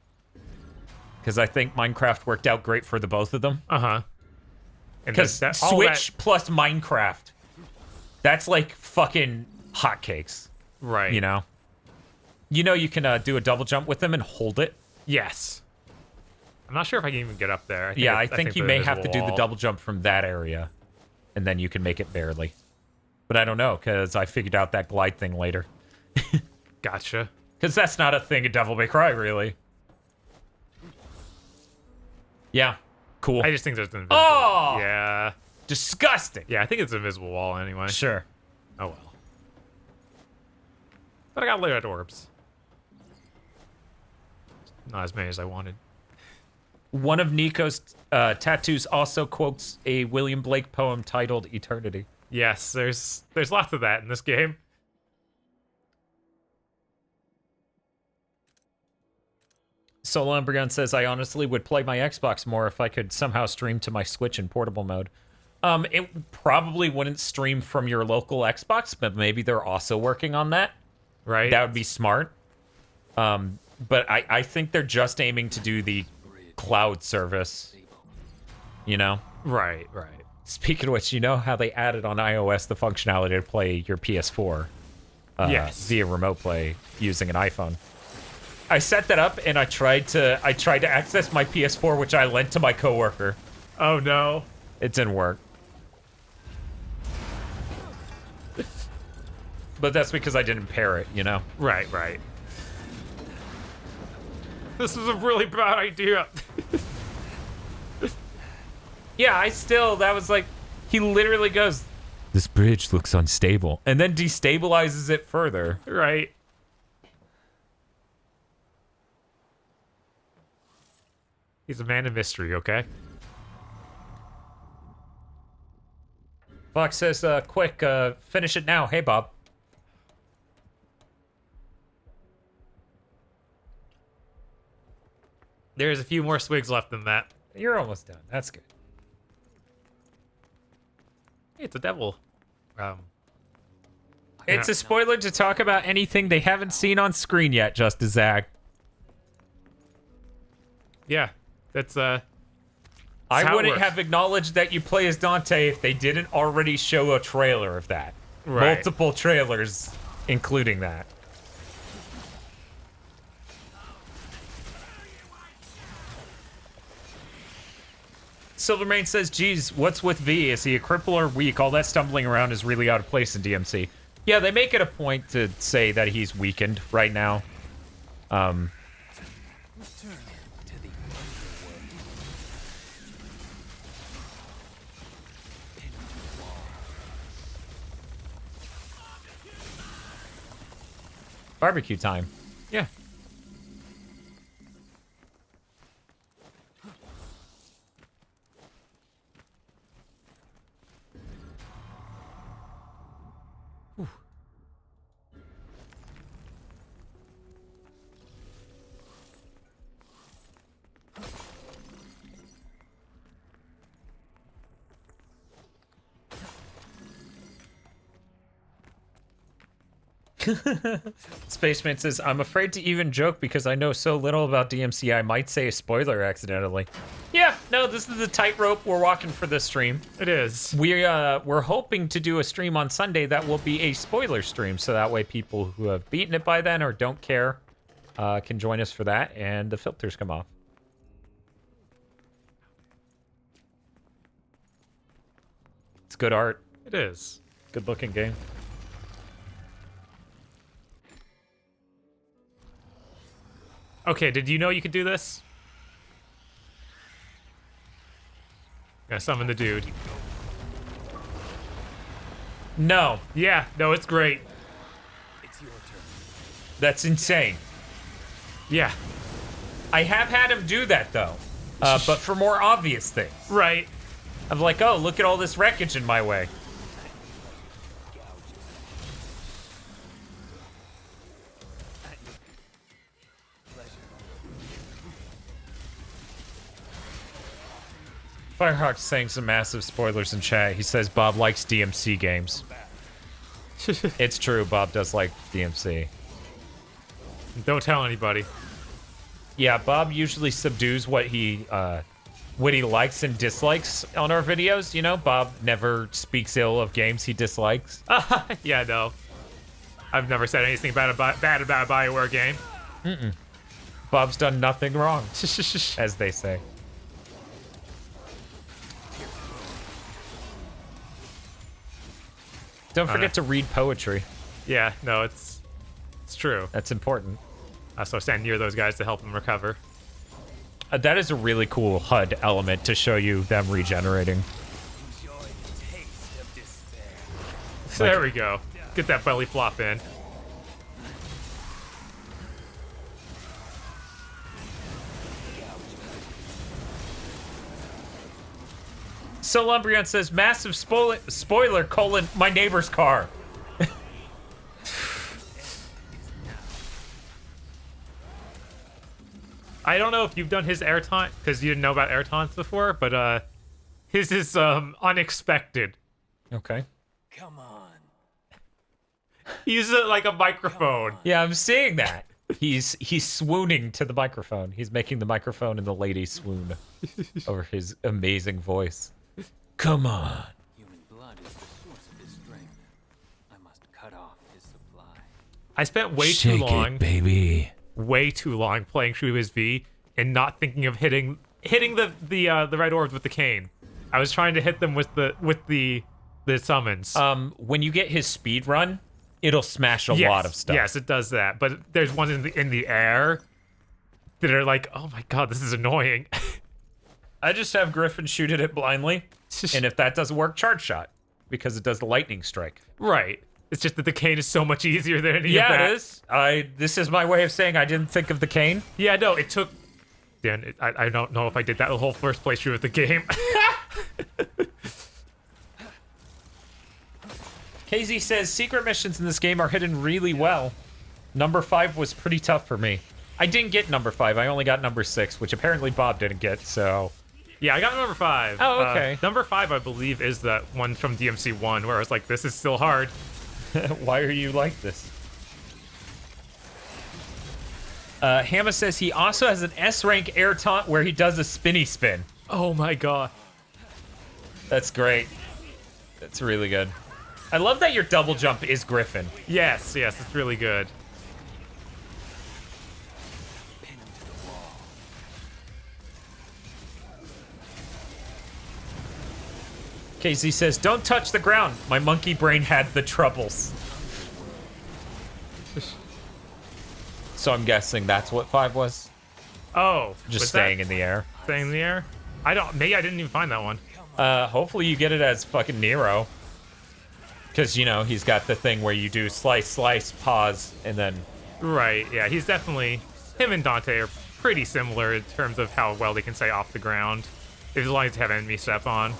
Because I think Minecraft worked out great for the both of them. Uh-huh. Because Switch plus Minecraft, that's like fucking hotcakes. Right. You know? You know you can do a double jump with them and hold it? Yes. I'm not sure if I can even get up there. I think you may have to do the double jump from that area, and then you can make it barely. But I don't know, because I figured out that glide thing later. Gotcha. Because that's not a thing in Devil May Cry, really. Yeah, cool. I just think there's an invisible wall. Yeah. Disgusting. Yeah, I think it's an invisible wall anyway. Sure. Oh well. But I got layered orbs. Not as many as I wanted. One of Nico's tattoos also quotes a William Blake poem titled Eternity. Yes, there's lots of that in this game. Solo Embryon says, I honestly would play my Xbox more if I could somehow stream to my Switch in portable mode. It probably wouldn't stream from your local Xbox, but maybe they're also working on that. Right. That would be smart. But I think they're just aiming to do the cloud service. You know? Right. Speaking of which, you know how they added on iOS the functionality to play your PS4 yes. via remote play using an iPhone. I set that up and I tried to access my PS4, which I lent to my coworker. Oh no. It didn't work. But that's because I didn't pair it, you know? Right. This is a really bad idea. Yeah, that was like, he literally goes, this bridge looks unstable, and then destabilizes it further. Right. He's a man of mystery, okay? Fox says, quick, finish it now. Hey, Bob. There's a few more swigs left than that. You're almost done. That's good. Hey, it's a devil. It's a spoiler to talk about anything they haven't seen on screen yet, Justice Zag. Yeah, that's I wouldn't have acknowledged that you play as Dante if they didn't already show a trailer of that. Right. Multiple trailers, including that. Silvermane says, geez, what's with V? Is he a cripple or weak? All that stumbling around is really out of place in DMC. Yeah, they make it a point to say that he's weakened right now. Barbecue time. Yeah. Spaceman says, I'm afraid to even joke because I know so little about DMC, I might say a spoiler accidentally. Yeah, no, this is the tightrope we're walking for this stream. It is. We're hoping to do a stream on Sunday that will be a spoiler stream, so that way people who have beaten it by then or don't care can join us for that, and the filters come off. It's good art. It is. Good looking game. Okay, did you know you could do this? Gotta summon the dude. No, Yeah, no, it's great. that's insane. Yeah, I have had him do that though, but for more obvious things. right. I'm like, oh, look at all this wreckage in my way. Firehawk's saying some massive spoilers in chat. He says Bob likes DMC games. It's true, Bob does like DMC. Don't tell anybody. Yeah, Bob usually subdues what he likes and dislikes on our videos. You know, Bob never speaks ill of games he dislikes. Yeah, no. I've never said anything bad about a BioWare game. Bob's done nothing wrong, as they say. Don't forget to read poetry. Yeah, no, it's true. That's important. I also stand near those guys to help them recover. That is a really cool HUD element to show you them regenerating. So there we go. Get that belly flop in. So Lumbrion says, massive spoiler, colon, my neighbor's car. I don't know if you've done his air taunt, because you didn't know about air taunts before, but his is unexpected. Okay. Come on. He uses it like a microphone. Yeah, I'm seeing that. He's swooning to the microphone. He's making the microphone and the lady swoon over his amazing voice. Come on. Human blood is the source of his strength. I must cut off his supply. I spent way Shake too long, it, baby. way too long playing Shui's V and not thinking of hitting the red orbs with the cane. I was trying to hit them with the summons. When you get his speed run, it'll smash a lot of stuff. Yes, it does that. But there's ones in the air that are like, oh my god, this is annoying. I just have Griffin shoot at it blindly, and if that doesn't work, charge shot, because it does the lightning strike. Right. It's just that the cane is so much easier than any of that. Yeah, it is. This is my way of saying I didn't think of the cane. Yeah, no, it took... Dan, I don't know if I did that the whole first playthrough of the game. KZ says, secret missions in this game are hidden really well. Number 5 was pretty tough for me. I didn't get number 5. I only got number 6, which apparently Bob didn't get, so... Yeah, I got number 5. Oh, okay. Number 5, I believe, is that one from DMC1, where I was like, this is still hard. Why are you like this? Hamma says he also has an S-rank air taunt where he does a spinny spin. Oh my god. That's great. That's really good. I love that your double jump is Griffin. Yes, it's really good. KZ says, don't touch the ground. My monkey brain had the troubles. So I'm guessing that's what 5 was? Oh. Just staying in the air. Staying in the air? Maybe I didn't even find that one. Hopefully you get it as fucking Nero. Because, you know, he's got the thing where you do slice, slice, pause, and then... Right, yeah, he's definitely... Him and Dante are pretty similar in terms of how well they can stay off the ground. As long as they have enemy step on.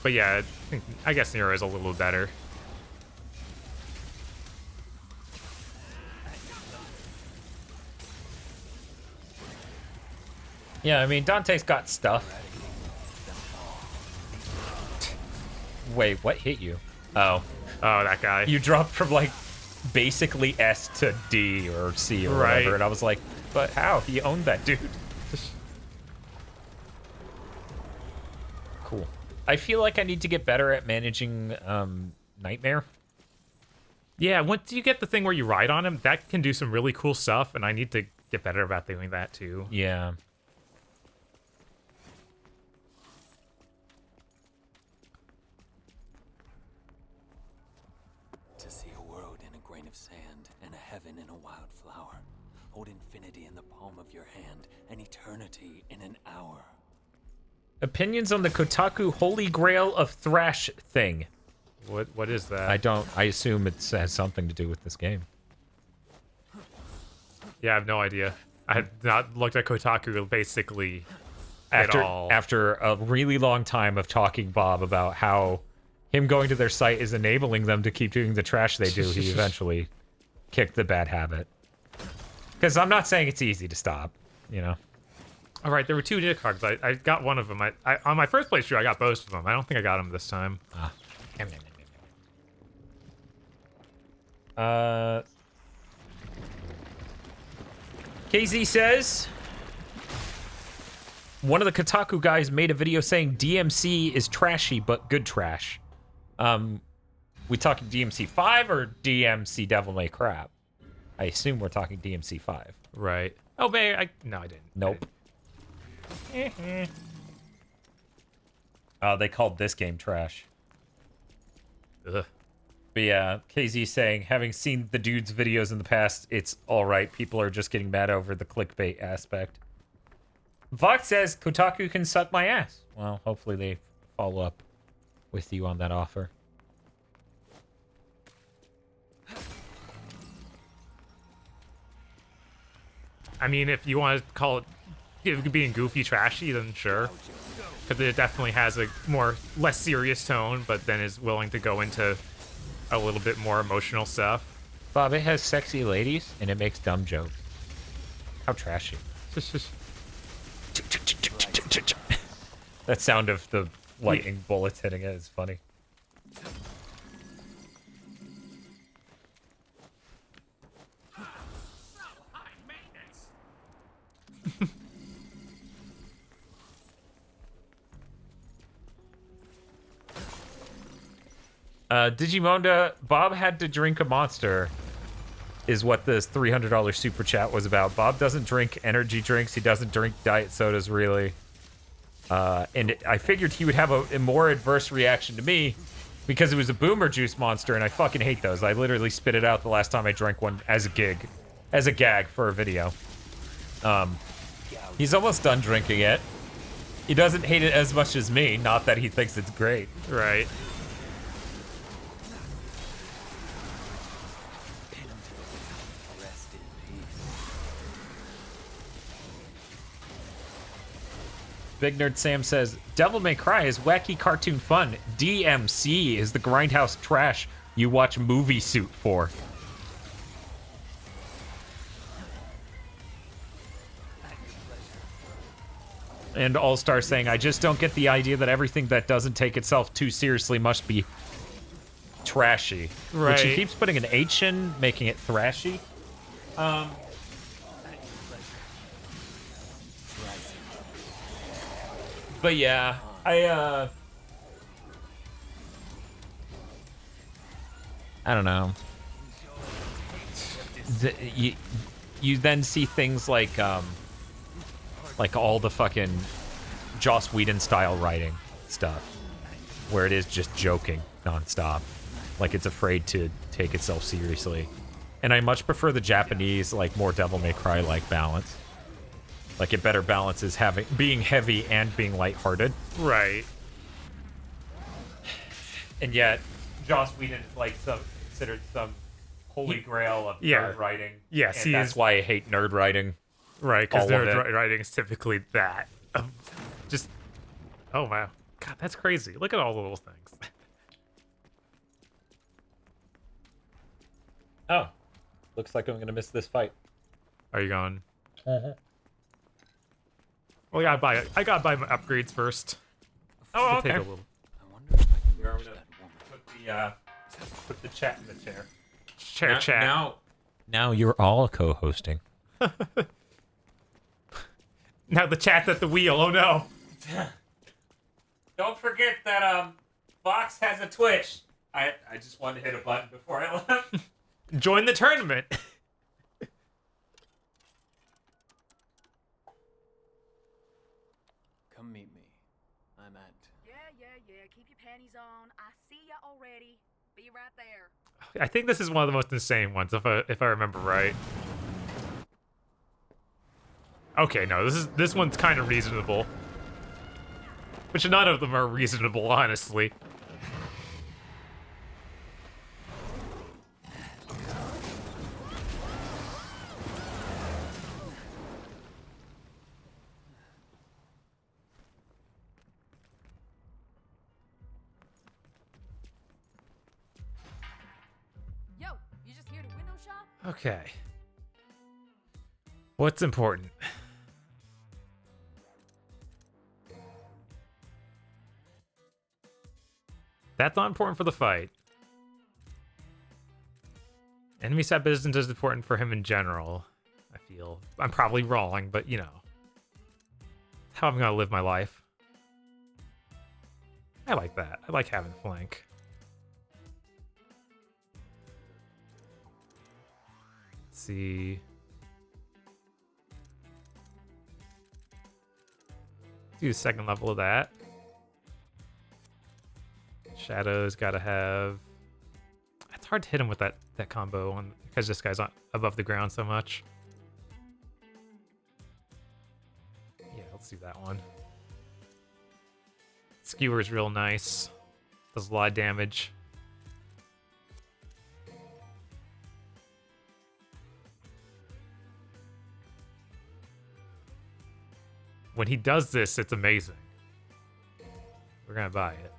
But yeah, I guess Nero is a little better. Yeah, I mean, Dante's got stuff. Wait, what hit you? Oh. Oh, that guy. You dropped from, like, basically S to D or C or Right. whatever. And I was like, but how? He owned that dude. Cool. I feel like I need to get better at managing Nightmare. Yeah, once you get the thing where you ride on him, that can do some really cool stuff, and I need to get better about doing that too. Yeah. To see a world in a grain of sand and a heaven in a wildflower. Hold infinity in the palm of your hand and eternity in an hour. Opinions on the Kotaku Holy Grail of Thrash thing. What is that? I assume it has something to do with this game. Yeah, I have no idea. I had not looked at Kotaku basically at all. After a really long time of talking Bob about how him going to their site is enabling them to keep doing the trash they do, he eventually kicked the bad habit. Because I'm not saying it's easy to stop, you know? All right, there were 2 Nick cards. I got one of them. I on my first playthrough, I got both of them. I don't think I got them this time. KZ says, one of the Kotaku guys made a video saying DMC is trashy, but good trash. We talking DMC5 or DMC Devil May Cry? I assume we're talking DMC5. Right. Oh, man, no, I didn't. Nope. Oh, they called this game trash. Ugh. But yeah, KZ saying, having seen the dude's videos in the past, it's alright. People are just getting mad over the clickbait aspect. Vox says, Kotaku can suck my ass. Well, hopefully they follow up with you on that offer. I mean, if you want to call it being goofy trashy, then sure. Because it definitely has a less serious tone, but then is willing to go into a little bit more emotional stuff. Bob, it has sexy ladies, and it makes dumb jokes. How trashy. That sound of the lightning bullets hitting it is funny. Digimonda, Bob had to drink a monster, is what this $300 super chat was about. Bob doesn't drink energy drinks. He doesn't drink diet sodas, really. And I figured he would have a more adverse reaction to me because it was a boomer juice monster, and I fucking hate those. I literally spit it out the last time I drank one as a gag for a video. He's almost done drinking it. He doesn't hate it as much as me, not that he thinks it's great. Right. Rest in peace. Big Nerd Sam says, Devil May Cry is wacky cartoon fun. DMC is the grindhouse trash you watch Movie Suit for. And All-Star saying, I just don't get the idea that everything that doesn't take itself too seriously must be trashy. Right. Which he keeps putting an H in, making it thrashy. But yeah, I don't know. You then see things like all the fucking Joss Whedon style writing stuff, where it is just joking nonstop, like it's afraid to take itself seriously. And I much prefer the Japanese, like, more Devil May Cry like balance. Like, it better balances being heavy and being lighthearted. Right. And yet, Joss Whedon is like considered some holy grail of nerd writing. Yes, and that's why I hate nerd writing. Right, because All of nerd it. writing is typically that. Just, oh wow. God, that's crazy. Look at all the little things. Oh. Looks like I'm going to miss this fight. Are you going? Uh-huh. Well, I gotta buy my upgrades first. Oh, It'll okay. take a little. I wonder if I can Here, I'm reach gonna that woman. put the chat in the chair. Share chat. Now you're all co-hosting. Now the chat's at the wheel. Oh no. Don't forget that Fox has a Twitch. I just wanted to hit a button before I left. Join the tournament. Come meet me. I'm at. Yeah. Keep your panties on. I see ya already. Be right there. I think this is one of the most insane ones, if I remember right. Okay, no, this one's kind of reasonable. Which none of them are reasonable, honestly. Yo, you just here to window shop? Okay. What's important? That's not important for the fight. Enemy set isn't as important for him in general, I feel. I'm probably wrong, but you know. How I'm gonna live my life. I like that. I like having flank. Let's see. Do the second level of that. Shadow's gotta have. It's hard to hit him with that combo on because this guy's not above the ground so much. Yeah, let's do that one. Skewer's real nice. Does a lot of damage. When he does this, it's amazing. We're gonna buy it.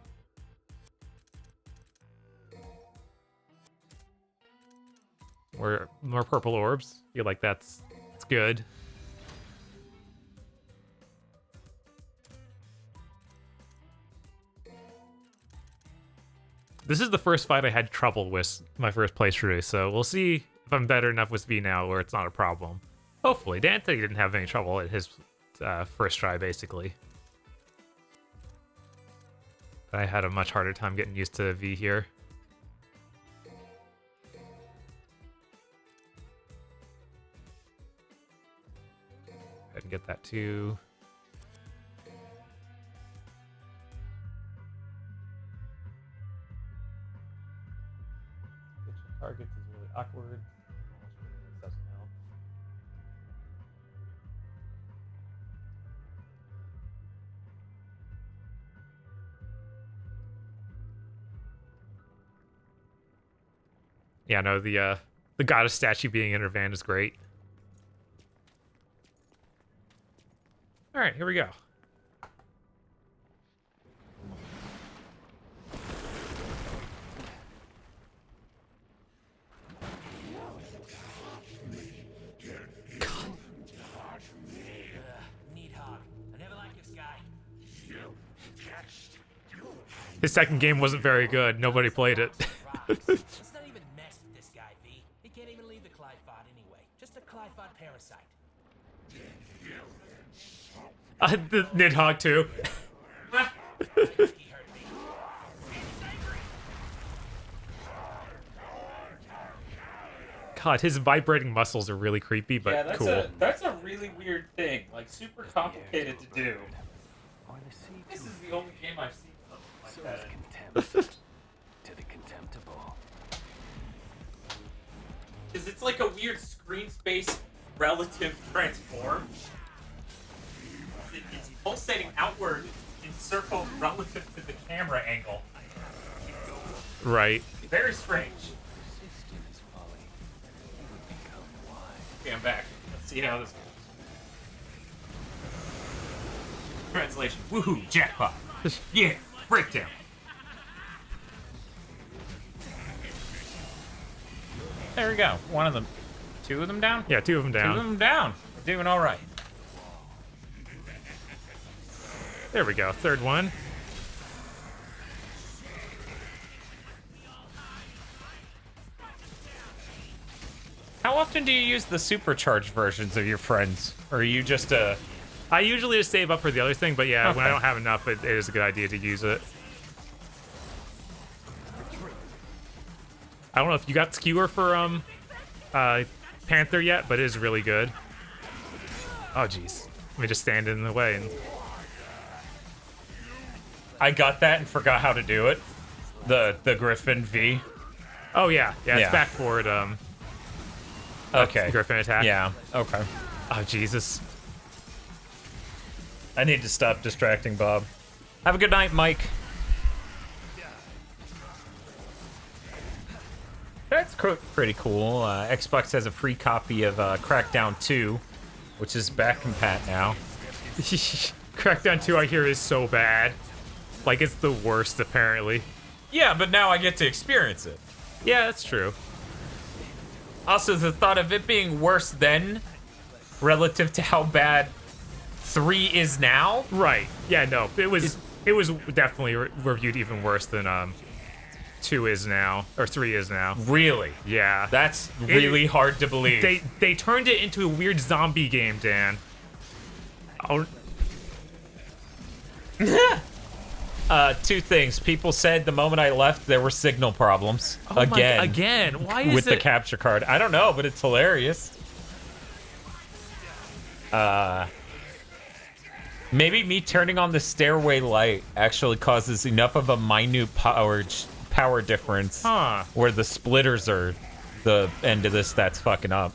More purple orbs. Feel like that's good. This is the first fight I had trouble with my first playthrough, so we'll see if I'm better enough with V now where it's not a problem. Hopefully. Dante didn't have any trouble at his first try, basically. I had a much harder time getting used to V here. I can get that too. Switching targets is really awkward. Doesn't help. Yeah, no, the goddess statue being in her van is great. All right, here we go. His second game wasn't very good. Nobody played it. Let's not even mess with this guy, V. He can't even leave the Clyphod anyway. Just a Clyphod parasite. The Nidhogg too. God, his vibrating muscles are really creepy, but Yeah, cool. That's a really weird thing. Like, super complicated to do. Or the sea This is the only game I've seen something like so that. is contempt to the contemptible. Because it's like a weird screen space relative transform. It's pulsating outward in circles relative to the camera angle. Right. Very strange. Persist in his folly. He would become wise. Okay, I'm back. Let's see how this goes. Translation. Woohoo, jackpot. Yeah, breakdown. There we go. One of them. Two of them down? Yeah, two of them Two of down. them down. We're doing all right. There we go. Third one. How often do you use the supercharged versions of your friends? Or are you just I usually just save up for the other thing, but yeah, when I Okay. don't have enough, it is a good idea to use it. I don't know if you got Skewer for Panther yet, but it is really good. Oh jeez, let me just stand in the way. And I got that and forgot how to do it. The Griffin V. oh yeah, it's Yeah. back forward. Okay. Griffin attack. Yeah, okay. Oh Jesus. I need to stop distracting Bob. Have a good night, Mike. That's pretty cool. Xbox has a free copy of Crackdown 2, which is back in pat now. Crackdown 2, I hear, is so bad. Like, it's the worst, apparently. Yeah, but now I get to experience it. Yeah, that's true. Also, the thought of it being worse then, relative to how bad 3 is now. Right. Yeah, no, it was definitely reviewed even worse than 2 is now, or 3 is now. Really? Yeah. That's really hard to believe. They turned it into a weird zombie game, Dan. Oh. Two things. People said the moment I left, there were signal problems. Oh again? Why is with it? the capture card. I don't know, but it's hilarious. Maybe me turning on the stairway light actually causes enough of a minute power difference where the splitters are the end of this that's fucking up.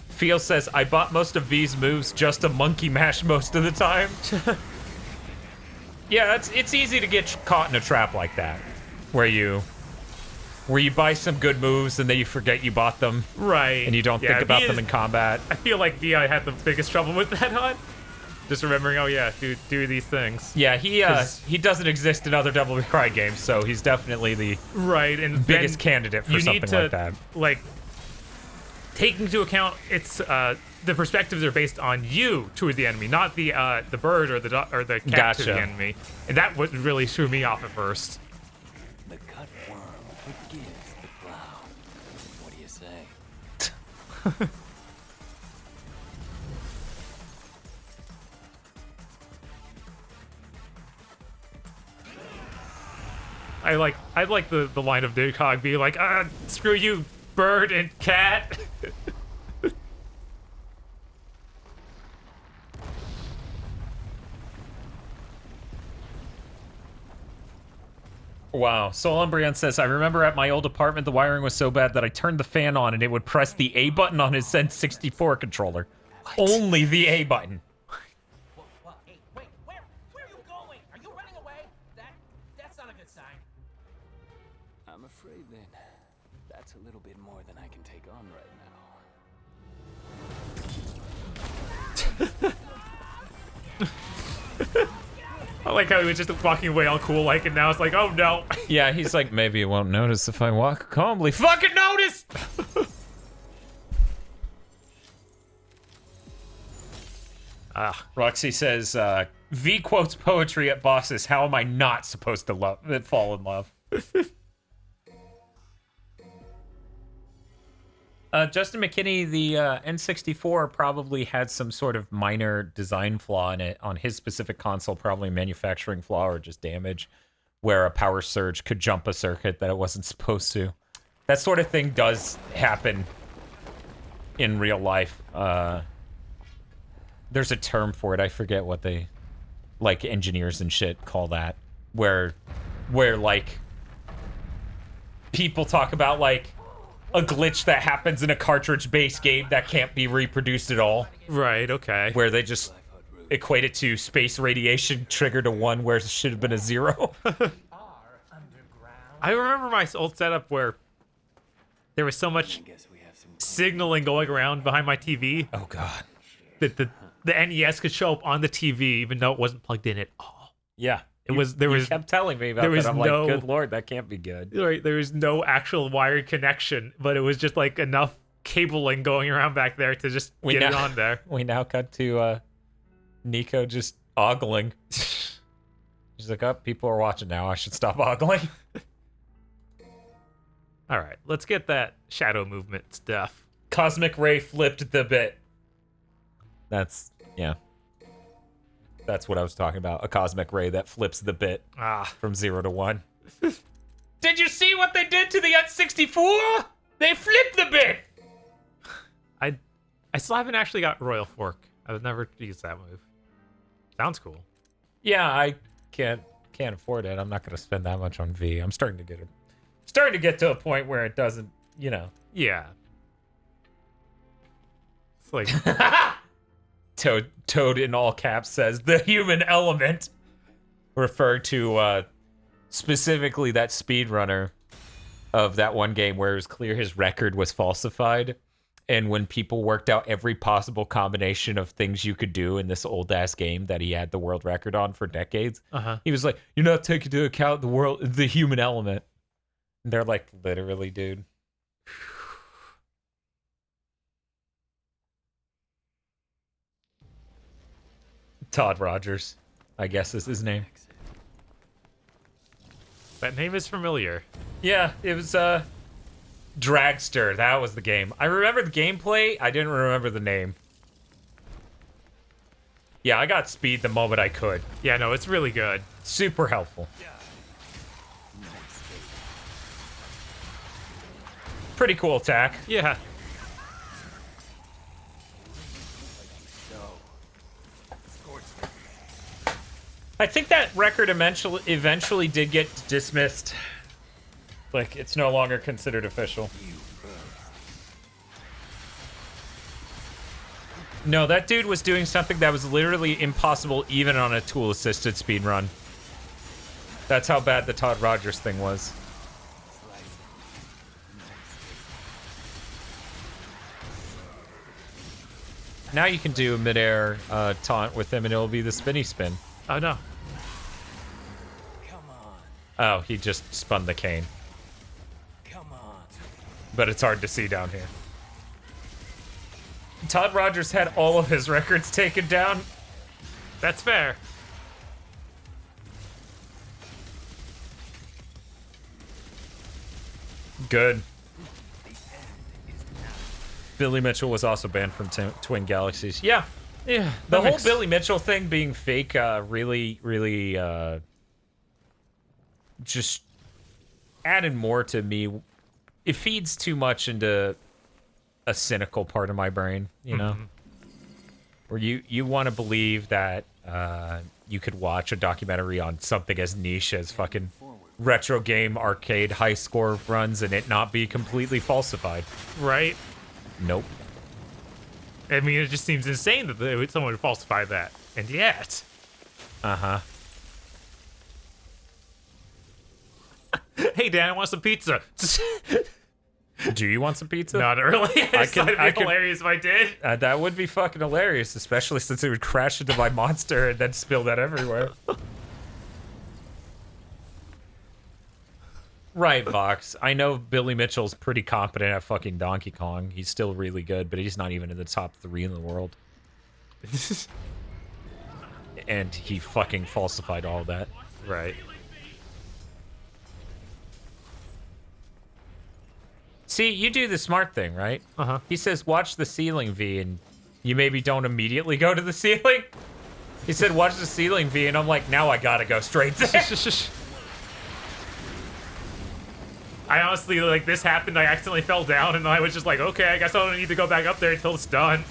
Feel says, I bought most of V's moves just to monkey mash most of the time. Yeah, it's easy to get caught in a trap like that, where you buy some good moves and then you forget you bought them, Right. and you don't think about them in combat. I feel like VI had the biggest trouble with that on. Just remembering, oh yeah, do these things. Yeah, he doesn't exist in other Devil May Cry games, so he's definitely the right and biggest candidate for something like that. Like, take into account it's the perspectives are based on you toward the enemy, not the bird or the cat to the Gotcha. enemy, and that what really threw me off at first. The cut worm forgives the plow. What do you say? I like the line of Didcog be like, screw you, bird and cat. Wow. Soul Umbrian says, I remember at my old apartment the wiring was so bad that I turned the fan on and it would press the A button on his N64 controller. Only the A button. Well, hey, wait, where are you going? Are you running away? That's not a good sign. I'm afraid then that's a little bit more than I can take on right now. I like how he was just walking away all cool like, and now it's like, oh no. Yeah, he's like, maybe you won't notice if I walk calmly. Fucking notice! Roxy says, V quotes poetry at bosses. How am I not supposed to fall in love? Justin McKinney, the N64 probably had some sort of minor design flaw in it on his specific console, probably a manufacturing flaw or just damage, where a power surge could jump a circuit that it wasn't supposed to. That sort of thing does happen in real life. There's a term for it. I forget what they, like, engineers and shit call that, where like, people talk about, like, a glitch that happens in a cartridge-based game that can't be reproduced at all. Right, okay. Where they just equate it to space radiation triggered a 1 where it should have been a 0. I remember my old setup where there was so much signaling going around behind my TV. Oh god. That the NES could show up on the TV even though it wasn't plugged in at all. Yeah. You kept telling me about there that. was I'm no, like, good lord, that can't be good. Right, there was no actual wired connection, but it was just like enough cabling going around back there to just get it on there. We now cut to Nico just ogling. She's like, oh, people are watching now. I should stop ogling. All right, let's get that shadow movement stuff. Cosmic Ray flipped the bit. That's what I was talking about. A Cosmic Ray that flips the bit from 0 to 1. Did you see what they did to the N64? They flipped the bit. I still haven't actually got Royal Fork. I've never used that move. Sounds cool. Yeah, I can't afford it. I'm not going to spend that much on V. I'm starting to get to a point where it doesn't, Yeah. It's like Toad in all caps says the human element, referring to specifically that speedrunner of that one game where it was clear his record was falsified. And when people worked out every possible combination of things you could do in this old ass game that he had the world record on for decades, he was like, "You're not taking into account the human element." And they're like, "Literally, dude." Todd Rogers, I guess is his name. that name is familiar. Yeah, it was Dragster. That was the game. I remember the gameplay. I didn't remember the name. Yeah, I got speed the moment I could. Yeah, no, it's really good. Super helpful. Pretty cool attack. Yeah. I think that record eventually did get dismissed. Like, it's no longer considered official. No, that dude was doing something that was literally impossible even on a tool-assisted speedrun. That's how bad the Todd Rogers thing was. Now you can do a mid-air taunt with him and it'll be the spinny spin. Oh, no. Come on. Oh, he just spun the cane. Come on. But it's hard to see down here. Todd Rogers had all of his records taken down. That's fair. Good. Billy Mitchell was also banned from Twin Galaxies. Yeah. Yeah. The whole Billy Mitchell thing being fake really just added more to me. It feeds too much into a cynical part of my brain, you know? Where you want to believe that you could watch a documentary on something as niche as fucking retro game arcade high score runs and it not be completely falsified. Right? Nope. I mean, it just seems insane that someone would falsify that. And yet. Uh-huh. Hey, Dan, I want some pizza. Do you want some pizza? Not really. I can- it'd I be can- hilarious if I did. That would be fucking hilarious, especially since it would crash into my monster and then spill that everywhere. Right, Vox. I know Billy Mitchell's pretty competent at fucking Donkey Kong. He's still really good, but he's not even in the top 3 in the world. And he fucking falsified all that. Right. See, you do the smart thing, right? Uh-huh. He says, watch the ceiling V, and you maybe don't immediately go to the ceiling. He said, watch the ceiling V, and I'm like, now I gotta go straight there. I honestly, like, this happened, I accidentally fell down, and I was just like, okay, I guess I don't need to go back up there until it's done.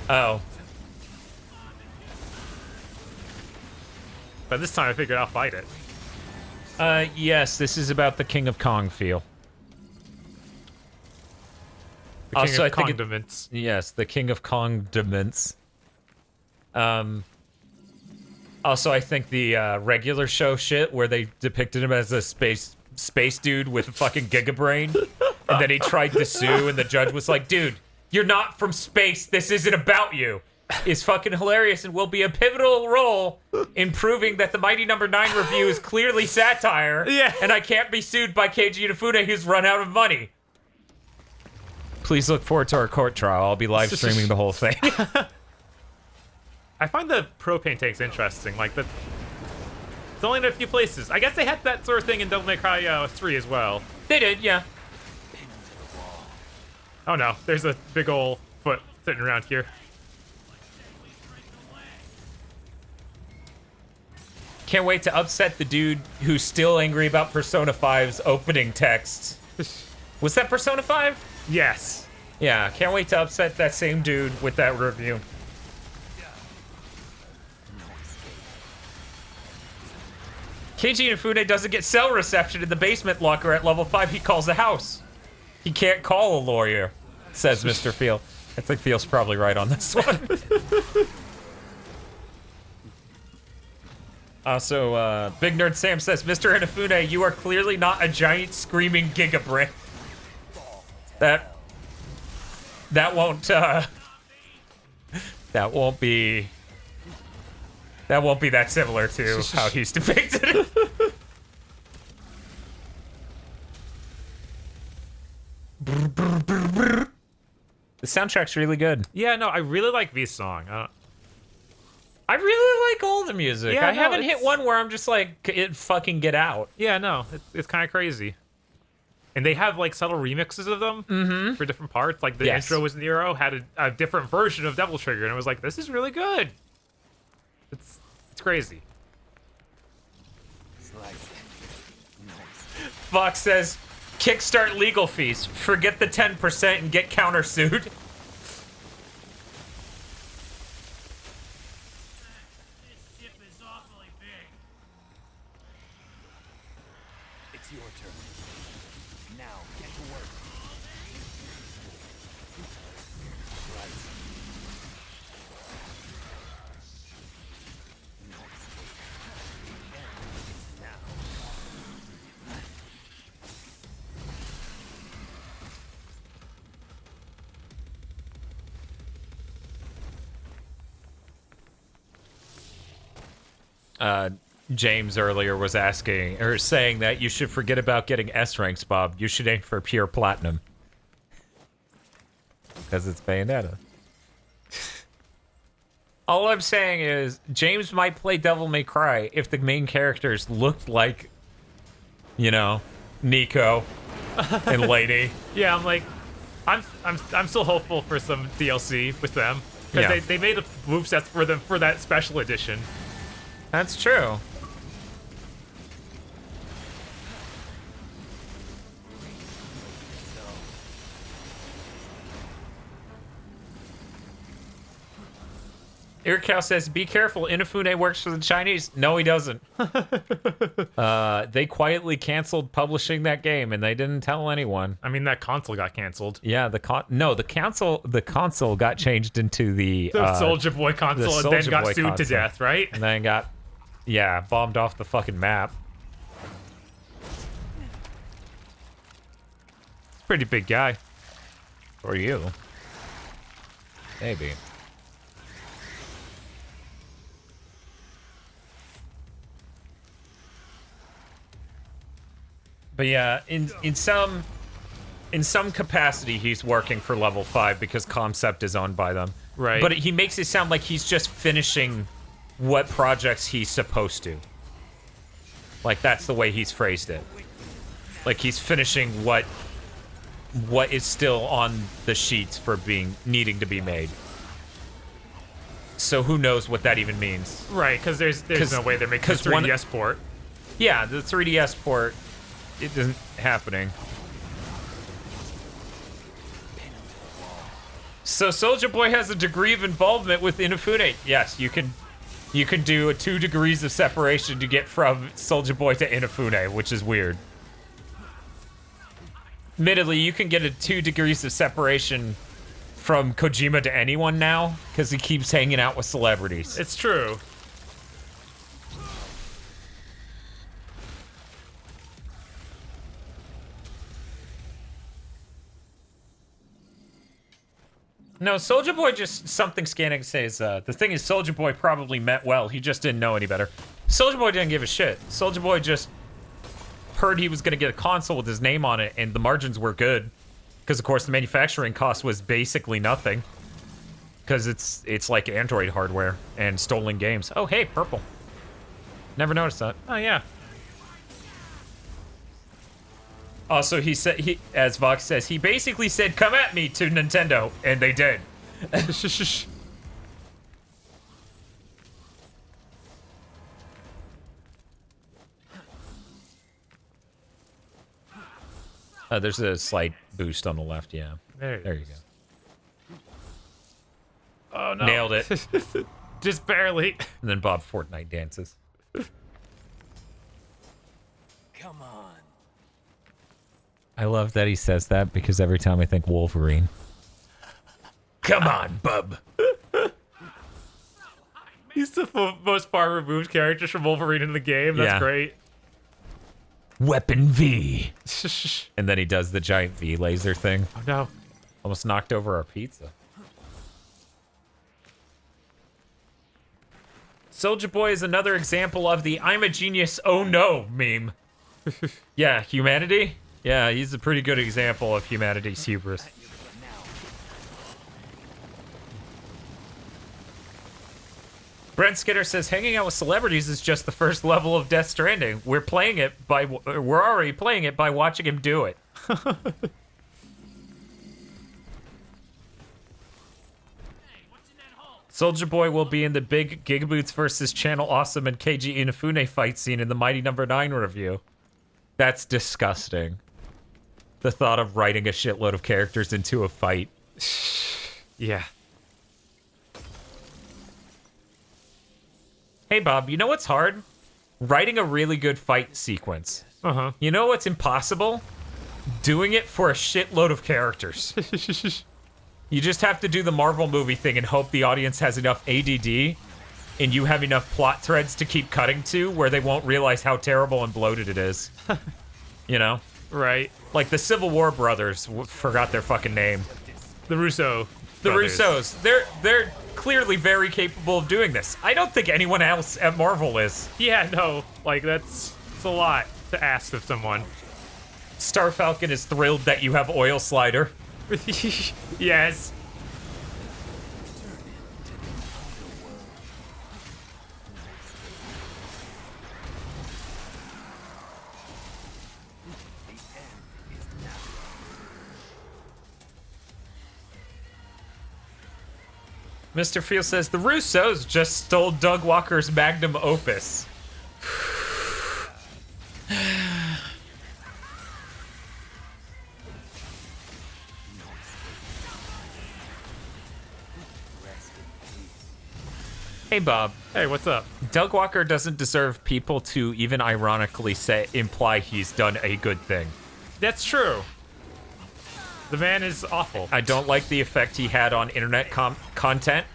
Oh. But this time I figured I'll fight it. Yes, this is about the King of Kong feel. The King Also, I of think condiments. Yes, the King of Condiments. Also, I think the regular show shit where they depicted him as a space dude with a fucking gigabrain, and then he tried to sue, and the judge was like, "Dude, you're not from space. This isn't about you." Is fucking hilarious and will be a pivotal role in proving that the Mighty Number 9 review is clearly satire. Yeah. And I can't be sued by Keiji Inafune, who's run out of money. Please look forward to our court trial. I'll be live streaming the whole thing. I find the propane tanks interesting. Like, it's only in a few places. I guess they had that sort of thing in Devil May Cry 3 as well. They did, yeah. Oh no, there's a big ol' foot sitting around here. Can't wait to upset the dude who's still angry about Persona 5's opening text. Was that Persona 5? Yes. Yeah, can't wait to upset that same dude with that review. Keiji Inafune doesn't get cell reception in the basement locker at level 5. He calls the house. He can't call a lawyer, says Mr. Feel. I think Feel's probably right on this one. Also, Big Nerd Sam says, Mr. Inafune, you are clearly not a giant screaming gigabrick. That won't be that similar to how he's depicted. The soundtrack's really good. Yeah, no, I really like V's song. I really like all the music. Yeah, I no, haven't hit it's- one where I'm just like, it fucking get out. Yeah, no, it's kind of crazy. And they have like subtle remixes of them for different parts. Like the Yes. intro was Nero, had a different version of Devil Trigger, and I was like, this is really good. It's crazy. Fox says, kickstart legal fees. Forget the 10% and get countersued. This ship is awfully big. It's your turn. Now, get to work. Right. No escape. Now. James earlier was asking, or saying that you should forget about getting S ranks, Bob. You should aim for pure platinum. Because it's Bayonetta. All I'm saying is, James might play Devil May Cry if the main characters looked like, you know, Nico and Lady. Yeah, I'm like, I'm still hopeful for some DLC with them because Yeah. they made the movesets for them for that special edition. That's true. Irikow says, be careful, Inafune works for the Chinese. No, he doesn't. They quietly canceled publishing that game, and they didn't tell anyone. I mean, that console got canceled. Yeah, the console got changed into the Soulja Boy console, and then Soulja got Boy sued to console. death, right? And then got, yeah, bombed off the fucking map. Pretty big guy. For you. Maybe. But yeah, in some capacity, he's working for Level 5 because Concept is owned by them. Right. But he makes it sound like he's just finishing what projects he's supposed to. Like, that's the way he's phrased it. Like, he's finishing what is still on the sheets for needing to be made. So who knows what that even means? Right, because there's no way they're making a 3DS port. Yeah, the 3DS port, it isn't happening. So Soulja Boy has a degree of involvement with Inafune. Yes, you can do a 2 degrees of separation to get from Soulja Boy to Inafune, which is weird. Admittedly, you can get a 2 degrees of separation from Kojima to anyone now, because he keeps hanging out with celebrities. It's true. No, Soulja Boy just, something scanning says, the thing is, Soulja Boy probably meant well, he just didn't know any better. Soulja Boy didn't give a shit. Soulja Boy just heard he was gonna get a console with his name on it, and the margins were good. Because, of course, the manufacturing cost was basically nothing. Because it's like Android hardware and stolen games. Oh, hey, purple. Never noticed that. Oh, yeah. Also, he said as Vox says, he basically said, "Come at me" to Nintendo, and they did. There's a slight boost on the left. Yeah, There you go. Oh no. Nailed it. Just barely. And then Bob Fortnite dances. Come on. I love that he says that because every time I think Wolverine. Come on, bub. He's the most far removed character from Wolverine in the game. That's Yeah. great. Weapon V. And then he does the giant V laser thing. Oh no. Almost knocked over our pizza. Soulja Boy is another example of the "I'm a genius, oh no" meme. Yeah, humanity? Yeah, he's a pretty good example of humanity's hubris. Brent Skinner says hanging out with celebrities is just the first level of Death Stranding. We're already playing it by watching him do it. Soulja Boy will be in the big GigaBoots versus Channel Awesome and KG Inafune fight scene in the Mighty Number 9 review. That's disgusting. The thought of writing a shitload of characters into a fight. Yeah. Hey, Bob, you know what's hard? Writing a really good fight sequence. Uh-huh. You know what's impossible? Doing it for a shitload of characters. You just have to do the Marvel movie thing and hope the audience has enough ADD and you have enough plot threads to keep cutting to where they won't realize how terrible and bloated it is. You know? Right. Like the Civil War brothers, forgot their fucking name. The Russo. The brothers. Russos. They're clearly very capable of doing this. I don't think anyone else at Marvel is. Yeah, no. Like, it's a lot to ask of someone. Star Falcon is thrilled that you have Oil Slider. Yes. Mr. Field says, the Russos just stole Doug Walker's magnum opus. Hey, Bob. Hey, what's up? Doug Walker doesn't deserve people to even ironically imply he's done a good thing. That's true. The man is awful. I don't like the effect he had on internet content.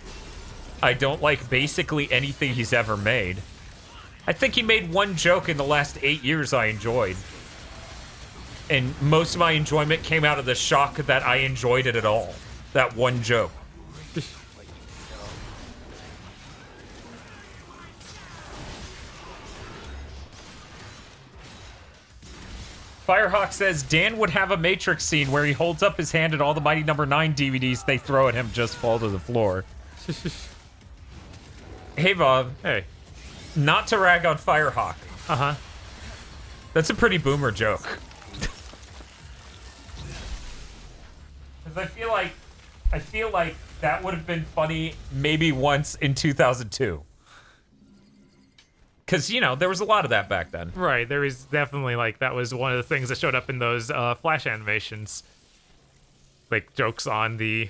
I don't like basically anything he's ever made. I think he made one joke in the last 8 years I enjoyed. And most of my enjoyment came out of the shock that I enjoyed it at all. That one joke. Firehawk says Dan would have a Matrix scene where he holds up his hand and all the Mighty Number 9 DVDs they throw at him just fall to the floor. Hey, Bob. Hey. Not to rag on Firehawk. Uh-huh. That's a pretty boomer joke. Because I feel like that would have been funny maybe once in 2002. Because, you know, there was a lot of that back then. Right, there is definitely, like, that was one of the things that showed up in those Flash animations. Like, jokes on the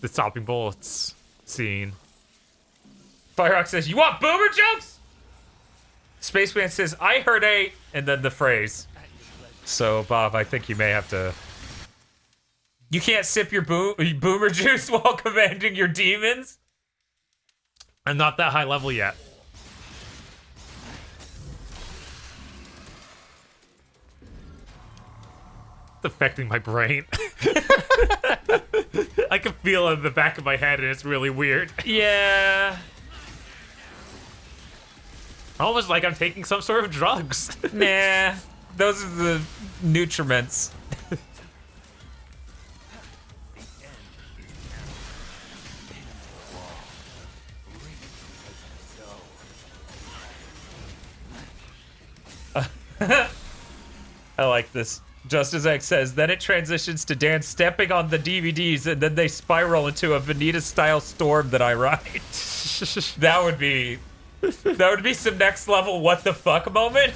stopping bullets scene. Firehawk says, you want boomer jokes? Spaceman says, I heard a, and then the phrase. So, Bob, I think you may have to... You can't sip your boomer juice while commanding your demons? I'm not that high level yet. It's affecting my brain. I can feel it in the back of my head and it's really weird. Yeah. Almost like I'm taking some sort of drugs. Nah. Those are the nutriments. I like this. Just as X says, then it transitions to Dan stepping on the DVDs, and then they spiral into a Veneta-style storm that I ride. That would be some next level what the fuck moment.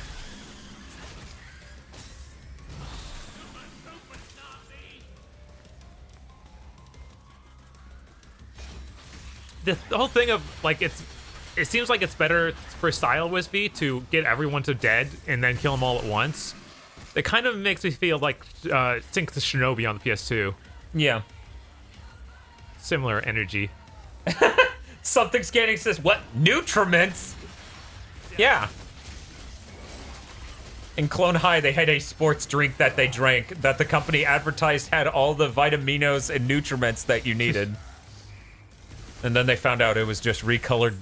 The whole thing of like it seems like it's better for Style Wispy to get everyone to dead and then kill them all at once. It kind of makes me feel like Sync to Shinobi on the PS2. Yeah. Similar energy. Something scanning says, what? Nutriments? Yeah. In Clone High, they had a sports drink that they drank that the company advertised had all the vitaminos and nutriments that you needed. And then they found out it was just recolored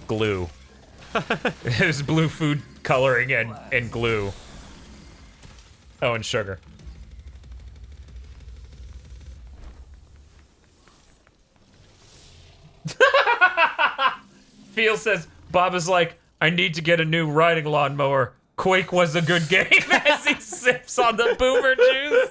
glue. It was blue food coloring and glue. Oh, and sugar. Feel says, Bob is like, I need to get a new riding lawnmower. Quake was a good game as he sips on the boomer juice.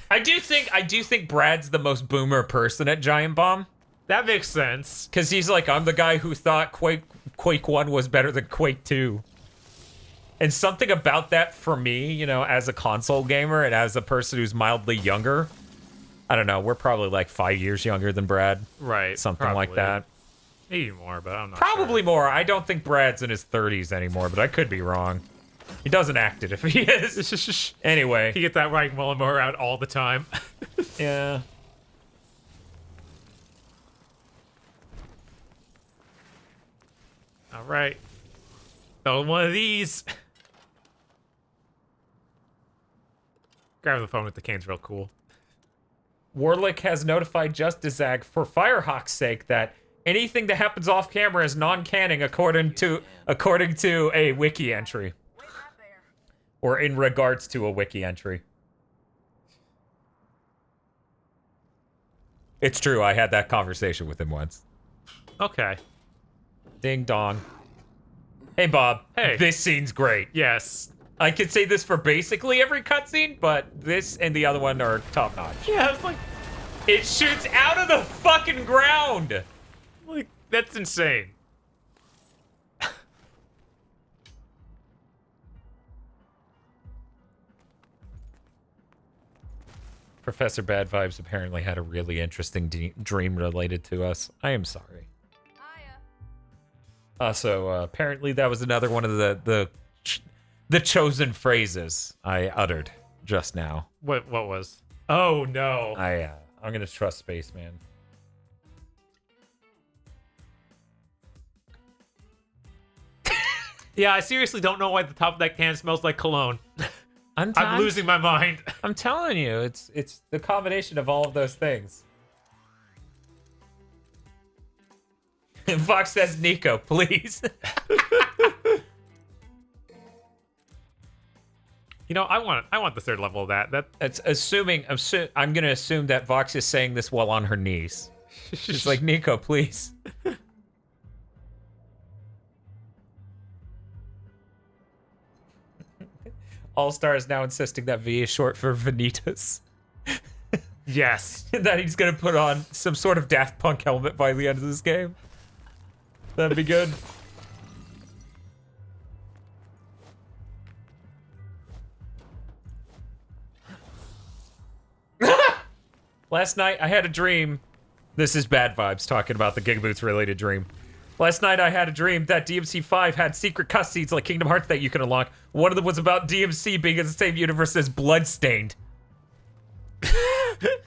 I do think Brad's the most boomer person at Giant Bomb. That makes sense. Because he's like, I'm the guy who thought Quake 1 was better than Quake 2. And something about that for me, you know, as a console gamer and as a person who's mildly younger, I don't know, we're probably like 5 years younger than Brad. Right. Something like that. Maybe more, but I'm not Probably sure. more. I don't think Brad's in his 30s anymore, but I could be wrong. He doesn't act it if he is. Anyway. He gets that riding lawnmower out all the time. Yeah. All right. Throw one of these. Grabbing the phone with the cane's real cool. Warlick has notified Justice Zag for Firehawk's sake that anything that happens off camera is non-canon according to a wiki entry. Or in regards to a wiki entry. It's true, I had that conversation with him once. Okay. Ding dong. Hey Bob. Hey. This scene's great. Yes. I could say this for basically every cutscene, but this and the other one are top notch. Yeah, it's like It shoots out of the fucking ground! that's insane. Professor Bad Vibes apparently had a really interesting dream related to us. I am sorry. Also, apparently that was another one of the chosen phrases I uttered just now. What was? Oh no. I'm gonna trust Spaceman. Yeah, I seriously don't know why the top of that can smells like cologne. I'm losing my mind. I'm telling you, it's the combination of all of those things. Fox says, Nico, please. You know, I want the third level of that. That's I'm gonna assume that Vox is saying this while on her knees. She's like, Nico, please. All-Star is now insisting that V is short for Vanitas. Yes. That he's gonna put on some sort of Daft Punk helmet by the end of this game. That'd be good. Last night, I had a dream. This is Bad Vibes talking about the GigaBoots related dream. Last night, I had a dream that DMC5 had secret cutscenes like Kingdom Hearts that you can unlock. One of them was about DMC being in the same universe as Bloodstained.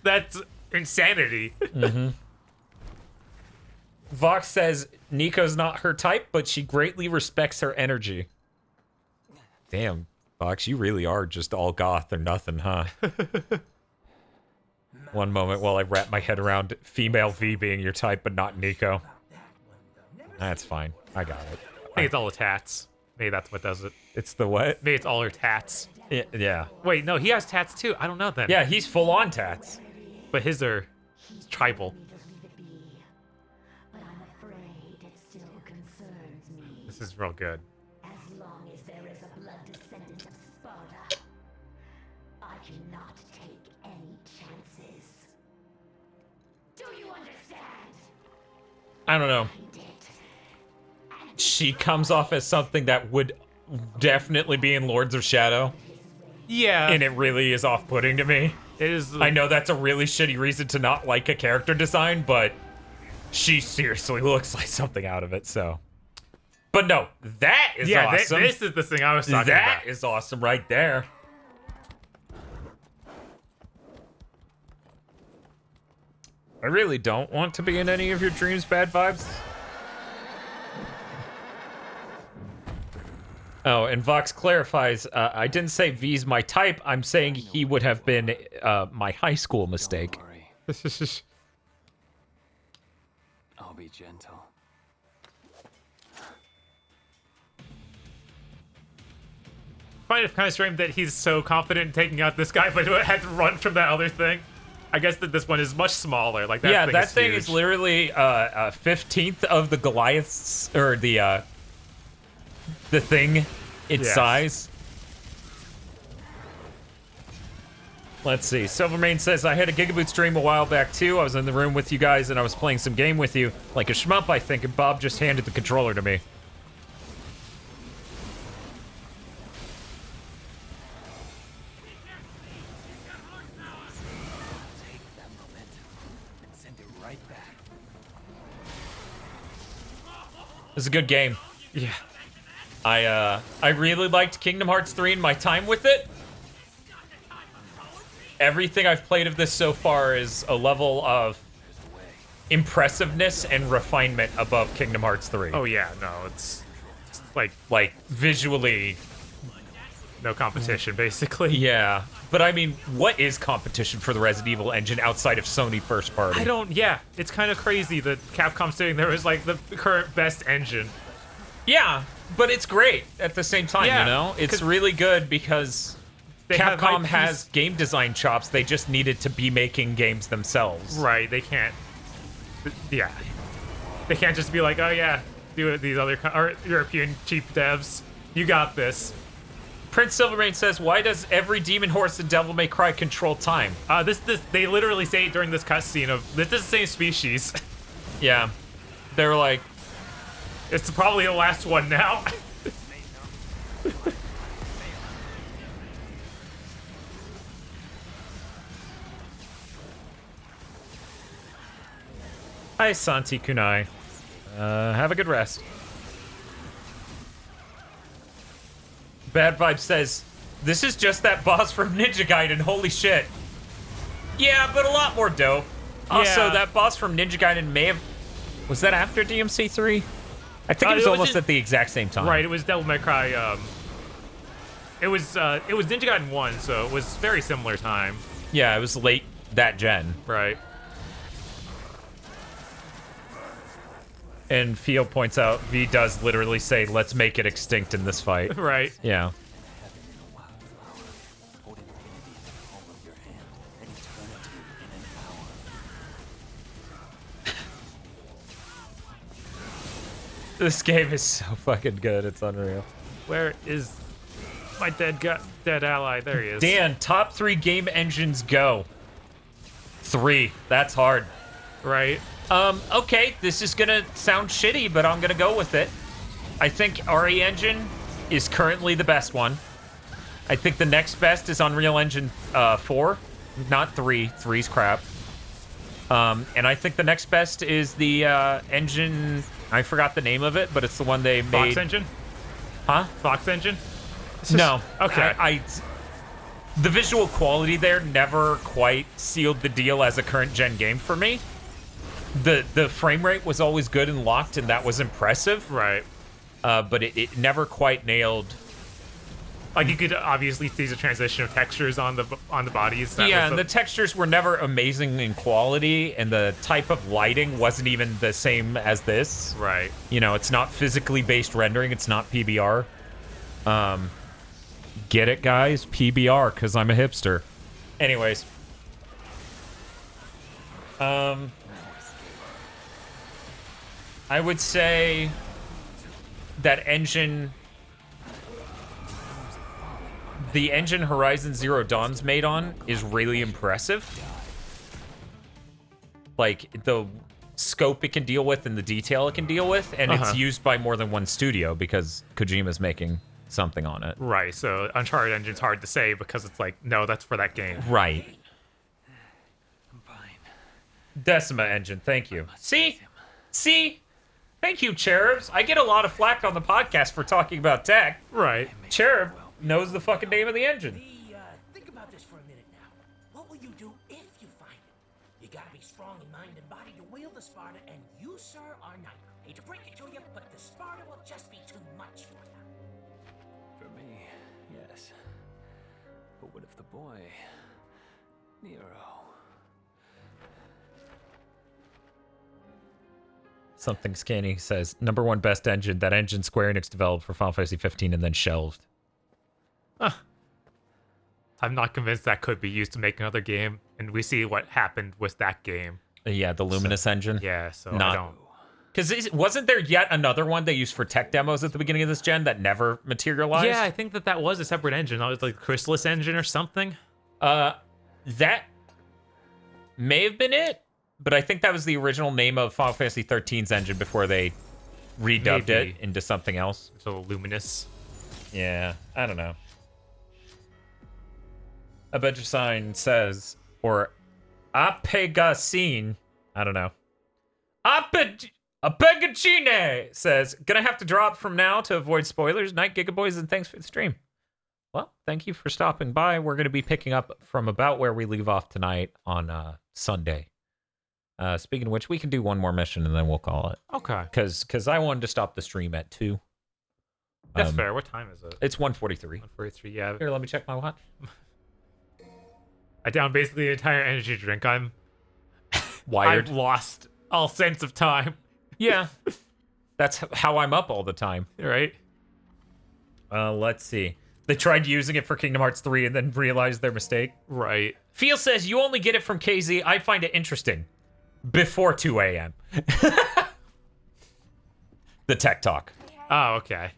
That's insanity. Mm-hmm. Vox says Nico's not her type, but she greatly respects her energy. Damn, Vox, you really are just all goth or nothing, huh? One moment while I wrap my head around female V being your type, but not Nico. That's fine. I got it. I think it's all the tats. Maybe that's what does it. It's the what? Maybe it's all her tats. Yeah. Wait, no, he has tats too. I don't know then. Yeah, he's full on tats. But his are tribal. But I'm afraid it still concerns me. This is real good. As long as there is a blood descendant of Sparta. I cannot take any chances. Do you understand? I don't know. She comes off as something that would definitely be in Lords of Shadow. Yeah. And it really is off-putting to me. It is. I know that's a really shitty reason to not like a character design, but she seriously looks like something out of it, so. But no, that is awesome. This is the thing I was talking about. That is awesome right there. I really don't want to be in any of your dreams, Bad Vibes. Oh, and Vox clarifies, I didn't say V's my type, I'm saying he would have been my high school mistake. Don't worry. I'll be gentle. Find it kind of strange that he's so confident in taking out this guy, but had to run from that other thing. I guess that this one is much smaller. Like that. Yeah, thing that is thing huge. is literally 15th of the Goliath's, or the thing, its Yes. size. Let's see. Silvermane says, I had a GigaBoots stream a while back too. I was in the room with you guys and I was playing some game with you. Like a shmup, I think, and Bob just handed the controller to me. Take that momentum and send it right back. It's a good game. Yeah. I really liked Kingdom Hearts 3 in my time with it. Everything I've played of this so far is a level of impressiveness and refinement above Kingdom Hearts 3. Oh yeah, no, it's like visually no competition, basically. Yeah, but I mean, what is competition for the Resident Evil engine outside of Sony first party? Yeah, it's kind of crazy that Capcom's sitting there as like the current best engine. Yeah, but it's great at the same time, Yeah, you know? It's really good because Capcom has game design chops. They just needed to be making games themselves. Right, they can't. Yeah. They can't just be like, oh yeah, do it these other or European cheap devs. You got this. Prince Silvermane says, why does every Demon Horse and Devil May Cry control time? This they literally say it during this cutscene of this is the same species. Yeah. They were like, it's probably the last one now. hi, Santi Kunai. Have a good rest. Bad Vibe says, this is just that boss from Ninja Gaiden, holy shit. Yeah, but a lot more dope. Also, Yeah. that boss from Ninja Gaiden may have... Was that after DMC3? I think it was almost at the exact same time. Right, it was Devil May Cry. It was Ninja Gaiden 1, so it was very similar time. Yeah, it was late that gen. Right. And Fio points out, V does literally say, let's make it extinct in this fight. Right. Yeah. This game is so fucking good, it's unreal. Where is my dead ally? There he is. Dan, top 3 game engines go. 3. That's hard. Right. Okay, this is gonna sound shitty, but I'm gonna go with it. I think RE Engine is currently the best one. I think the next best is Unreal Engine 4, not 3. 3's crap. And I think the next best is the engine... I forgot the name of it, but it's the one they made... Fox Engine? Huh? Fox Engine? No. Okay. The visual quality there never quite sealed the deal as a current gen game for me. The frame rate was always good and locked, and that was impressive. Right. But it never quite nailed. Like you could obviously see the transition of textures on the bodies. Yeah, and the textures were never amazing in quality, and the type of lighting wasn't even the same as this. Right. You know, it's not physically based rendering. It's not PBR. Get it, guys? PBR, because I'm a hipster. Anyways. I would say that engine the engine Horizon Zero Dawn's made on is really impressive. Like, the scope it can deal with and the detail it can deal with, and it's used by more than one studio because Kojima's making something on it. Right, so Uncharted engine's hard to say because it's like, no, that's for that game. Right. I'm fine. Decima engine, thank you. See? Thank you, Cherubs. I get a lot of flack on the podcast for talking about tech. Right. Cherub knows the fucking name of the engine. Think about this for a minute now. What will you do if you find it? You gotta be strong in mind and body to wield the Sparta, and you, sir, are not. Hate to break it to you, but the Sparta will just be too much for you. For me, yes. But what if the boy, Nero? Something Scanny says, #1 best engine. That engine Square Enix developed for Final Fantasy 15 and then shelved. I'm not convinced that could be used to make another game, and we see what happened with that game. Yeah, the Luminous engine. Yeah, so Not- I don't... Because wasn't there yet another one they used for tech demos at the beginning of this gen that never materialized? Yeah, I think that was a separate engine. That was like the Chrysalis engine or something. That may have been it, but I think that was the original name of Final Fantasy 13's engine before they redubbed Maybe. it into something else. So Luminous. Yeah, I don't know. A budget sign says, or Apegacine, I don't know. Apegacine says, gonna have to drop from now to avoid spoilers. Night Gigaboys, and thanks for the stream. Well, thank you for stopping by. We're gonna be picking up from about where we leave off tonight on Sunday. Speaking of which, we can do one more mission and then we'll call it. Okay. Because I wanted to stop the stream at 2. That's fair. What time is it? It's 1:43. 1:43, yeah. Here, let me check my watch. I downed basically the entire energy drink. I'm Wired. I've lost all sense of time. Yeah. That's how I'm up all the time. Right? Let's see. They tried using it for Kingdom Hearts 3 and then realized their mistake. Right. Feel says, you only get it from KZ. I find it interesting. Before 2 a.m. The tech talk. Oh, okay.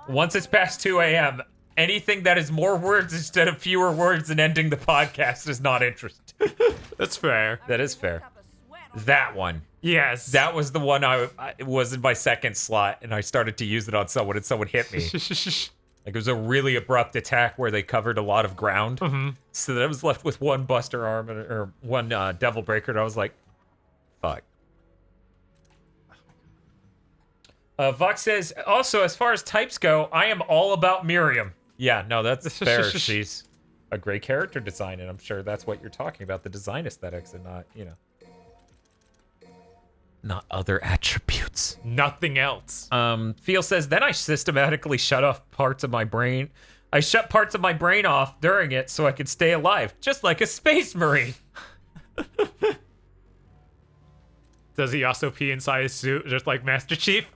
Once it's past 2 a.m., anything that is more words instead of fewer words and ending the podcast is not interesting. That's fair. That is fair. That one. Yes. That was the one I was in my second slot, and I started to use it on someone, and someone hit me. Like, it was a really abrupt attack where they covered a lot of ground. So that I was left with one Buster Arm or one Devil Breaker, and I was like, fuck. Vox says, also, as far as types go, I am all about Miriam. Yeah, no, that's fair. She's a great character design, and I'm sure that's what you're talking about, the design aesthetics and not, you know. Not other attributes. Nothing else. Feel says, then I systematically shut off parts of my brain. I shut parts of my brain off during it so I could stay alive, just like a space marine. Does he also pee inside his suit, just like Master Chief?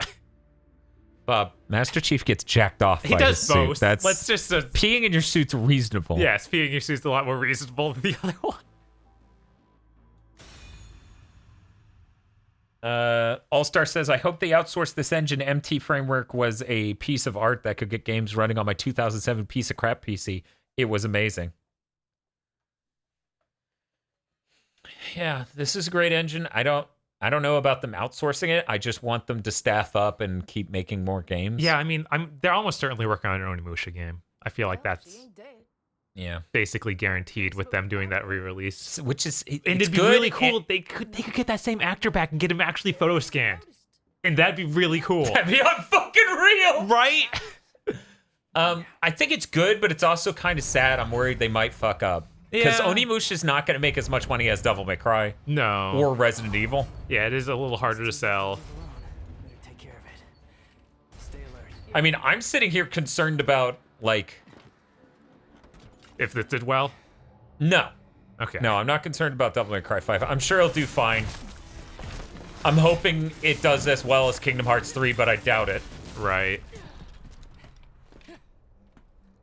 Bob, Master Chief gets jacked off He by does his both. suit. That's, Let's just... peeing in your suit's reasonable. yes, peeing in your suit's a lot more reasonable than the other one. All-Star says, I hope they outsourced this engine. MT framework was a piece of art that could get games running on my 2007 piece of crap PC. It was amazing. Yeah, this is a great engine. I don't know about them outsourcing it. I just want them to staff up and keep making more games. Yeah, I mean, they're almost certainly working on an Onimusha game. I feel like that's basically guaranteed with them doing that re-release. Which is, and it's it'd be good. really cool. They could get that same actor back and get him actually photo scanned, and that'd be really cool. That'd be unfucking real, right? I think it's good, but it's also kind of sad. I'm worried they might fuck up. Because Yeah. Onimusha is not going to make as much money as Devil May Cry. No. Or Resident Evil. Yeah, it is a little harder to sell. Take care of it. Stay alert. I mean, I'm sitting here concerned about, like... If this did well? No. Okay. No, I'm not concerned about Devil May Cry 5. I'm sure it'll do fine. I'm hoping it does as well as Kingdom Hearts 3, but I doubt it. Right.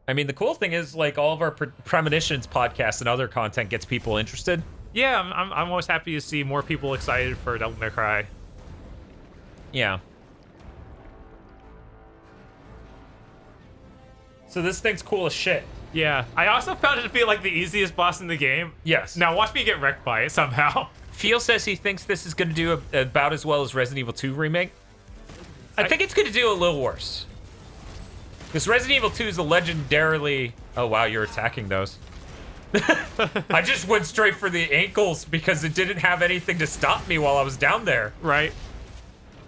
I mean, the cool thing is, like, all of our Premonitions podcasts and other content gets people interested. Yeah, I'm always happy to see more people excited for Devil May Cry. Yeah. So this thing's cool as shit. Yeah. I also found it to be like the easiest boss in the game. Yes. Now watch me get wrecked by it somehow. Feel says he thinks this is going to do about as well as Resident Evil 2 Remake. I think it's going to do a little worse. Because Resident Evil 2 is a legendarily... Oh, wow, you're attacking those. I just went straight for the ankles because it didn't have anything to stop me while I was down there. Right.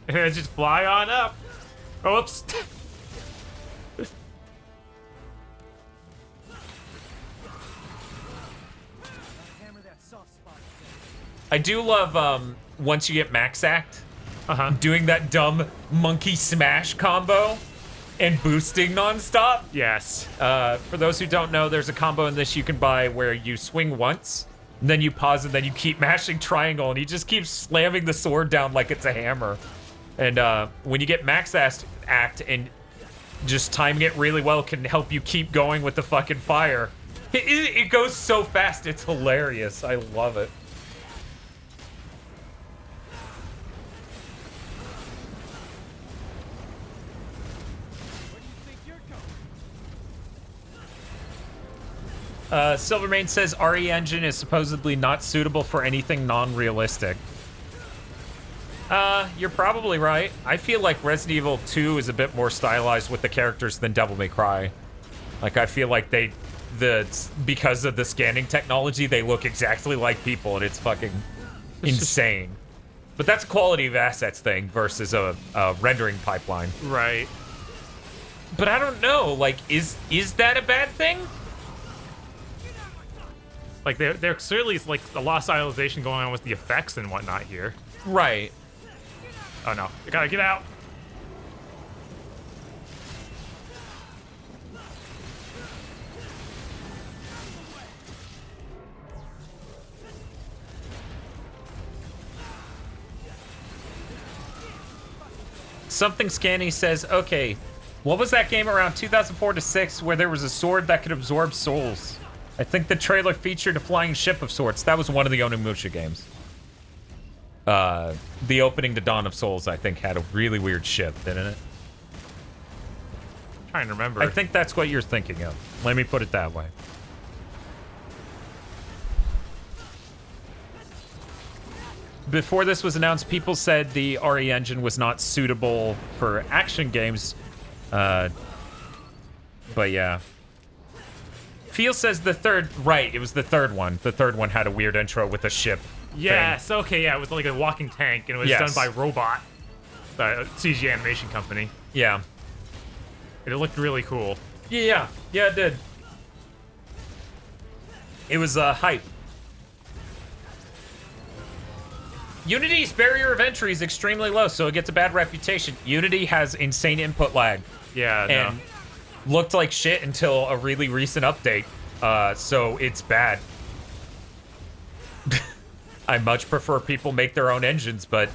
And then just fly on up. Oops. I do love, once you get Max Act, doing that dumb monkey smash combo and boosting nonstop. Yes. For those who don't know, there's a combo in this you can buy where you swing once, and then you pause, and then you keep mashing triangle, and he just keeps slamming the sword down like it's a hammer. And when you get Max Act and just timing it really well can help you keep going with the fucking fire. It goes so fast, it's hilarious. I love it. Silvermane says RE Engine is supposedly not suitable for anything non-realistic. You're probably right. I feel like Resident Evil 2 is a bit more stylized with the characters than Devil May Cry. Like, I feel like because of the scanning technology, they look exactly like people, and it's fucking insane. But that's a quality of assets thing versus a rendering pipeline. Right. But I don't know, like, is that a bad thing? Like, there clearly is, like, a lot of stylization going on with the effects and whatnot here. Right. Oh, no. I gotta get out. Something Scanny says, okay, what was that game around 2004 to 6 where there was a sword that could absorb souls? I think the trailer featured a flying ship of sorts. That was one of the Onimusha games. The opening to Dawn of Souls, I think, had a really weird ship, didn't it? I'm trying to remember. I think that's what you're thinking of. Let me put it that way. Before this was announced, people said the RE engine was not suitable for action games. But yeah. Feel says the third... Right, it was the third one. The third one had a weird intro with a ship. Yes, okay, yeah, it was like a walking tank, and it was done by Robot, the CG animation company. Yeah. And it looked really cool. Yeah, it did. It was hype. Unity's barrier of entry is extremely low, so it gets a bad reputation. Unity has insane input lag. Yeah, and looked like shit until a really recent update. So it's bad. I much prefer people make their own engines, but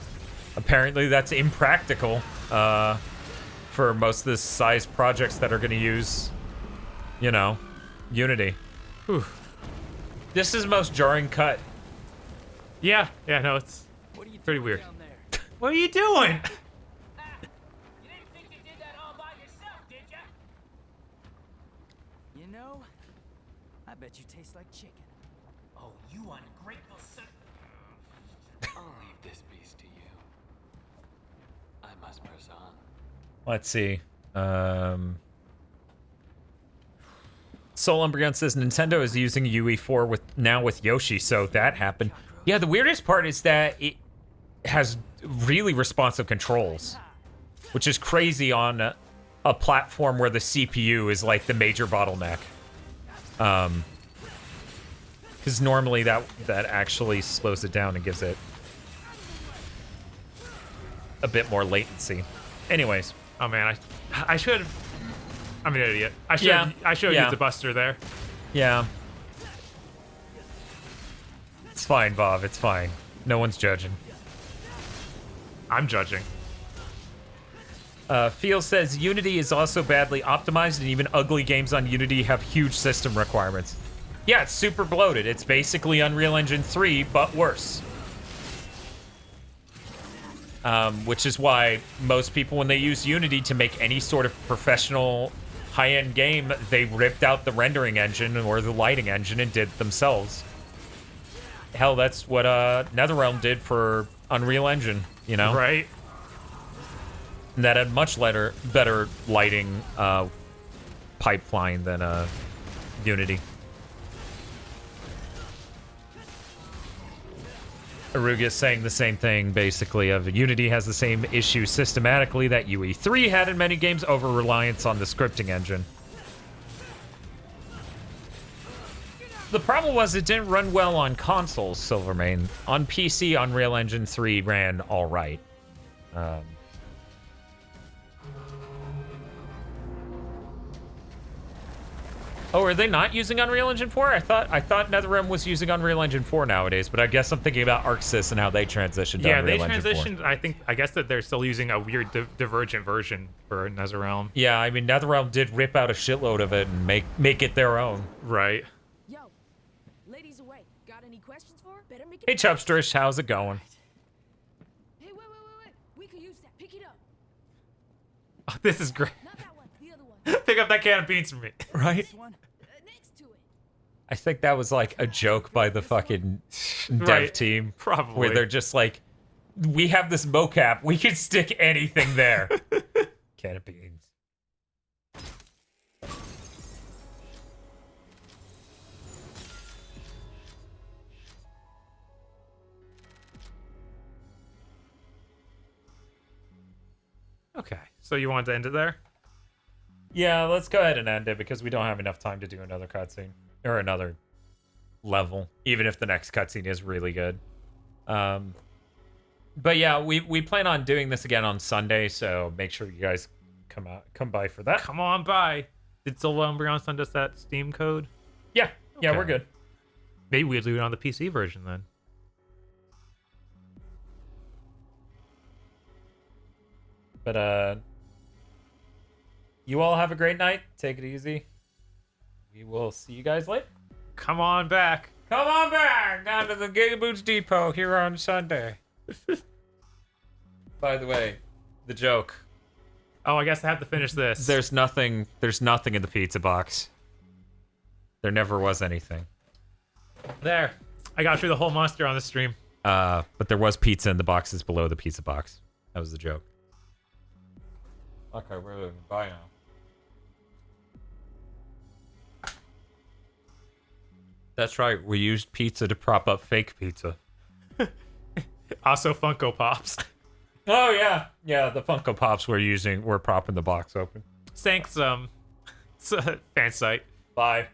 apparently that's impractical for most of the size projects that are going to use, you know, Unity. Whew. This is most jarring cut. Yeah, no, it's pretty weird. What are you doing? You didn't think you did that all by yourself, did ya? You know, I bet you taste like chicken. Oh, you ungrateful son. I'll leave this beast to you. I must press on. Let's see. Soul Umbreon says Nintendo is using UE4 with Yoshi, so that happened. Yeah, the weirdest part is that it has really responsive controls, which is crazy on a platform where the CPU is like the major bottleneck. Because normally that actually slows it down and gives it a bit more latency. Anyways. Oh man, I should. I'm an idiot. I should have used the Buster there. Yeah. It's fine, Bob. It's fine. No one's judging. I'm judging. Feel says Unity is also badly optimized, and even ugly games on Unity have huge system requirements. Yeah, it's super bloated. It's basically Unreal Engine 3, but worse. Which is why most people, when they use Unity to make any sort of professional high-end game, they ripped out the rendering engine or the lighting engine and did it themselves. Hell, that's what NetherRealm did for Unreal Engine, you know? Right. And that had much better lighting pipeline than Unity. Aruga's saying the same thing, basically, of Unity has the same issue systematically that UE3 had in many games, over-reliance on the scripting engine. The problem was it didn't run well on consoles, Silvermane. On PC, Unreal Engine 3 ran alright. Oh, are they not using Unreal Engine 4? I thought NetherRealm was using Unreal Engine 4 nowadays, but I guess I'm thinking about ArcSys and how they transitioned to Unreal Engine 4. Yeah, they transitioned. I guess that they're still using a weird divergent version for NetherRealm. Yeah, I mean, NetherRealm did rip out a shitload of it and make it their own. Right. Yo, ladies away. Got any questions for her? Better make it. Hey, Chubstrish, how's it going? Hey, wait. We could use that. Pick it up. Oh, this is great. Not that one. The other one. Pick up that can of beans for me. Right? This one. Next to it. I think that was like a joke by the fucking dev Right, team. probably. Where they're just like, we have this mocap, we can stick anything there. Can of beans. Okay, so you want to end it there? Yeah, let's go ahead and end it because we don't have enough time to do another cutscene. Or another level, even if the next cutscene is really good. But yeah, we plan on doing this again on Sunday, so make sure you guys come by for that. Come on by. Did Silva Umbreon send us that Steam code? Yeah, Okay. we're good. Maybe we'll do it on the PC version then. But you all have a great night. Take it easy. We will see you guys later. Come on back. Come on back down to the GigaBoots Depot here on Sunday. By the way, the joke. Oh, I guess I have to finish this. There's nothing in the pizza box. There never was anything. There. I got through the whole monster on the stream. But there was pizza in the boxes below the pizza box. That was the joke. Okay, we're leaving. Bye now. That's right, we used pizza to prop up fake pizza. Also Funko Pops. Oh yeah. Yeah, the Funko Pops we're propping the box open. Thanks, fan site. Bye.